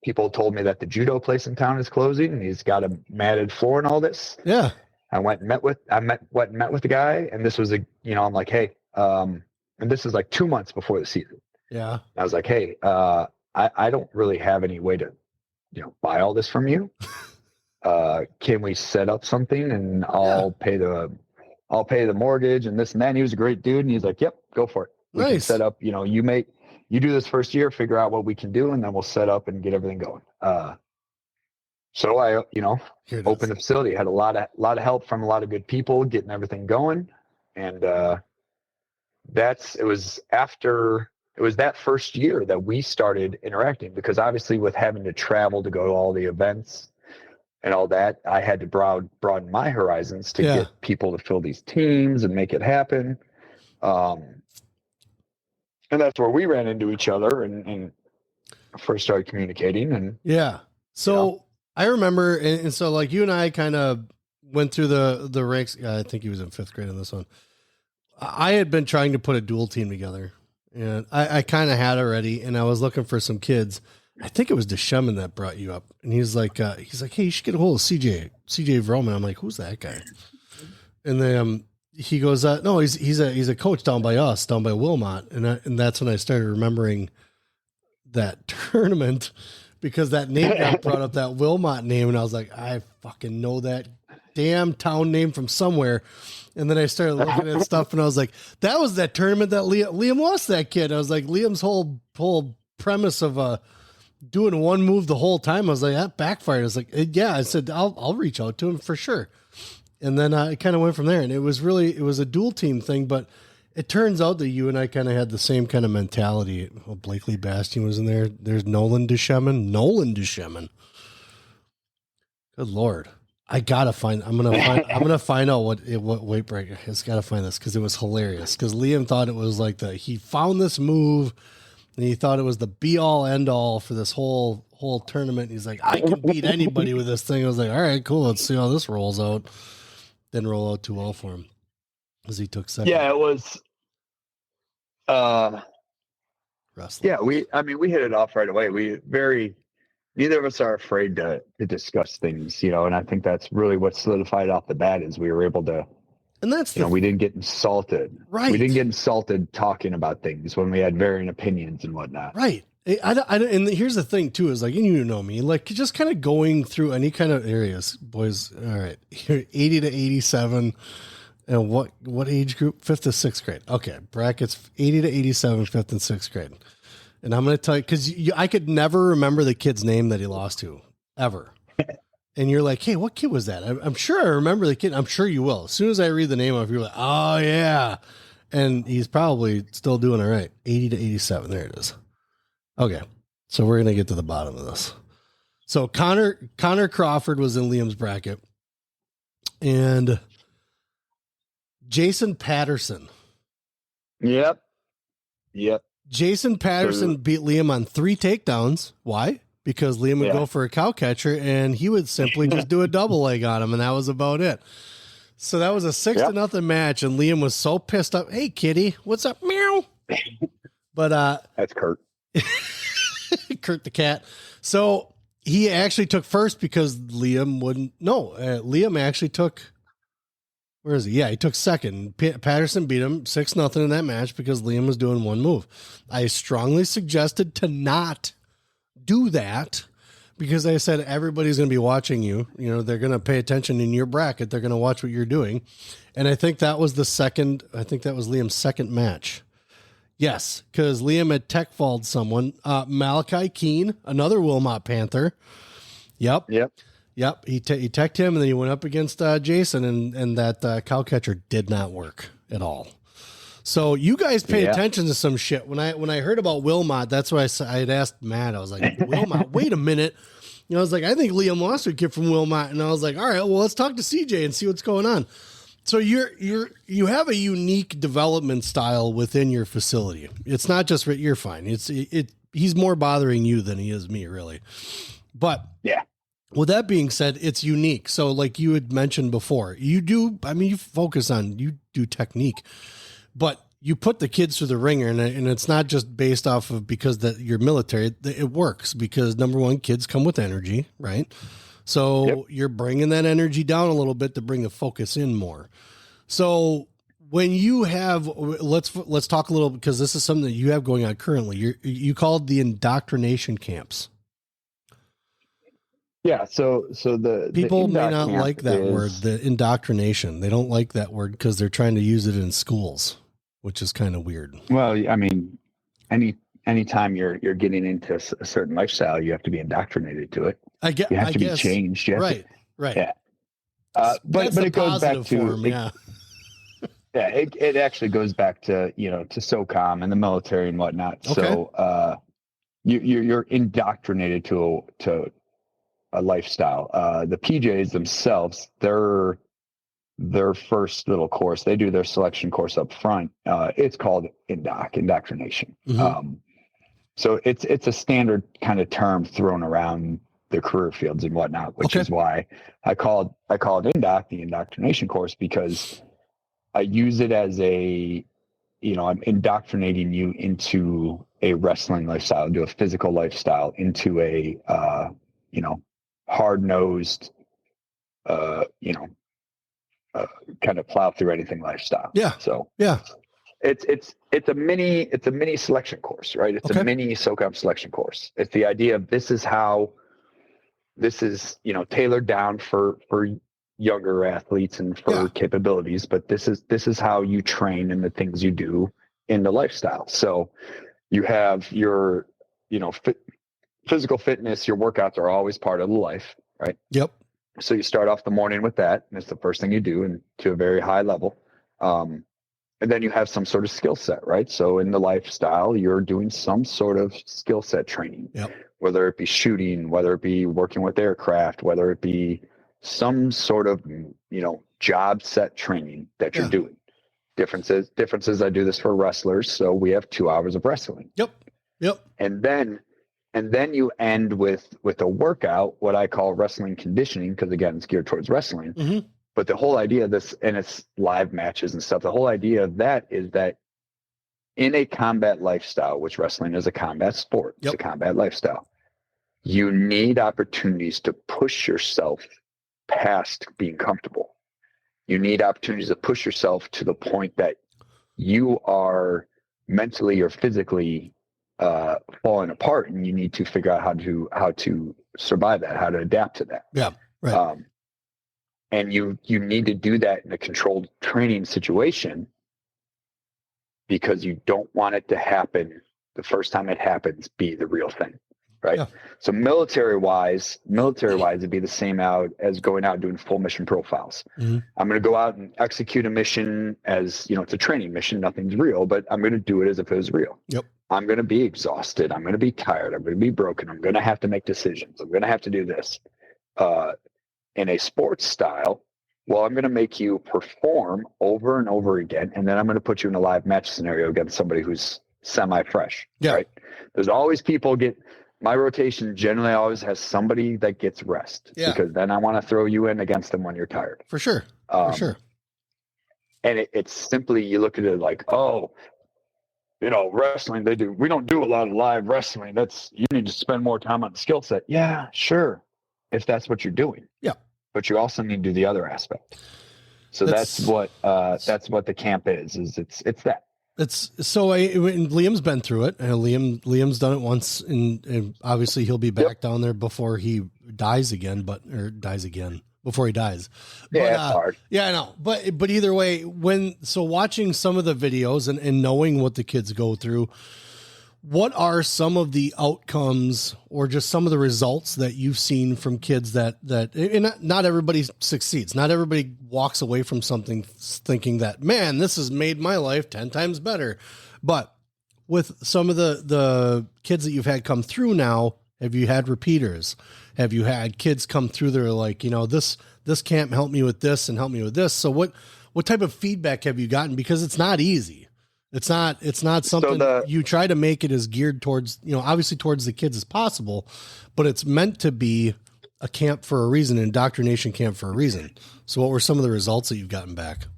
people told me that the judo place in town is closing and he's got a matted floor and all this. Yeah. I went and met with the guy, and this was I'm like, hey, and this is like 2 months before the season. Yeah. I was like, hey, I don't really have any way to, buy all this from you. Can we set up something and I'll pay the mortgage and this and that. And he was a great dude. And he's like, yep, go for it. We can set up, you do this first year, figure out what we can do, and then we'll set up and get everything going. So I, opened the facility, had a lot of help from a lot of good people getting everything going. And it was that first year that we started interacting, because obviously with having to travel to go to all the events and all that, I had to broaden my horizons to get people to fill these teams and make it happen. And that's where we ran into each other and first started communicating. And so I remember, and so like you and I kind of went through the ranks. I think he was in 5th grade on this one. I had been trying to put a dual team together, and I kind of had already, and I was looking for some kids. I think it was Deshemin that brought you up, and he's like, hey, you should get a hold of CJ Vroman. I'm like, who's that guy? And then he goes, no, he's a coach down by us, down by Wilmot, and that's when I started remembering that tournament, because that name got brought up, that Wilmot name, and I was like, I fucking know that damn town name from somewhere. And then I started looking at stuff, and I was like, that was that tournament that Liam lost that kid. I was like, Liam's whole premise of doing one move the whole time, I was like, that backfired. I was like, yeah. I said, I'll reach out to him for sure. And then I kind of went from there, and it was a dual team thing, but it turns out that you and I kind of had the same kind of mentality. Well, Blakely Bastian was in there. There's Nolan Deshemin. Good Lord. I'm gonna find out what weight break. It's got to find this, because it was hilarious. Because Liam thought it was like he found this move, and he thought it was the be all end all for this whole tournament. He's like, I can beat anybody with this thing. I was like, all right, cool. Let's see how this rolls out. Didn't roll out too well for him, because he took second. Yeah, it was. Wrestling. Yeah, we hit it off right away. Neither of us are afraid to discuss things, and I think that's really what solidified off the bat, is we were able to, and that's we didn't get insulted. Right. We didn't get insulted talking about things when we had varying opinions and whatnot. Right. And here's the thing too, is like, and you know me, like just kind of going through any kind of areas, boys. All right. Here, 80 to 87. And what age group? 5th to 6th grade. Okay. Brackets 80 to 87, 5th and 6th grade. And I'm going to tell you, because I could never remember the kid's name that he lost to, ever. And you're like, hey, what kid was that? I'm sure I remember the kid. I'm sure you will. As soon as I read the name of, you're like, oh, yeah. And he's probably still doing all right. 80 to 87. There it is. Okay. So we're going to get to the bottom of this. So Connor Crawford was in Liam's bracket. And Jason Patterson. Yep. Jason Patterson beat Liam on 3 takedowns. Why? Because Liam would go for a cow catcher, and he would simply just do a double leg on him, and that was about it. So that was a 6-0 match, and Liam was so pissed up. Hey, kitty, what's up? Meow. But that's Kurt. Kurt the cat. So he actually took first because Liam wouldn't. No, Liam actually took. Where is he? Yeah, he took second. Patterson beat him 6-0 in that match because Liam was doing one move. I strongly suggested to not do that, because I said everybody's going to be watching you. They're going to pay attention in your bracket. They're going to watch what you're doing. And I think that was Liam's second match. Yes, because Liam had tech-falled someone. Malachi Keene, another Wilmot Panther. Yep. He teched him, and then he went up against Jason, and that cow catcher did not work at all. So you guys pay attention to some shit. When I heard about Wilmot, that's why I had asked Matt. I was like, Wilmot, wait a minute. I was like, I think Liam lost a kid from Wilmot, and I was like, all right, well, let's talk to CJ and see what's going on. So you have a unique development style within your facility. It's not just you're fine. He's more bothering you than he is me, really. But yeah. With that being said, it's unique. So like you had mentioned before, you do technique, but you put the kids through the ringer, and it's not just based off of because that you're military. It works because number one, kids come with energy, right? So you're bringing that energy down a little bit to bring the focus in more. So when you have, let's talk a little, because this is something that you have going on currently. You called the indoctrination camps. Yeah. So the people may not like that word, the indoctrination. They don't like that word because they're trying to use it in schools, which is kind of weird. Well, I mean, anytime you're getting into a certain lifestyle, you have to be indoctrinated to it. You have to be changed. Right. Yeah. But it goes back to it actually goes back to to SOCOM and the military and whatnot. Okay. So you're indoctrinated to a lifestyle. The PJs themselves, their first little course, they do their selection course up front. It's called indoctrination. Mm-hmm. So it's a standard kind of term thrown around the career fields and whatnot, which is why I called the indoctrination course, because I use it as I'm indoctrinating you into a wrestling lifestyle, into a physical lifestyle, into a hard-nosed, kind of plow through anything lifestyle. Yeah. So yeah, it's a mini selection course, right? It's a mini SOCOM selection course. It's the idea of this is tailored down for younger athletes and for capabilities, but this is how you train and the things you do in the lifestyle. So you have your physical fitness, your workouts are always part of the life, right? Yep. So you start off the morning with that, and it's the first thing you do, and to a very high level. And then you have some sort of skill set, right? So in the lifestyle, you're doing some sort of skill set training, whether it be shooting, whether it be working with aircraft, whether it be some sort of, job set training that you're doing. Differences. I do this for wrestlers. So we have 2 hours of wrestling. Yep. And then you end with a workout, what I call wrestling conditioning, because again, it's geared towards wrestling. Mm-hmm. But the whole idea of this, and it's live matches and stuff, the whole idea of that is that in a combat lifestyle, which wrestling is a combat sport, it's a combat lifestyle, you need opportunities to push yourself past being comfortable. You need opportunities to push yourself to the point that you are mentally or physically falling apart, and you need to figure out how to survive that, how to adapt to that. Yeah, right. And you need to do that in a controlled training situation, because you don't want it to happen the first time it happens be the real thing, right? Yeah. So military wise, it'd be the same out as going out and doing full mission profiles. Mm-hmm. I'm going to go out and execute a mission as, it's a training mission. Nothing's real, but I'm going to do it as if it was real. Yep. I'm going to be exhausted. I'm going to be tired. I'm going to be broken. I'm going to have to make decisions. I'm going to have to do this. In a sports style, well, I'm going to make you perform over and over again, and then I'm going to put you in a live match scenario against somebody who's semi-fresh. Yeah. Right? There's always my rotation generally always has somebody that gets rest, because then I want to throw you in against them when you're tired. For sure. And it's simply, you look at it like, wrestling, we don't do a lot of live wrestling. You need to spend more time on the skill set. Yeah, sure. If that's what you're doing. Yeah. But you also need to do the other aspect. So that's what the camp is it's that. Liam's been through it, and Liam's done it once, and obviously he'll be back down there before he dies again, before he dies. Yeah, it's hard. Yeah, I know. But either way, watching some of the videos and knowing what the kids go through, what are some of the outcomes or just some of the results that you've seen from kids that not everybody succeeds. Not everybody walks away from something thinking that, man, this has made my life 10 times better. But with some of the kids that you've had come through now, have you had repeaters? Have you had kids come through that are like, this camp helped me with this and helped me with this? So what type of feedback have you gotten? Because it's not easy. It's not something you try to make it as geared towards, obviously towards the kids as possible, but it's meant to be a camp for a reason, an indoctrination camp for a reason. So what were some of the results that you've gotten back?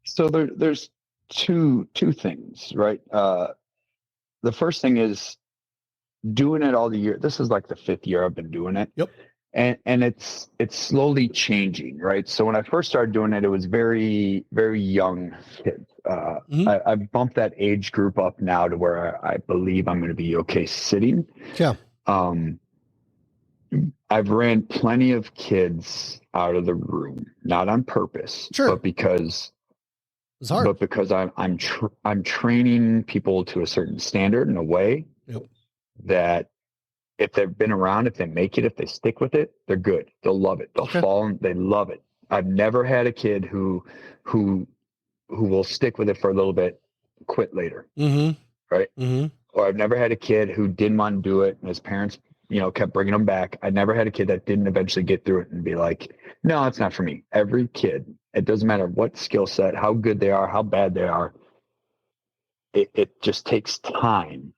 So there's two things, right? The first thing is doing it all the year. This is like the 5th year I've been doing it. Yep. And it's slowly changing, right? So when I first started doing it, it was very, very young kids. I bumped that age group up now to where I believe I'm going to be okay sitting. Yeah. I've ran plenty of kids out of the room, not on purpose, sure, but because it's hard. But because I'm training people to a certain standard in a way that if they've been around, if they make it, if they stick with it, they're good. They'll love it. They'll fall and they love it. I've never had a kid who will stick with it for a little bit, quit later. Right. Or I've never had a kid who didn't want to do it and his parents, kept bringing them back. I never had a kid that didn't eventually get through it and be like, no, it's not for me. Every kid, it doesn't matter what skill set, how good they are, how bad they are. It just takes time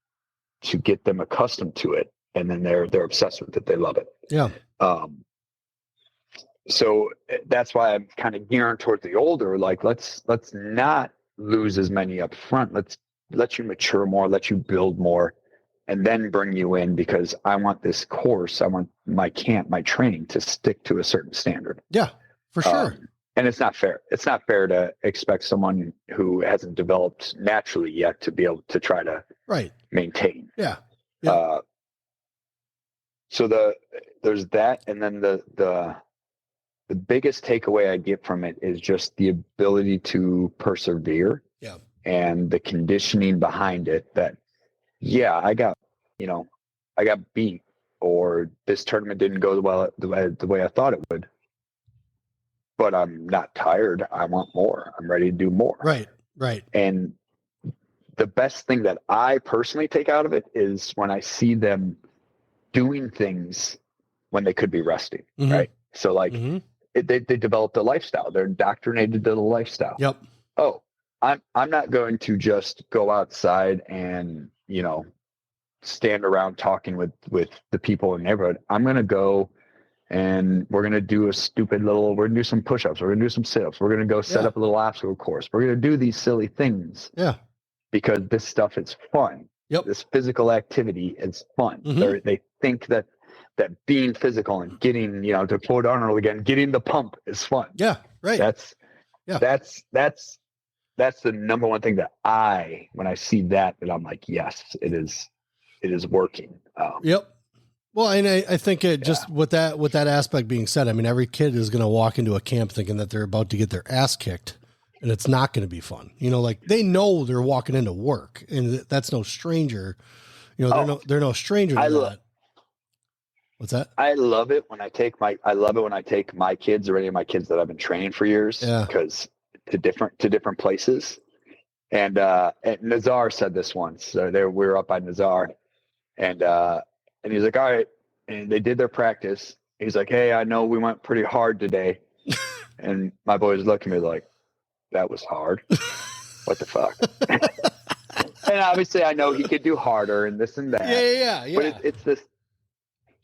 to get them accustomed to it. And then they're obsessed with it. They love it. Yeah. So that's why I'm kind of gearing towards the older, like, let's not lose as many up front. Let's let you mature more, let you build more, and then bring you in, because I want this course, I want my camp, my training to stick to a certain standard. Yeah, for sure. And it's not fair. It's not fair to expect someone who hasn't developed naturally yet to be able to try to maintain. Yeah. So there's that. And then the biggest takeaway I get from it is just the ability to persevere. Yeah. And the conditioning behind it that, I got beat, or this tournament didn't go the way I thought it would, but I'm not tired. I want more. I'm ready to do more. Right. And the best thing that I personally take out of it is when I see them doing things when they could be resting. Right. So like they developed a lifestyle. They're indoctrinated to the lifestyle. Yep. Oh, I'm not going to just go outside and, stand around talking with the people in the neighborhood. I'm going to go and we're going to do we're going to do some push-ups. We're going to do some sit-ups. We're going to go set up a little obstacle course. We're going to do these silly things. Yeah. Because this stuff is fun. Yep. This physical activity is fun. They think that being physical and getting, to quote Arnold again, getting the pump is fun. Yeah. Right. That's the number one thing that when I see that I'm like, yes, it is working. Yep. Well, and I think it just with that aspect being said, I mean, every kid is going to walk into a camp thinking that they're about to get their ass kicked, and it's not going to be fun. Like they know they're walking into work, and that's no stranger. They're no stranger to that. What's that? I love it when I take my kids or any of my kids that I've been training for years, because to different places. And Nazar said this once. So we were up by Nazar, and he's like, all right. And they did their practice. He's like, hey, I know we went pretty hard today. And my boys look at me like, that was hard. What the fuck? And obviously I know he could do harder and this and that. Yeah. But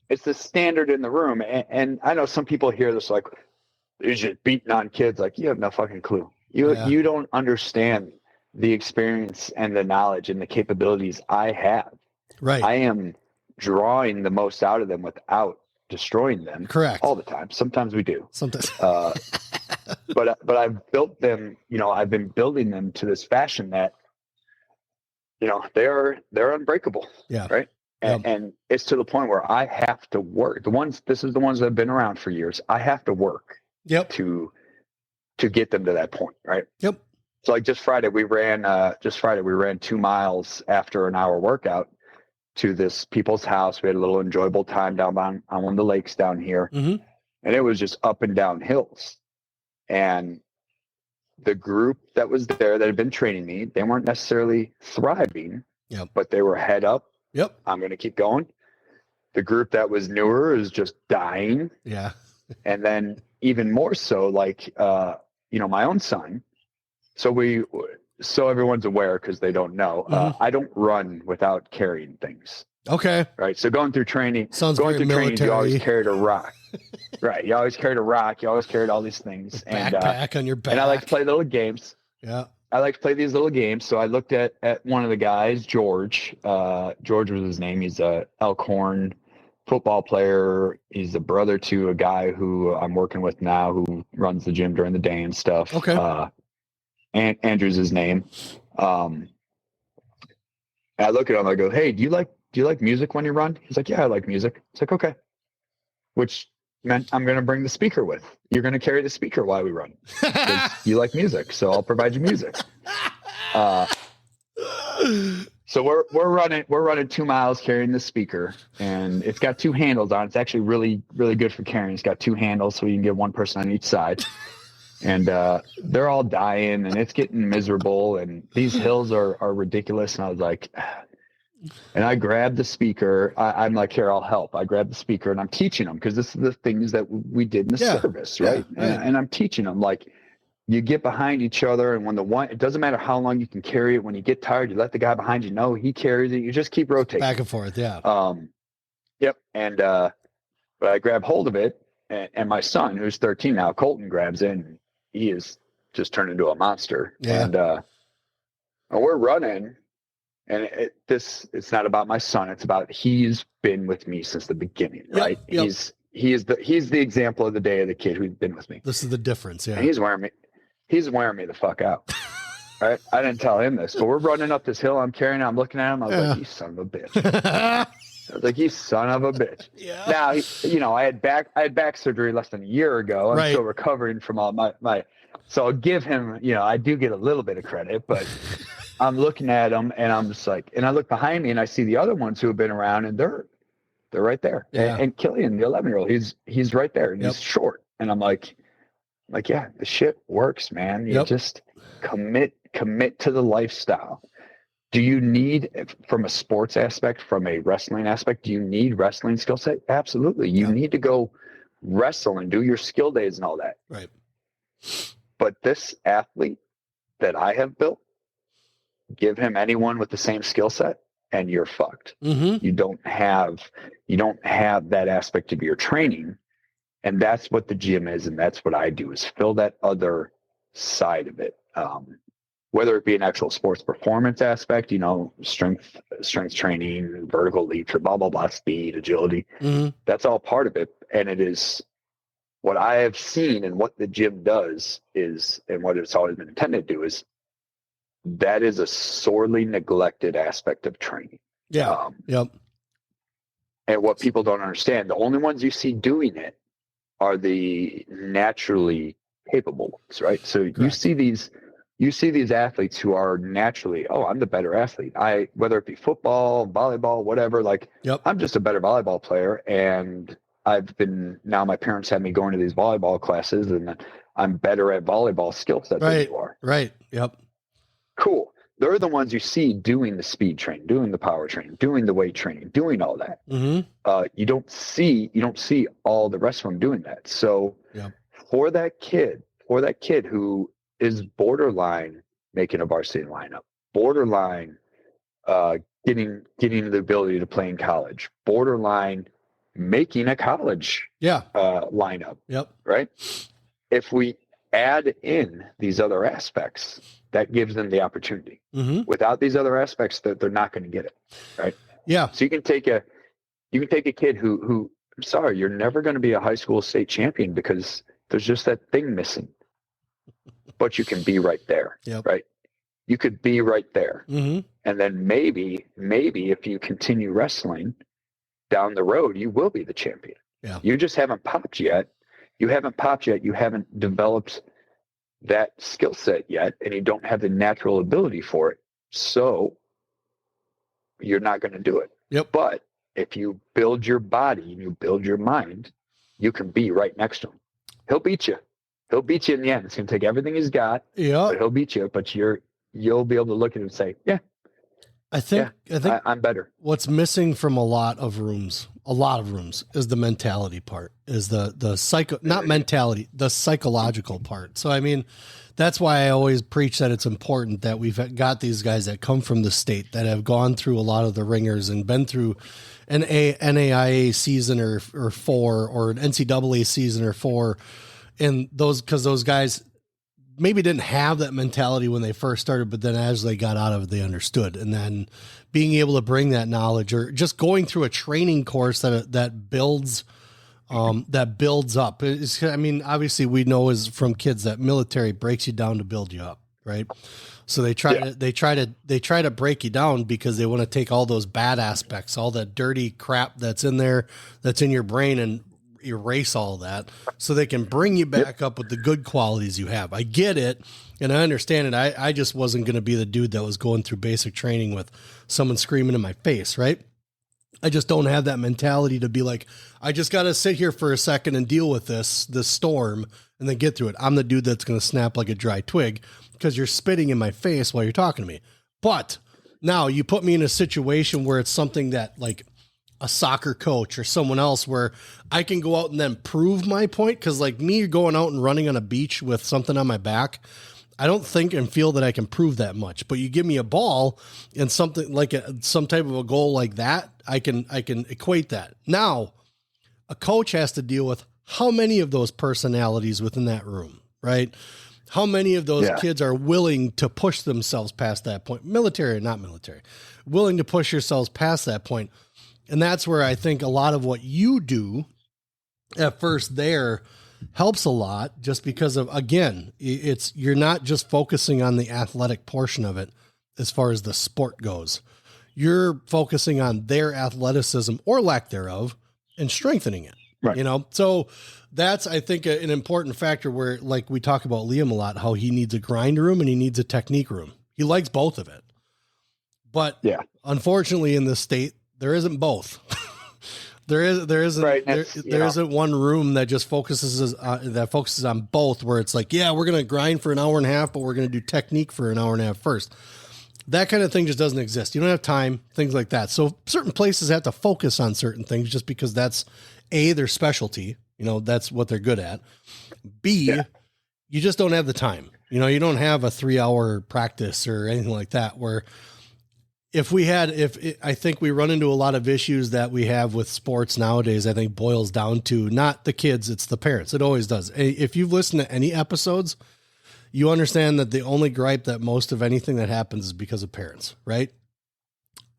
it's the standard in the room. And I know some people hear this like, you're just beating on kids. Like, you have no fucking clue. You don't understand the experience and the knowledge and the capabilities I have. Right. I am drawing the most out of them without destroying them. Correct. All the time. Sometimes we do. Sometimes. But I've built them, I've been building them to this fashion that, they're unbreakable. Yeah. Right. And it's to the point where I have to work. This is the ones that have been around for years. I have to work. Yep. To get them to that point. Right. Yep. So like just Friday we ran 2 miles after an hour workout to this people's house. We had a little enjoyable time down on one of the lakes down here. And it was just up and down hills. And the group that was there that had been training me, they weren't necessarily thriving, but they were head up. Yep. I'm going to keep going. The group that was newer is just dying. Yeah. And then even more so, like, my own son. So everyone's aware, because they don't know. I don't run without carrying things. Okay. Right. So going through training, military. You always carried a rock. Right. You always carried a rock. You always carried all these things. Backpack on your back. And I like to play little games. Yeah. to play these little games. So I looked at one of the guys, George. George was his name. He's a Elkhorn football player. He's a brother to a guy who I'm working with now, who runs the gym during the day and stuff. Okay. And Andrew's his name. And I look at him. I go, "Hey, do you like music when you run?" He's like, "Yeah, I like music." It's like, okay, which meant I'm going to bring the speaker with. You're going to carry the speaker while we run because you like music. So I'll provide you music. So we're running 2 miles carrying the speaker, and it's got 2 handles on it. It's actually really, really good for carrying. It's got 2 handles, so you can get one person on each side. And they're all dying, and it's getting miserable, and these hills are ridiculous. And I was like, and I grabbed the speaker. I'm like, "Here, I'll help." I grabbed the speaker, and I'm teaching them, because this is the things that we did in the service, right? And I'm teaching them, like, you get behind each other, and when it doesn't matter how long you can carry it. When you get tired, you let the guy behind you know he carries it. You just keep rotating back and forth. Yeah. Yep. And but I grab hold of it, and my son, who's 13 now, Colton, grabs in. He is just turned into a monster. Yeah. And we're running, and it's not about my son. It's about he's been with me since the beginning, right? Yep. He's the example of the day of the kid who's been with me. This is the difference. Yeah. And he's wearing me the fuck out. Right? I didn't tell him this, but we're running up this hill. I'm carrying it. I'm looking at him. I was like, "You son of a bitch." I was like, "You son of a bitch." Yeah. Now, I had back surgery less than a year ago. I'm still recovering from all my, so I'll give him, I do get a little bit of credit, but I'm looking at him, and I'm just like, and I look behind me, and I see the other ones who have been around, and they're right there. Yeah. And Killian, the 11-year-old, he's right there, and he's short. And I'm like, yeah, the shit works, man. You just commit to the lifestyle. Do you need, from a sports aspect, from a wrestling aspect, do you need wrestling skill set? Absolutely. You need to go wrestle and do your skill days and all that. Right. But this athlete that I have built, give him anyone with the same skill set, and you're fucked. Mm-hmm. You don't have that aspect of your training. And that's what the gym is. And that's what I do, is fill that other side of it. Whether it be an actual sports performance aspect, strength training, vertical leaps, or blah, blah, blah, speed, agility. Mm-hmm. That's all part of it. And it is what I have seen, and what the gym does is, and what it's always been intended to do, is that is a sorely neglected aspect of training. Yeah. Yep. And what people don't understand, the only ones you see doing it are the naturally capable ones, right? So Correct. you see these athletes who are naturally, I'm the better athlete. Whether it be football, volleyball, whatever, I'm just a better volleyball player. And now my parents have me going to these volleyball classes, and I'm better at volleyball skill set than you are. Right. Yep. Cool. They're the ones you see doing the speed training, doing the power training, doing the weight training, doing all that. Mm-hmm. You don't see all the rest of them doing that. So for that kid who is borderline making a varsity lineup, borderline getting the ability to play in college, borderline making a college lineup. Yep. Right. If we add in these other aspects, that gives them the opportunity. Mm-hmm. Without these other aspects, they're not going to get it. Right. Yeah. So you can take a kid who I'm sorry, you're never going to be a high school state champion because there's just that thing missing. But you can be right there. Yep. Right. You could be right there. Mm-hmm. And then maybe if you continue wrestling down the road, you will be the champion. Yeah. You just haven't popped yet. You haven't developed that skill set yet, and you don't have the natural ability for it. So you're not going to do it. Yep. But if you build your body and you build your mind, you can be right next to him. He'll beat you. He'll beat you in the end. It's going to take everything he's got. Yeah. But he'll beat you. But you'll be able to look at him and say, yeah, I think I'm better. What's missing from a lot of rooms is the mentality part, is the psychological part. So, I mean, that's why I always preach that it's important that we've got these guys that come from the state, that have gone through a lot of the ringers and been through an NAIA season or 4, or an NCAA season or 4. And because those guys, maybe didn't have that mentality when they first started, but then as they got out of it, they understood. And then being able to bring that knowledge, or just going through a training course that builds up. I mean, obviously we know is from kids that military breaks you down to build you up. Right. So they try to break you down because they want to take all those bad aspects, all that dirty crap that's in there, that's in your brain, and erase all that so they can bring you back up with the good qualities you have. I get it. And I understand it. I just wasn't going to be the dude that was going through basic training with someone screaming in my face. Right. I just don't have that mentality to be like, I just got to sit here for a second and deal with this storm and then get through it. I'm the dude that's going to snap like a dry twig because you're spitting in my face while you're talking to me. But now you put me in a situation where it's something that like a soccer coach or someone else where I can go out and then prove my point. Cause like me going out and running on a beach with something on my back, I don't think and feel that I can prove that much, but you give me a ball and something like some type of a goal like that, I can equate that. Now a coach has to deal with how many of those personalities within that room, right? How many of those kids are willing to push themselves past that point, military or not military, willing to push yourselves past that point. And that's where I think a lot of what you do at first there helps a lot, just because of, again, you're not just focusing on the athletic portion of it as far as the sport goes. You're focusing on their athleticism or lack thereof and strengthening it, right. You know? So that's, I think, an important factor where, like we talk about Liam a lot, how he needs a grind room and he needs a technique room. He likes both of it, but unfortunately in this state, there isn't both. There isn't one room that just focuses on both, where it's like, yeah, we're going to grind for an hour and a half, but we're going to do technique for an hour and a half first. That kind of thing just doesn't exist. You don't have time, things like that. So certain places have to focus on certain things just because that's their specialty. You know, that's what they're good at. B, you just don't have the time. You know, you don't have a 3-hour practice or anything like that, where I think we run into a lot of issues that we have with sports nowadays. I think boils down to not the kids, it's the parents. It always does. If you've listened to any episodes, you understand that the only gripe that most of anything that happens is because of parents, right?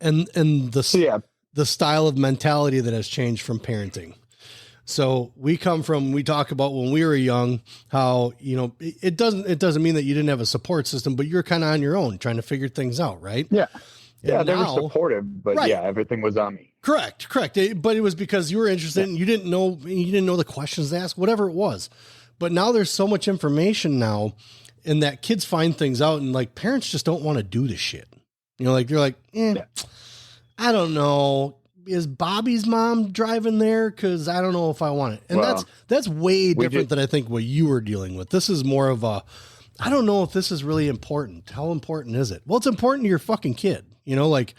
And the style of mentality that has changed from parenting. So we talk about when we were young, how, you know, it doesn't mean that you didn't have a support system, but you're kind of on your own trying to figure things out. Right. Yeah. Yeah. They were supportive, but everything was on me. Correct. But it was because you were interested and you didn't know the questions to ask, whatever it was. But now there's so much information now, and that kids find things out, and like parents just don't want to do this shit. You know, like you're like, I don't know. Is Bobby's mom driving there? Cause I don't know if I want it. And that's way different than I think what you were dealing with. This is more of a, I don't know if this is really important. How important is it? Well, it's important to your fucking kid. You know, like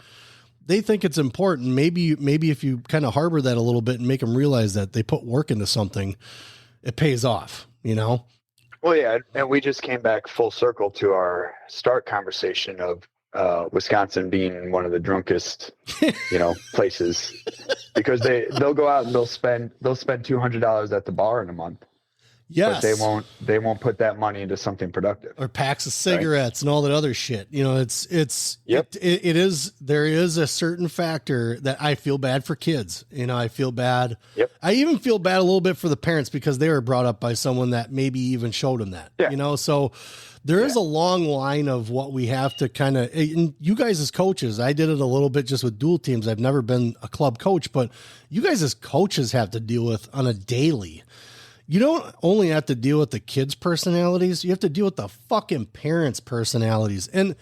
they think it's important. Maybe if you kind of harbor that a little bit and make them realize that they put work into something, it pays off, you know? Well, yeah. And we just came back full circle to our start conversation of Wisconsin being one of the drunkest, places, because they'll go out and they'll spend $200 at the bar in a month. Yes. But they won't put that money into something productive, or packs of cigarettes and all that other shit. You know, there is a certain factor that I feel bad for kids. You know, I feel bad. Yep. I even feel bad a little bit for the parents because they were brought up by someone that maybe even showed them that, so there is a long line of what we have to kind of, you guys as coaches, I did it a little bit just with dual teams. I've never been a club coach, but you guys as coaches have to deal with on a daily. You don't only have to deal with the kids' personalities. You have to deal with the fucking parents' personalities. And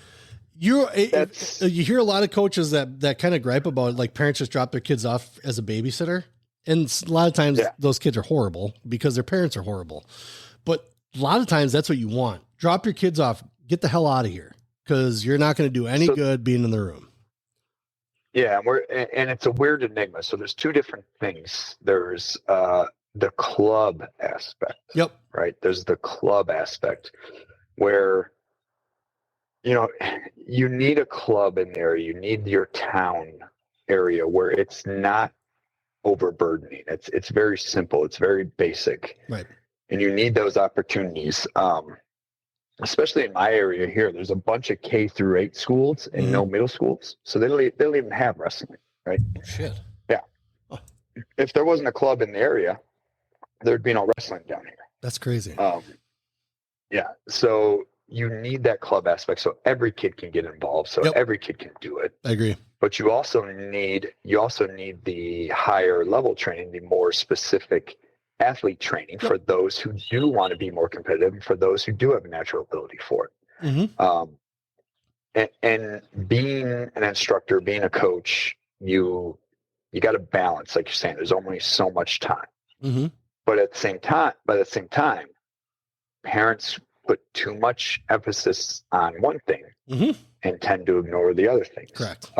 you hear a lot of coaches that kind of gripe about, like, parents just drop their kids off as a babysitter. And a lot of times those kids are horrible because their parents are horrible. But a lot of times that's what you want. Drop your kids off, get the hell out of here, because you're not going to do any good being in the room. Yeah. And it's a weird enigma. So there's two different things. There's, the club aspect. Yep. Right. There's the club aspect where, you need a club in there. You need your town area where it's not overburdening. It's very simple. It's very basic. Right. And you need those opportunities. especially in my area here, there's a bunch of K through 8 schools and no middle schools. So they don't even have wrestling, right? Oh, shit. Yeah. Oh. If there wasn't a club in the area, there'd be no wrestling down here. That's crazy. Yeah. So you need that club aspect so every kid can get involved, so every kid can do it. I agree. But you also need the higher level training, the more specific athlete training for those who do want to be more competitive and for those who do have a natural ability for it. And being an instructor, being a coach, you got to balance, like you're saying, there's only so much time. But at the same time, parents put too much emphasis on one thing and tend to ignore the other things. Correct.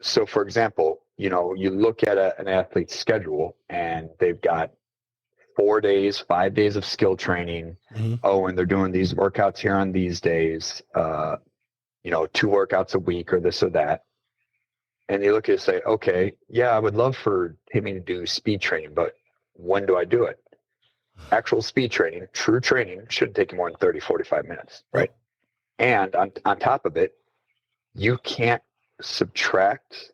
So, for example, you look at an athlete's schedule and they've got 4 days, 5 days of skill training. Oh, and they're doing these workouts here on these days, 2 workouts a week or this or that. And you look at it and say, okay, yeah, I would love for him to do speed training, but when do I do it? Actual speed training, true training, shouldn't take you more than 30, 45 minutes, right? And on top of it, you can't subtract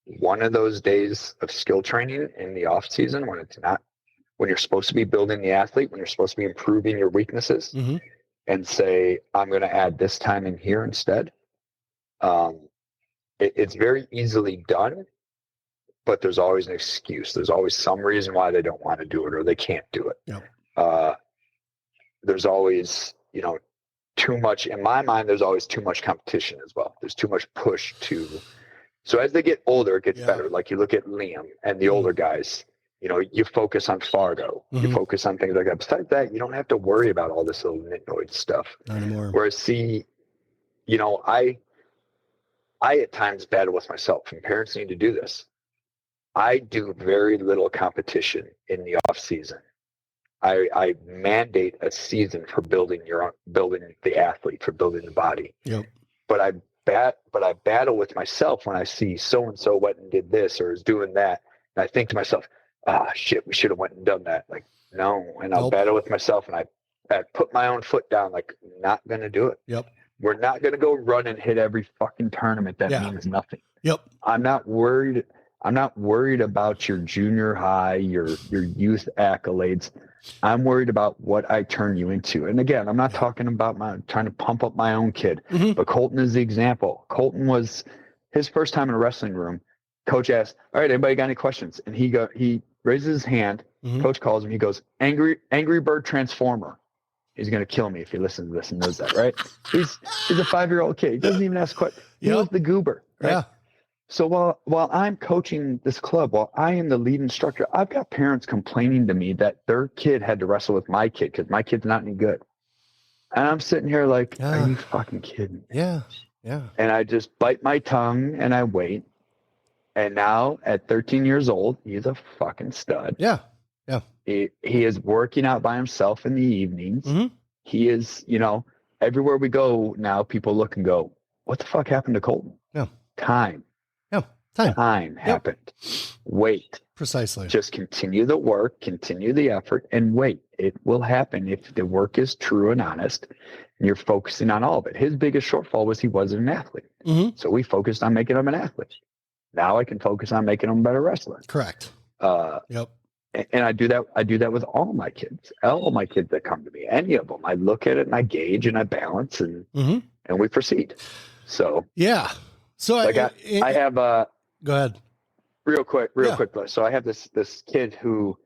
one of those days of skill training in the off season when you're supposed to be building the athlete, when you're supposed to be improving your weaknesses, and say, I'm going to add this time in here instead. It's very easily done, but there's always an excuse. There's always some reason why they don't want to do it or they can't do it. There's always, too much, in my mind, there's always too much competition as well. There's too much push so as they get older, it gets better. Like you look at Liam and the older guys, you focus on Fargo, you focus on things like that. Besides that, you don't have to worry about all this little nitnoid stuff. Not anymore. Whereas I at times battle with myself, and parents need to do this. I do very little competition in the off season. I mandate a season for building the athlete, for building the body. But I battle with myself when I see so and so went and did this or is doing that, and I think to myself, shit, we should have went and done that. Like, no, and I'll battle with myself, and I put my own foot down. Like, not gonna do it. We're not gonna go run and hit every fucking tournament. That means nothing. I'm not worried. I'm not worried about your junior high, your youth accolades. I'm worried about what I turn you into. And again, I'm not talking about trying to pump up my own kid, but Colton is the example. Colton was his first time in a wrestling room. Coach asked, all right, anybody got any questions? And he raises his hand. Coach calls him. He goes, Angry Bird Transformer. He's going to kill me if he listens to this and knows that, right? He's a 5-year-old kid. He doesn't even ask questions. He was the goober, right? So while I'm coaching this club, while I am the lead instructor, I've got parents complaining to me that their kid had to wrestle with my kid because my kid's not any good. And I'm sitting here like, are you fucking kidding me? And I just bite my tongue and I wait. And now at 13 years old, he's a fucking stud. He is working out by himself in the evenings. He is, everywhere we go now, people look and go, what the fuck happened to Colton? Time happened. Wait. Precisely. Just continue the work, continue the effort, and wait. It will happen if the work is true and honest, and you're focusing on all of it. His biggest shortfall was he wasn't an athlete. So we focused on making him an athlete. Now I can focus on making him a better wrestler. Correct. And I do that with all my kids that come to me, any of them. I look at it and I gauge and I balance and we proceed. So So I have go ahead. Real quick. So I have this kid who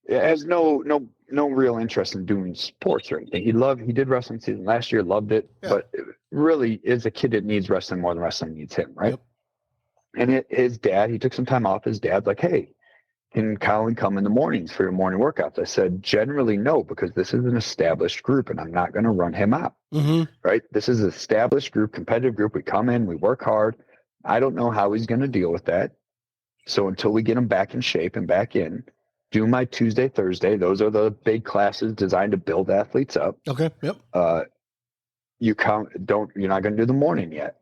has no real interest in doing sports or anything. He did wrestling season last year, loved it, but really is a kid that needs wrestling more than wrestling needs him, right? And his dad, he took some time off. His dad's like, hey, can Colin come in the mornings for your morning workouts? I said, generally no, because this is an established group and I'm not going to run him out, right? This is an established group, competitive group. We come in, we work hard. I don't know how he's going to deal with that. So until we get him back in shape and back in, do my Tuesday, Thursday. Those are the big classes designed to build athletes up. Okay. You're not going to do the morning yet.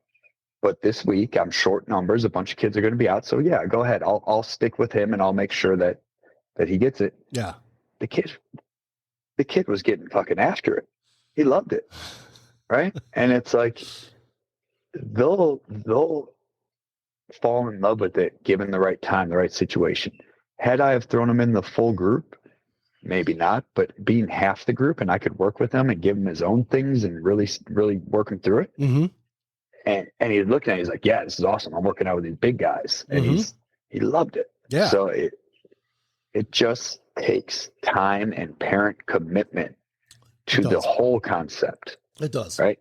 But this week I'm short numbers. A bunch of kids are going to be out. So yeah, go ahead. I'll stick with him and I'll make sure that he gets it. Yeah. The kid, the kid was getting fucking after it. He loved it. Right. And it's like, they'll fall in love with it given the right time, the right situation. Had I have thrown him in the full group, maybe not, but being half the group and I could work with him and give him his own things and really, really work him through it. Mm-hmm. And he's looking at it, he's like, yeah, this is awesome. I'm working out with these big guys. And he loved it. Yeah. So it just takes time and parent commitment to the whole concept. It does. Right.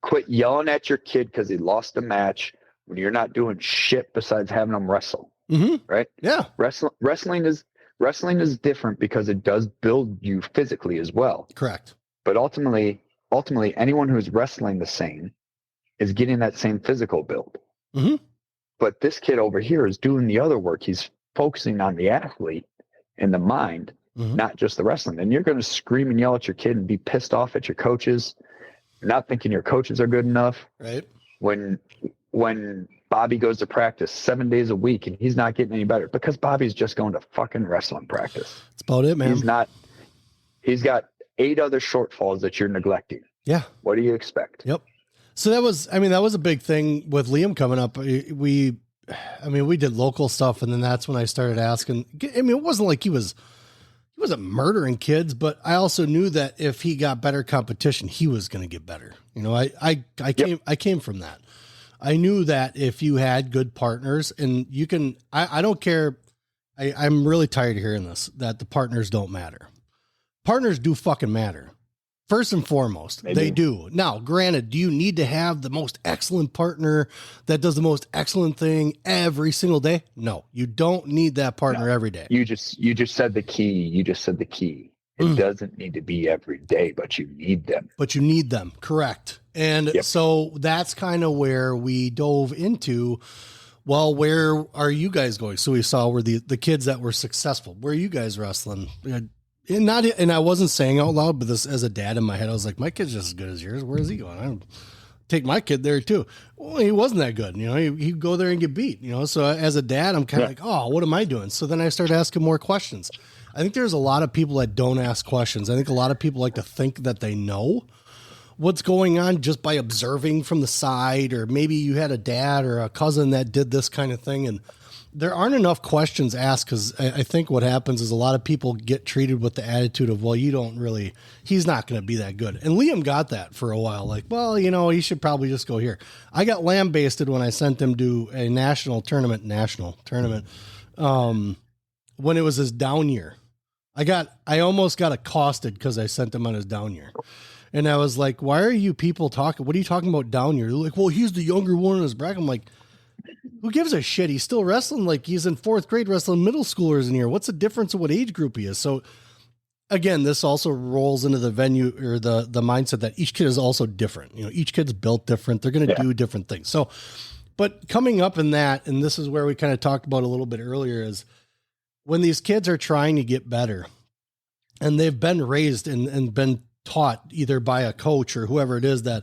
Quit yelling at your kid because he lost a match when you're not doing shit besides having them wrestle. Mm-hmm. Right. Yeah. Wrestling is different because it does build you physically as well. Correct. But ultimately anyone who's wrestling the same is getting that same physical build. Mm-hmm. But this kid over here is doing the other work. He's focusing on the athlete and the mind, not just the wrestling. And you're going to scream and yell at your kid and be pissed off at your coaches, not thinking your coaches are good enough. Right. When Bobby goes to practice 7 days a week and he's not getting any better because Bobby's just going to fucking wrestling practice. That's about it, man. He's got 8 other shortfalls that you're neglecting. Yeah. What do you expect? Yep. So that was a big thing with Liam coming up. We did local stuff, and then that's when I started asking. I mean, it wasn't like he wasn't murdering kids, but I also knew that if he got better competition, he was going to get better. You know, I came from that. I knew that if you had good partners, and you can, I don't care. I'm really tired of hearing this, that the partners don't matter. Partners do fucking matter. First and foremost, they do. Now, granted, do you need to have the most excellent partner that does the most excellent thing every single day? No, you don't need that partner every day. You just said the key. It doesn't need to be every day, but you need them. Correct. And so that's kind of where we dove into, well, where are you guys going? So we saw where the kids that were successful, where are you guys wrestling? And I wasn't saying out loud, but this as a dad in my head, I was like, my kid's just as good as yours. Where is he going? I don't take my kid there too. Well, he wasn't that good. You know, he'd go there and get beat, you know? So as a dad, I'm kind of like, oh, what am I doing? So then I started asking more questions. I think there's a lot of people that don't ask questions. I think a lot of people like to think that they know what's going on just by observing from the side, or maybe you had a dad or a cousin that did this kind of thing. And there aren't enough questions asked, because I think what happens is a lot of people get treated with the attitude of, well, he's not going to be that good. And Liam got that for a while. Like, well, you know, he should probably just go here. I got lambasted when I sent him to a national tournament, when it was his down year. I almost got accosted because I sent him on his down year. And I was like, why are you people talking? What are you talking about down year? They're like, well, he's the younger one in his bracket. I'm like, who gives a shit? He's still wrestling like he's in 4th grade wrestling middle schoolers in here. What's the difference of what age group he is? So again, this also rolls into the venue or the mindset that each kid is also different. You know, each kid's built different. They're going to do different things. So, but coming up in that, and this is where we kind of talked about a little bit earlier, is when these kids are trying to get better and they've been raised and been taught either by a coach or whoever it is that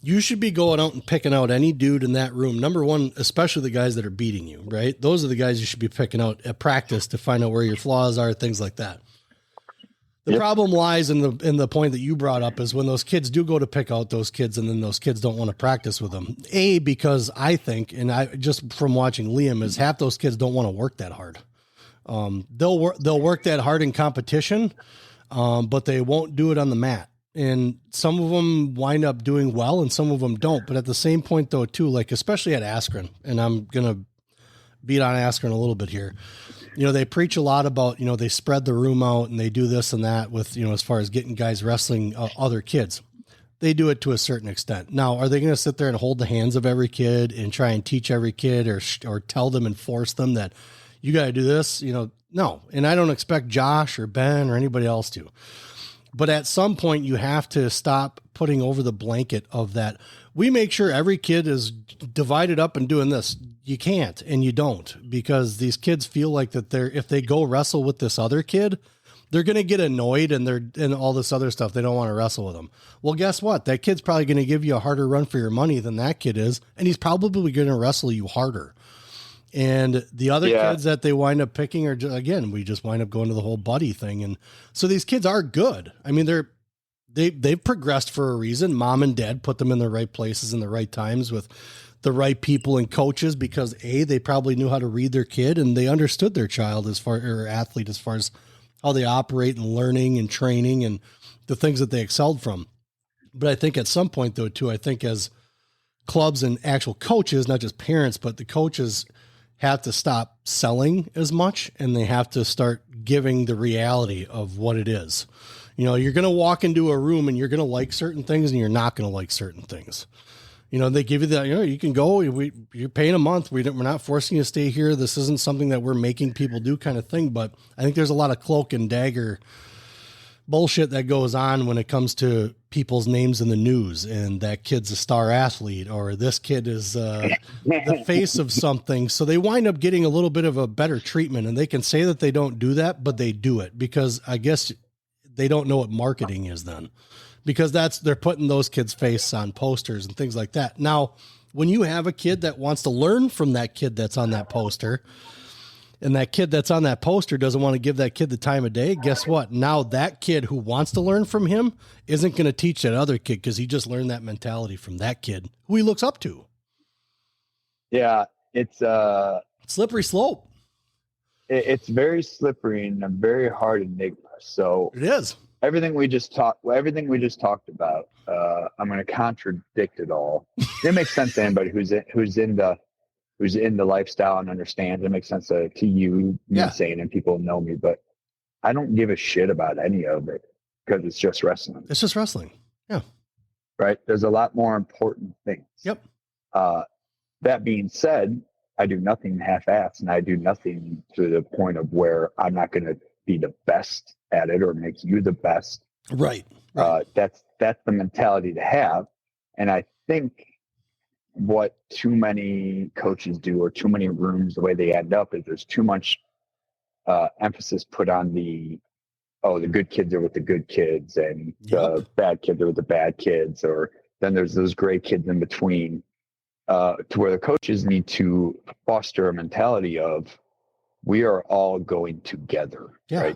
you should be going out and picking out any dude in that room. Number one, especially the guys that are beating you, right? Those are the guys you should be picking out at practice to find out where your flaws are, things like that. The problem lies in the point that you brought up is when those kids do go to pick out those kids and then those kids don't want to practice with them. Because I think, and I just from watching Liam, is half those kids don't want to work that hard. They'll work that hard in competition, but they won't do it on the mat. And some of them wind up doing well and some of them don't. But at the same point though, too, like, especially at Askren, and I'm going to beat on Askren a little bit here. You know, they preach a lot about, you know, they spread the room out and they do this and that with, you know, as far as getting guys wrestling other kids. They do it to a certain extent. Now, are they going to sit there and hold the hands of every kid and try and teach every kid or tell them and force them that you got to do this? You know, no. And I don't expect Josh or Ben or anybody else to. But at some point, you have to stop putting over the blanket of that. We make sure every kid is divided up and doing this. You can't, and you don't, because these kids feel like that if they go wrestle with this other kid, they're going to get annoyed and all this other stuff. They don't want to wrestle with them. Well, guess what? That kid's probably going to give you a harder run for your money than that kid is, and he's probably going to wrestle you harder. And the other kids that they wind up picking are just, again, we just wind up going to the whole buddy thing. And so these kids are good. I mean, they've progressed for a reason. Mom and dad put them in the right places in the right times with the right people and coaches, because they probably knew how to read their kid and they understood their child or athlete as far as how they operate and learning and training and the things that they excelled from. But I think at some point though, too, I think as clubs and actual coaches, not just parents, but the coaches have to stop selling as much and they have to start giving the reality of what it is. You know, you're going to walk into a room and you're going to like certain things and you're not going to like certain things. You know, they give you that, you know, you can go, you're paying a month. We're not forcing you to stay here. This isn't something that we're making people do kind of thing. But I think there's a lot of cloak and dagger bullshit that goes on when it comes to people's names in the news, and that kid's a star athlete or this kid is the face of something. So they wind up getting a little bit of a better treatment, and they can say that they don't do that, but they do it because I guess they don't know what marketing is then, because they're putting those kids' face on posters and things like that. Now, when you have a kid that wants to learn from that kid that's on that poster, and that kid that's on that poster doesn't want to give that kid the time of day, guess what? Now that kid who wants to learn from him isn't going to teach that other kid because he just learned that mentality from that kid who he looks up to. Yeah, it's slippery slope. It's very slippery and a very hard enigma. So it is. Everything we just talked about, I'm going to contradict it all. It makes sense to anybody who's in the lifestyle and understands. It makes sense to you, me saying, and people know me, but I don't give a shit about any of it because it's just wrestling. It's just wrestling. Yeah. Right. There's a lot more important things. Yep. That being said, I do nothing half-assed, and I do nothing to the point of where I'm not going to be the best at it or make you the best. Right. That's the mentality to have. And I think what too many coaches do, or too many rooms, the way they end up is there's too much emphasis put on the good kids are with the good kids and the bad kids are with the bad kids, or then there's those gray kids in between, to where the coaches need to foster a mentality of we are all going together. Right.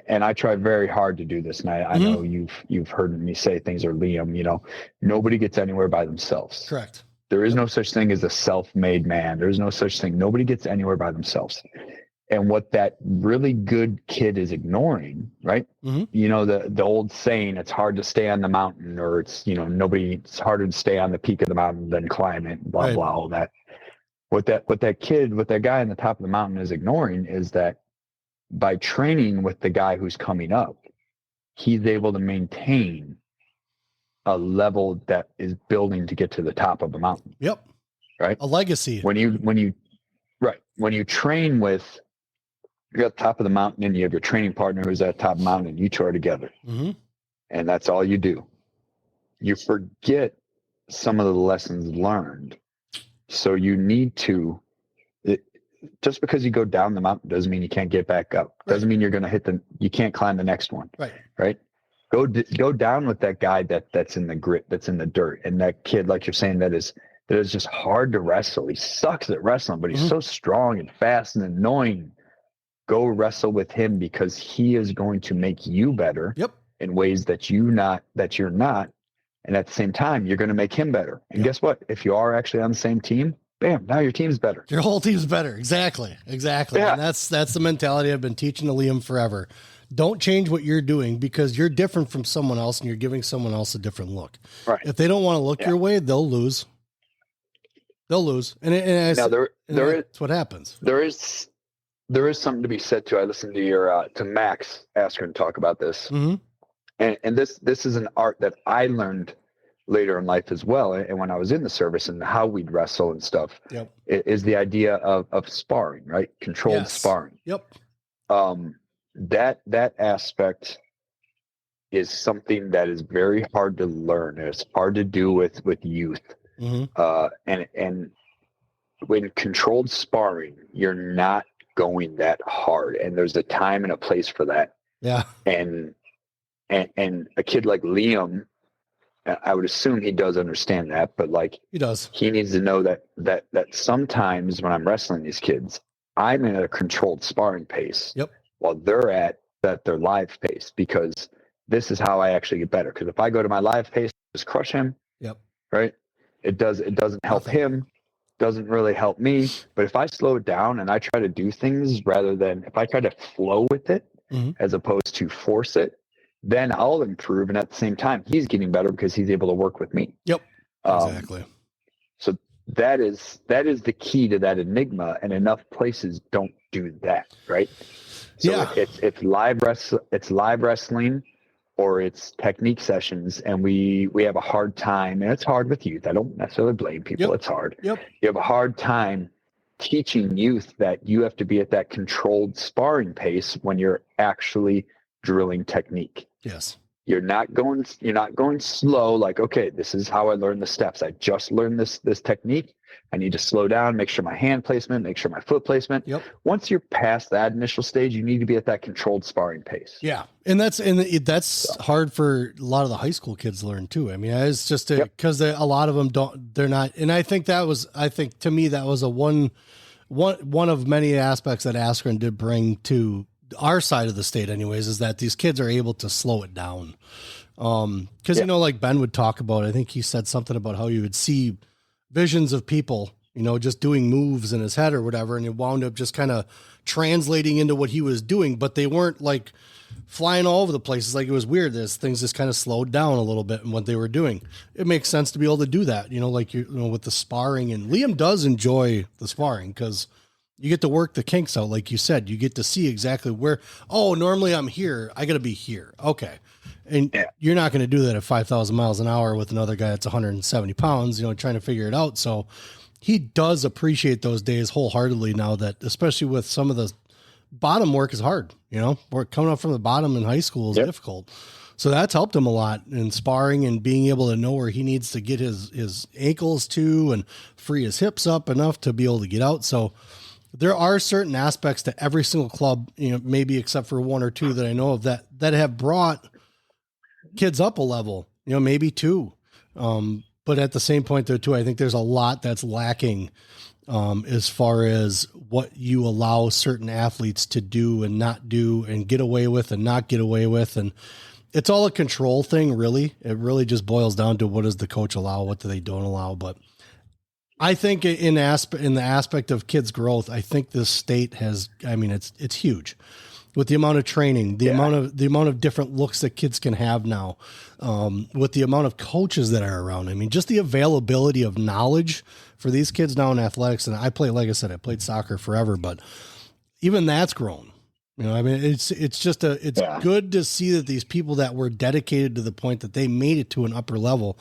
And I try very hard to do this. And I know you've heard me say things, or Liam, you know, nobody gets anywhere by themselves. Correct. There is no such thing as a self-made man. There's no such thing. Nobody gets anywhere by themselves. And what that really good kid is ignoring, right? Mm-hmm. You know, the old saying, it's hard to stay on the mountain, or it's, you know, it's harder to stay on the peak of the mountain than climb it, blah, blah, all that. What that guy on the top of the mountain is ignoring is that by training with the guy who's coming up, he's able to maintain a level that is building to get to the top of the mountain. Yep. Right. A legacy. When you train with, you're at the top of the mountain and you have your training partner who's at the top of the mountain, and you two are together. Mm-hmm. And that's all you do. You forget some of the lessons learned. So you need to, just because you go down the mountain doesn't mean you can't get back up. Right. Doesn't mean you're going to you can't climb the next one. Right. Right. Go down with that guy that's in the grit, that's in the dirt. And that kid, like you're saying, that is just hard to wrestle. He sucks at wrestling, but he's so strong and fast and annoying. Go wrestle with him, because he is going to make you better in ways that you're not. And at the same time, you're going to make him better. And guess what? If you are actually on the same team, bam, now your team's better. Your whole team's better. Exactly. Yeah. And that's the mentality I've been teaching to Liam forever. Don't change what you're doing because you're different from someone else and you're giving someone else a different look. Right. If they don't want to look your way, they'll lose. And that's what happens. There is something to be said too. I listened to to Max Askren talk about this. Mm-hmm. And this is an art that I learned later in life as well. And when I was in the service and how we'd wrestle and stuff, is the idea of sparring, right? Controlled sparring. Yep. That aspect is something that is very hard to learn. It's hard to do with youth. Mm-hmm. And when controlled sparring, you're not going that hard, and there's a time and a place for that. Yeah. And a kid like Liam I would assume he does understand that, but like he does. He needs to know that sometimes when I'm wrestling these kids, I'm in a controlled sparring pace. Yep. While they're at their live pace, because this is how I actually get better. Because if I go to my live pace, just crush him. Yep. Right. It doesn't help him. Doesn't really help me. But if I slow it down and I try to do things rather than if I try to flow with it as opposed to force it, then I'll improve. And at the same time, he's getting better because he's able to work with me. Yep. Exactly. So that is the key to that enigma, and enough places don't do that, right? So it's live wrestling, or it's technique sessions, and we have a hard time, and it's hard with youth. I don't necessarily blame people. Yep. It's hard. Yep. You have a hard time teaching youth that you have to be at that controlled sparring pace when you're actually drilling technique. Yes. You're not going slow. Like, okay, this is how I learned the steps. I just learned this technique. I need to slow down, make sure my hand placement, make sure my foot placement. Yep. Once you're past that initial stage, you need to be at that controlled sparring pace. Yeah. And that's hard for a lot of the high school kids to learn too. I mean, it's just because a lot of them they're not. And I think to me, that was one of many aspects that Askren did bring to our side of the state anyways, is that these kids are able to slow it down. Cause like Ben would talk about, I think he said something about how you would see visions of people, just doing moves in his head or whatever. And it wound up just kind of translating into what he was doing, but they weren't like flying all over the place. It's like, it was weird. Things just kind of slowed down a little bit in what they were doing. It makes sense to be able to do that, with the sparring, and Liam does enjoy the sparring because you get to work the kinks out. Like you said, you get to see exactly where, normally I'm here. I got to be here. Okay. And you're not going to do that at 5,000 miles an hour with another guy that's 170 pounds, trying to figure it out. So he does appreciate those days wholeheartedly now, that especially with some of the bottom work is hard, work coming up from the bottom in high school is difficult. So that's helped him a lot in sparring and being able to know where he needs to get his ankles to and free his hips up enough to be able to get out. So there are certain aspects to every single club, maybe except for one or two that I know of that have brought kids up a level, maybe two. But at the same point though, too, I think there's a lot that's lacking as far as what you allow certain athletes to do and not do and get away with and not get away with. And it's all a control thing, really. It really just boils down to what does the coach allow? What do they don't allow? But I think in the aspect of kids' growth, I think this state has, it's huge with the amount of training, the amount of different looks that kids can have now, with the amount of coaches that are around. I mean, just the availability of knowledge for these kids now in athletics. And I played soccer forever, but even that's grown. It's good to see that these people that were dedicated to the point that they made it to an upper level,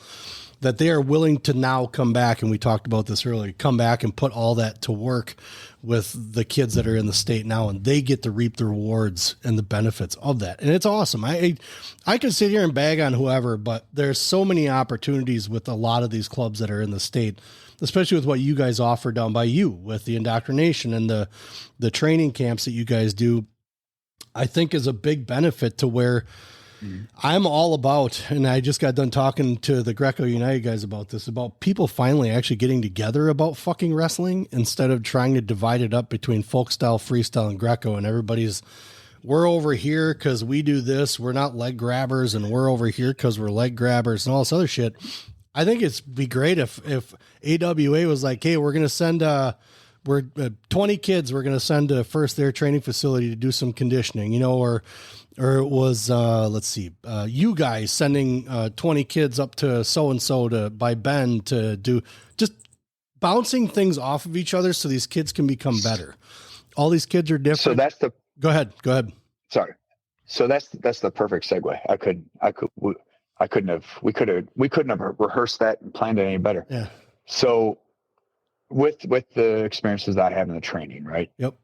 that they are willing to now come back. And we talked about this earlier, come back and put all that to work with the kids that are in the state now, and they get to reap the rewards and the benefits of that. And it's awesome. I could sit here and bag on whoever, but there's so many opportunities with a lot of these clubs that are in the state, especially with what you guys offer down by you with the indoctrination and the training camps that you guys do, I think is a big benefit to where I'm all about, and I just got done talking to the Greco United guys about this, about people finally actually getting together about fucking wrestling instead of trying to divide it up between folk style, freestyle, and Greco, and we're over here because we do this. We're not leg grabbers, and we're over here because we're leg grabbers and all this other shit. I think it'd be great if AWA was like, hey, we're going to send, we're 20 kids. We're going to send to First Air Training Facility to do some conditioning, or it was, you guys sending 20 kids up to so-and-so by Ben to do just bouncing things off of each other so these kids can become better. All these kids are different. So go ahead. Sorry. So that's the perfect segue. We couldn't have rehearsed that and planned it any better. Yeah. So with the experiences that I have in the training, right? Yep.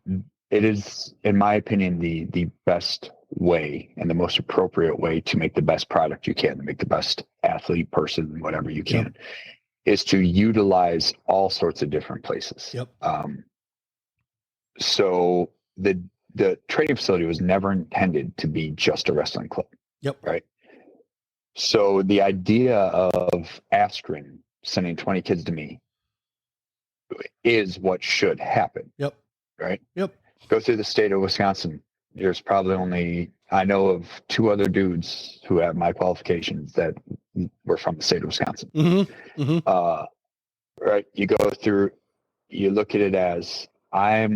It is, in my opinion, the best way and the most appropriate way to make the best product you can, to make the best athlete, person, whatever you can, is to utilize all sorts of different places. Yep. So the training facility was never intended to be just a wrestling club. Yep. Right. So the idea of Askren sending 20 kids to me is what should happen. Yep. Right? Yep. Go through the state of Wisconsin. There's probably only, I know of 2 other dudes who have my qualifications that were from the state of Wisconsin. Mm-hmm. Mm-hmm. Right. You go through, you look at it as I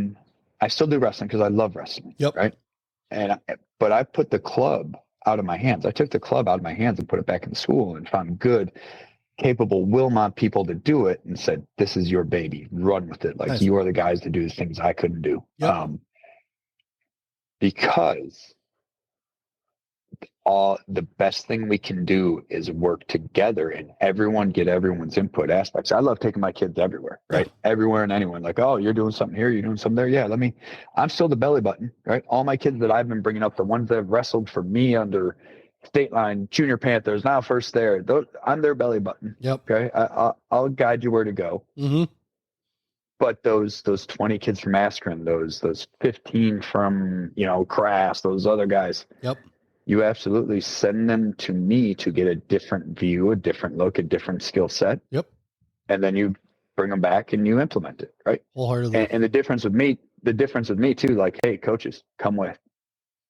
still do wrestling because I love wrestling. Yep. Right. But I put the club out of my hands. I took the club out of my hands and put it back in the school and found good, capable Wilmot people to do it and said, this is your baby, run with it. Like nice. You are the guys to do the things I couldn't do. Yep. Because the best thing we can do is work together and everyone get everyone's input aspects. I love taking my kids everywhere, right? Yeah. Everywhere and anyone. Like, oh, you're doing something here, you're doing something there. Yeah, I'm still the belly button, right? All my kids that I've been bringing up, the ones that have wrestled for me under Stateline, Junior Panthers, now first there, I'm their belly button. Yep. Okay. I'll guide you where to go. Mm-hmm. But those 20 kids from Askren, those 15 from, Crass, those other guys. Yep. You absolutely send them to me to get a different view, a different look, a different skill set. Yep. And then you bring them back and you implement it, right? Wholeheartedly. And the difference with me too, like, hey, coaches, come with.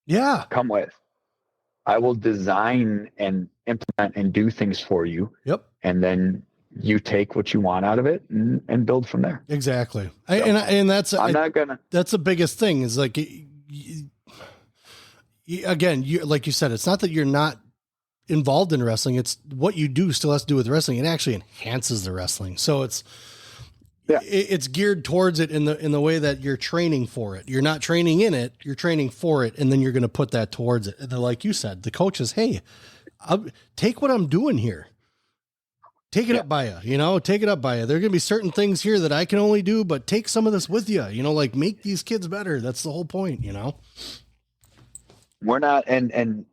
Yeah. Come with. I will design and implement and do things for you. Yep. And then you take what you want out of it and build from there. Exactly. That's the biggest thing is like, again, like you said, it's not that you're not involved in wrestling. It's what you do still has to do with wrestling. It actually enhances the wrestling. So it's geared towards it in the way that you're training for it. You're not training in it, you're training for it. And then you're going to put that towards it. And then, like you said, the coaches, hey, take what I'm doing here. Take it up by you, take it up by you. There are going to be certain things here that I can only do, but take some of this with you, like make these kids better. That's the whole point, We're not, and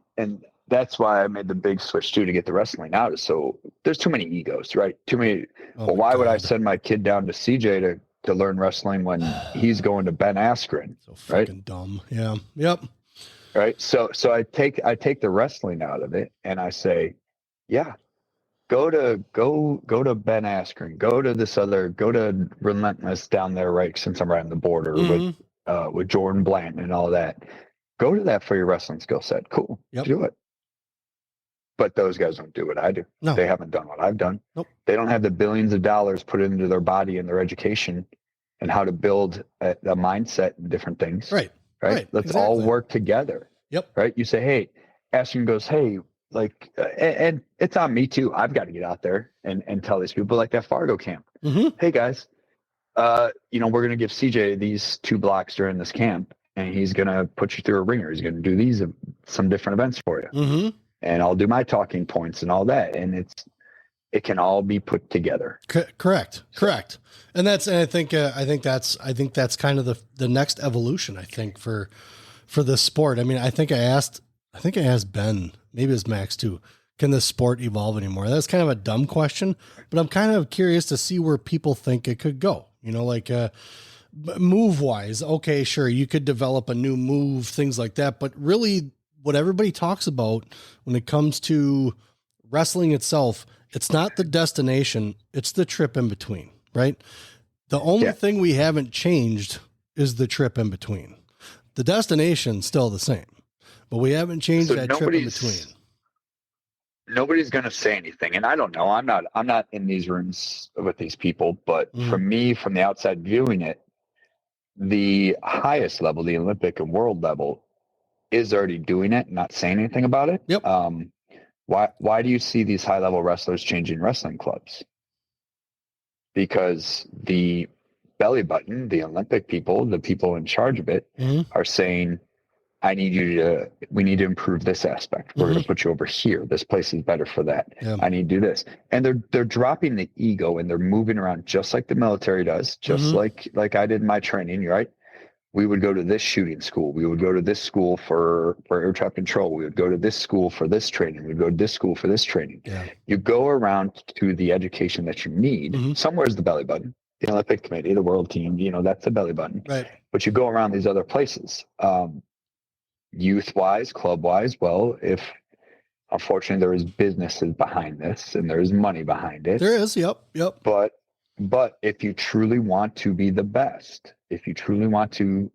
that's why I made the big switch too, to get the wrestling out. So there's too many egos, right? Too many. Well, why would I send my kid down to CJ to learn wrestling when he's going to Ben Askren? So fucking right? Dumb. Yeah. Yep. Right. So I take the wrestling out of it and I say, yeah, go to Ben Askren, go to Relentless down there, right? Since I'm right on the border with Jordan Blanton and all that. Go to that for your wrestling skill set. Cool. Yep. Do it. But those guys don't do what I do. No. They haven't done what I've done. Nope. They don't have the billions of dollars put into their body and their education and how to build a mindset and different things. Right. Let's all work together. Yep. Right. You say, hey, Ashton goes, hey, like, and it's on me too. I've got to get out there and tell these people, like that Fargo camp. Mm-hmm. Hey guys, we're going to give CJ these 2 blocks during this camp. And he's going to put you through a ringer. He's going to do some different events for you. Mm-hmm. And I'll do my talking points and all that. And it can all be put together. Correct. And I think that's kind of the next evolution, I think, for this sport. I mean, I think I asked Ben, maybe it's Max too, can this sport evolve anymore? That's kind of a dumb question, but I'm kind of curious to see where people think it could go, move wise. Okay, sure. You could develop a new move, things like that. But really what everybody talks about when it comes to wrestling itself, it's not the destination, it's the trip in between, right? The only thing we haven't changed is the trip in between. The destination's still the same, but we haven't changed that trip in between. Nobody's going to say anything. And I don't know, I'm not in these rooms with these people, but for me, from the outside viewing it, the highest level, the Olympic and world level, is already doing it, not saying anything about it. Yep. Why do you see these high level wrestlers changing wrestling clubs? Because the belly button, the Olympic people, the people in charge of it, are saying, we need to improve this aspect. We're going to put you over here. This place is better for that. Yeah. I need to do this. And they're dropping the ego and they're moving around just like the military does, just like I did in my training, right? We would go to this shooting school. We would go to this school for air traffic control. We would go to this school for this training. We'd go to this school for this training. Yeah. You go around to the education that you need. Somewhere is the belly button. The Olympic Committee, the world team, that's the belly button. Right. But you go around these other places. Youth wise, club wise, well, if unfortunately, there is businesses behind this, and there is money behind it. There is, yep. But if you truly want to be the best, if you truly want to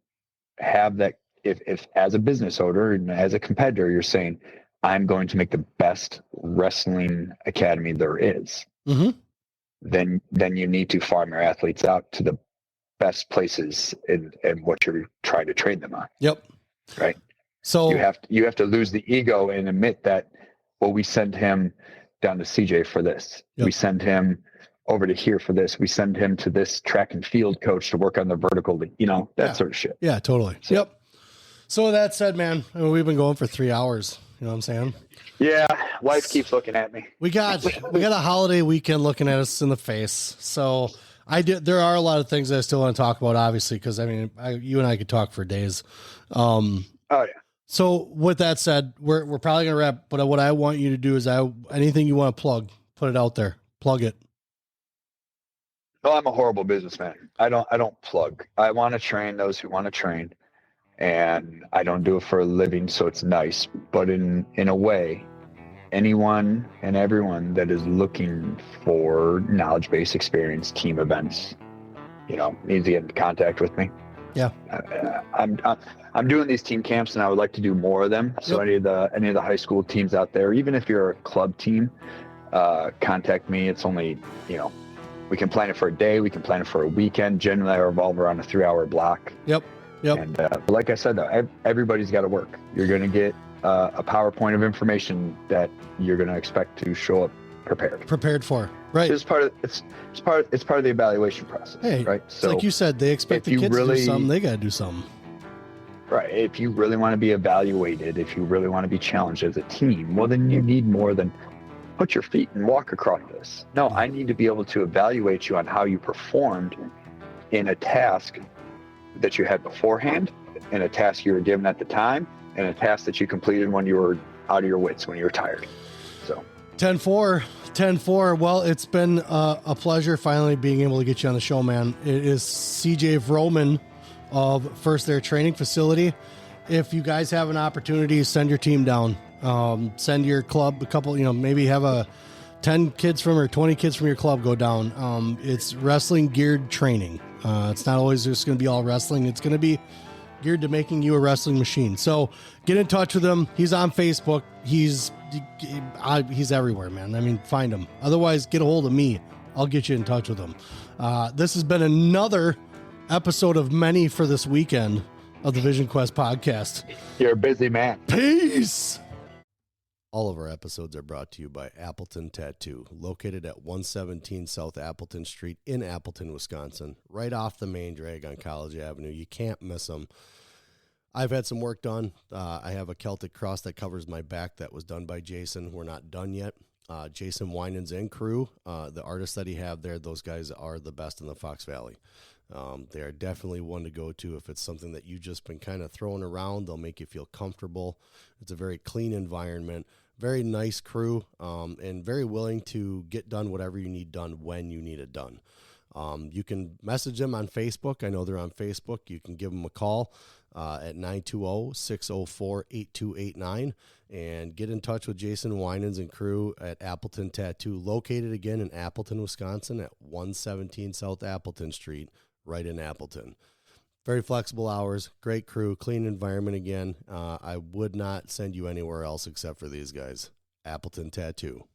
have that, if as a business owner and as a competitor, you're saying, I'm going to make the best wrestling academy there is, then you need to farm your athletes out to the best places and what you're trying to train them on. Yep. Right. So you have to lose the ego and admit that, well, we send him down to CJ for this. Yep. We send him over to here for this. We send him to this track and field coach to work on the vertical, that sort of shit. Yeah, totally. So, yep. So with that said, man, we've been going for 3 hours. You know what I'm saying? Yeah. Wife keeps looking at me. We got a holiday weekend looking at us in the face. So there are a lot of things I still want to talk about, obviously, because you and I could talk for days. Oh yeah. So with that said, we're probably gonna wrap. But what I want you to do is anything you want to plug, put it out there, plug it. No, I'm a horrible businessman. I don't plug. I want to train those who want to train, and I don't do it for a living, so it's nice. But in a way, anyone and everyone that is looking for knowledge-based experience, team events, needs to get in contact with me. Yeah. I'm doing these team camps, and I would like to do more of them. So any of the high school teams out there, even if you're a club team, contact me. It's only, we can plan it for a day. We can plan it for a weekend. Generally, I revolve around a 3-hour block. Yep. And like I said, though, everybody's got to work. You're going to get a PowerPoint of information that you're going to expect to show up prepared for. Right. It's part of the evaluation process. Hey, right. So like you said, they expect the kids to do something. They got to do something. Right. If you really want to be evaluated, if you really want to be challenged as a team, well, then you need more than put your feet and walk across this. No, I need to be able to evaluate you on how you performed in a task that you had beforehand, in a task you were given at the time, and a task that you completed when you were out of your wits, when you were tired. So 10-4. Well, it's been a pleasure finally being able to get you on the show, man. It is CJ Vroman of First Air Training Facility. If you guys have an opportunity, send your team down. Send your club a couple, maybe have 10 kids from or 20 kids from your club go down. It's wrestling geared training. It's not always just going to be all wrestling. It's going to be geared to making you a wrestling machine. So get in touch with him. He's on Facebook. He's everywhere, man. Find him. Otherwise, get a hold of me. I'll get you in touch with him. This has been another episode of many for this weekend of the Vision Quest podcast. You're a busy man. Peace. All of our episodes are brought to you by Appleton Tattoo, located at 117 South Appleton Street in Appleton, Wisconsin, right off the main drag on College Avenue. You can't miss them. I've had some work done. I have a Celtic cross that covers my back that was done by Jason. We're not done yet. Jason Winans and crew, the artists that he have there, those guys are the best in the Fox Valley. They are definitely one to go to if it's something that you've just been kind of throwing around. They'll make you feel comfortable. It's a very clean environment, very nice crew, and very willing to get done whatever you need done when you need it done. You can message them on Facebook. I know they're on Facebook. You can give them a call at 920-604-8289 and get in touch with Jason Winans and crew at Appleton Tattoo, located again in Appleton, Wisconsin at 117 South Appleton Street, right in Appleton. Very flexible hours, great crew, clean environment again. I would not send you anywhere else except for these guys. Appleton Tattoo.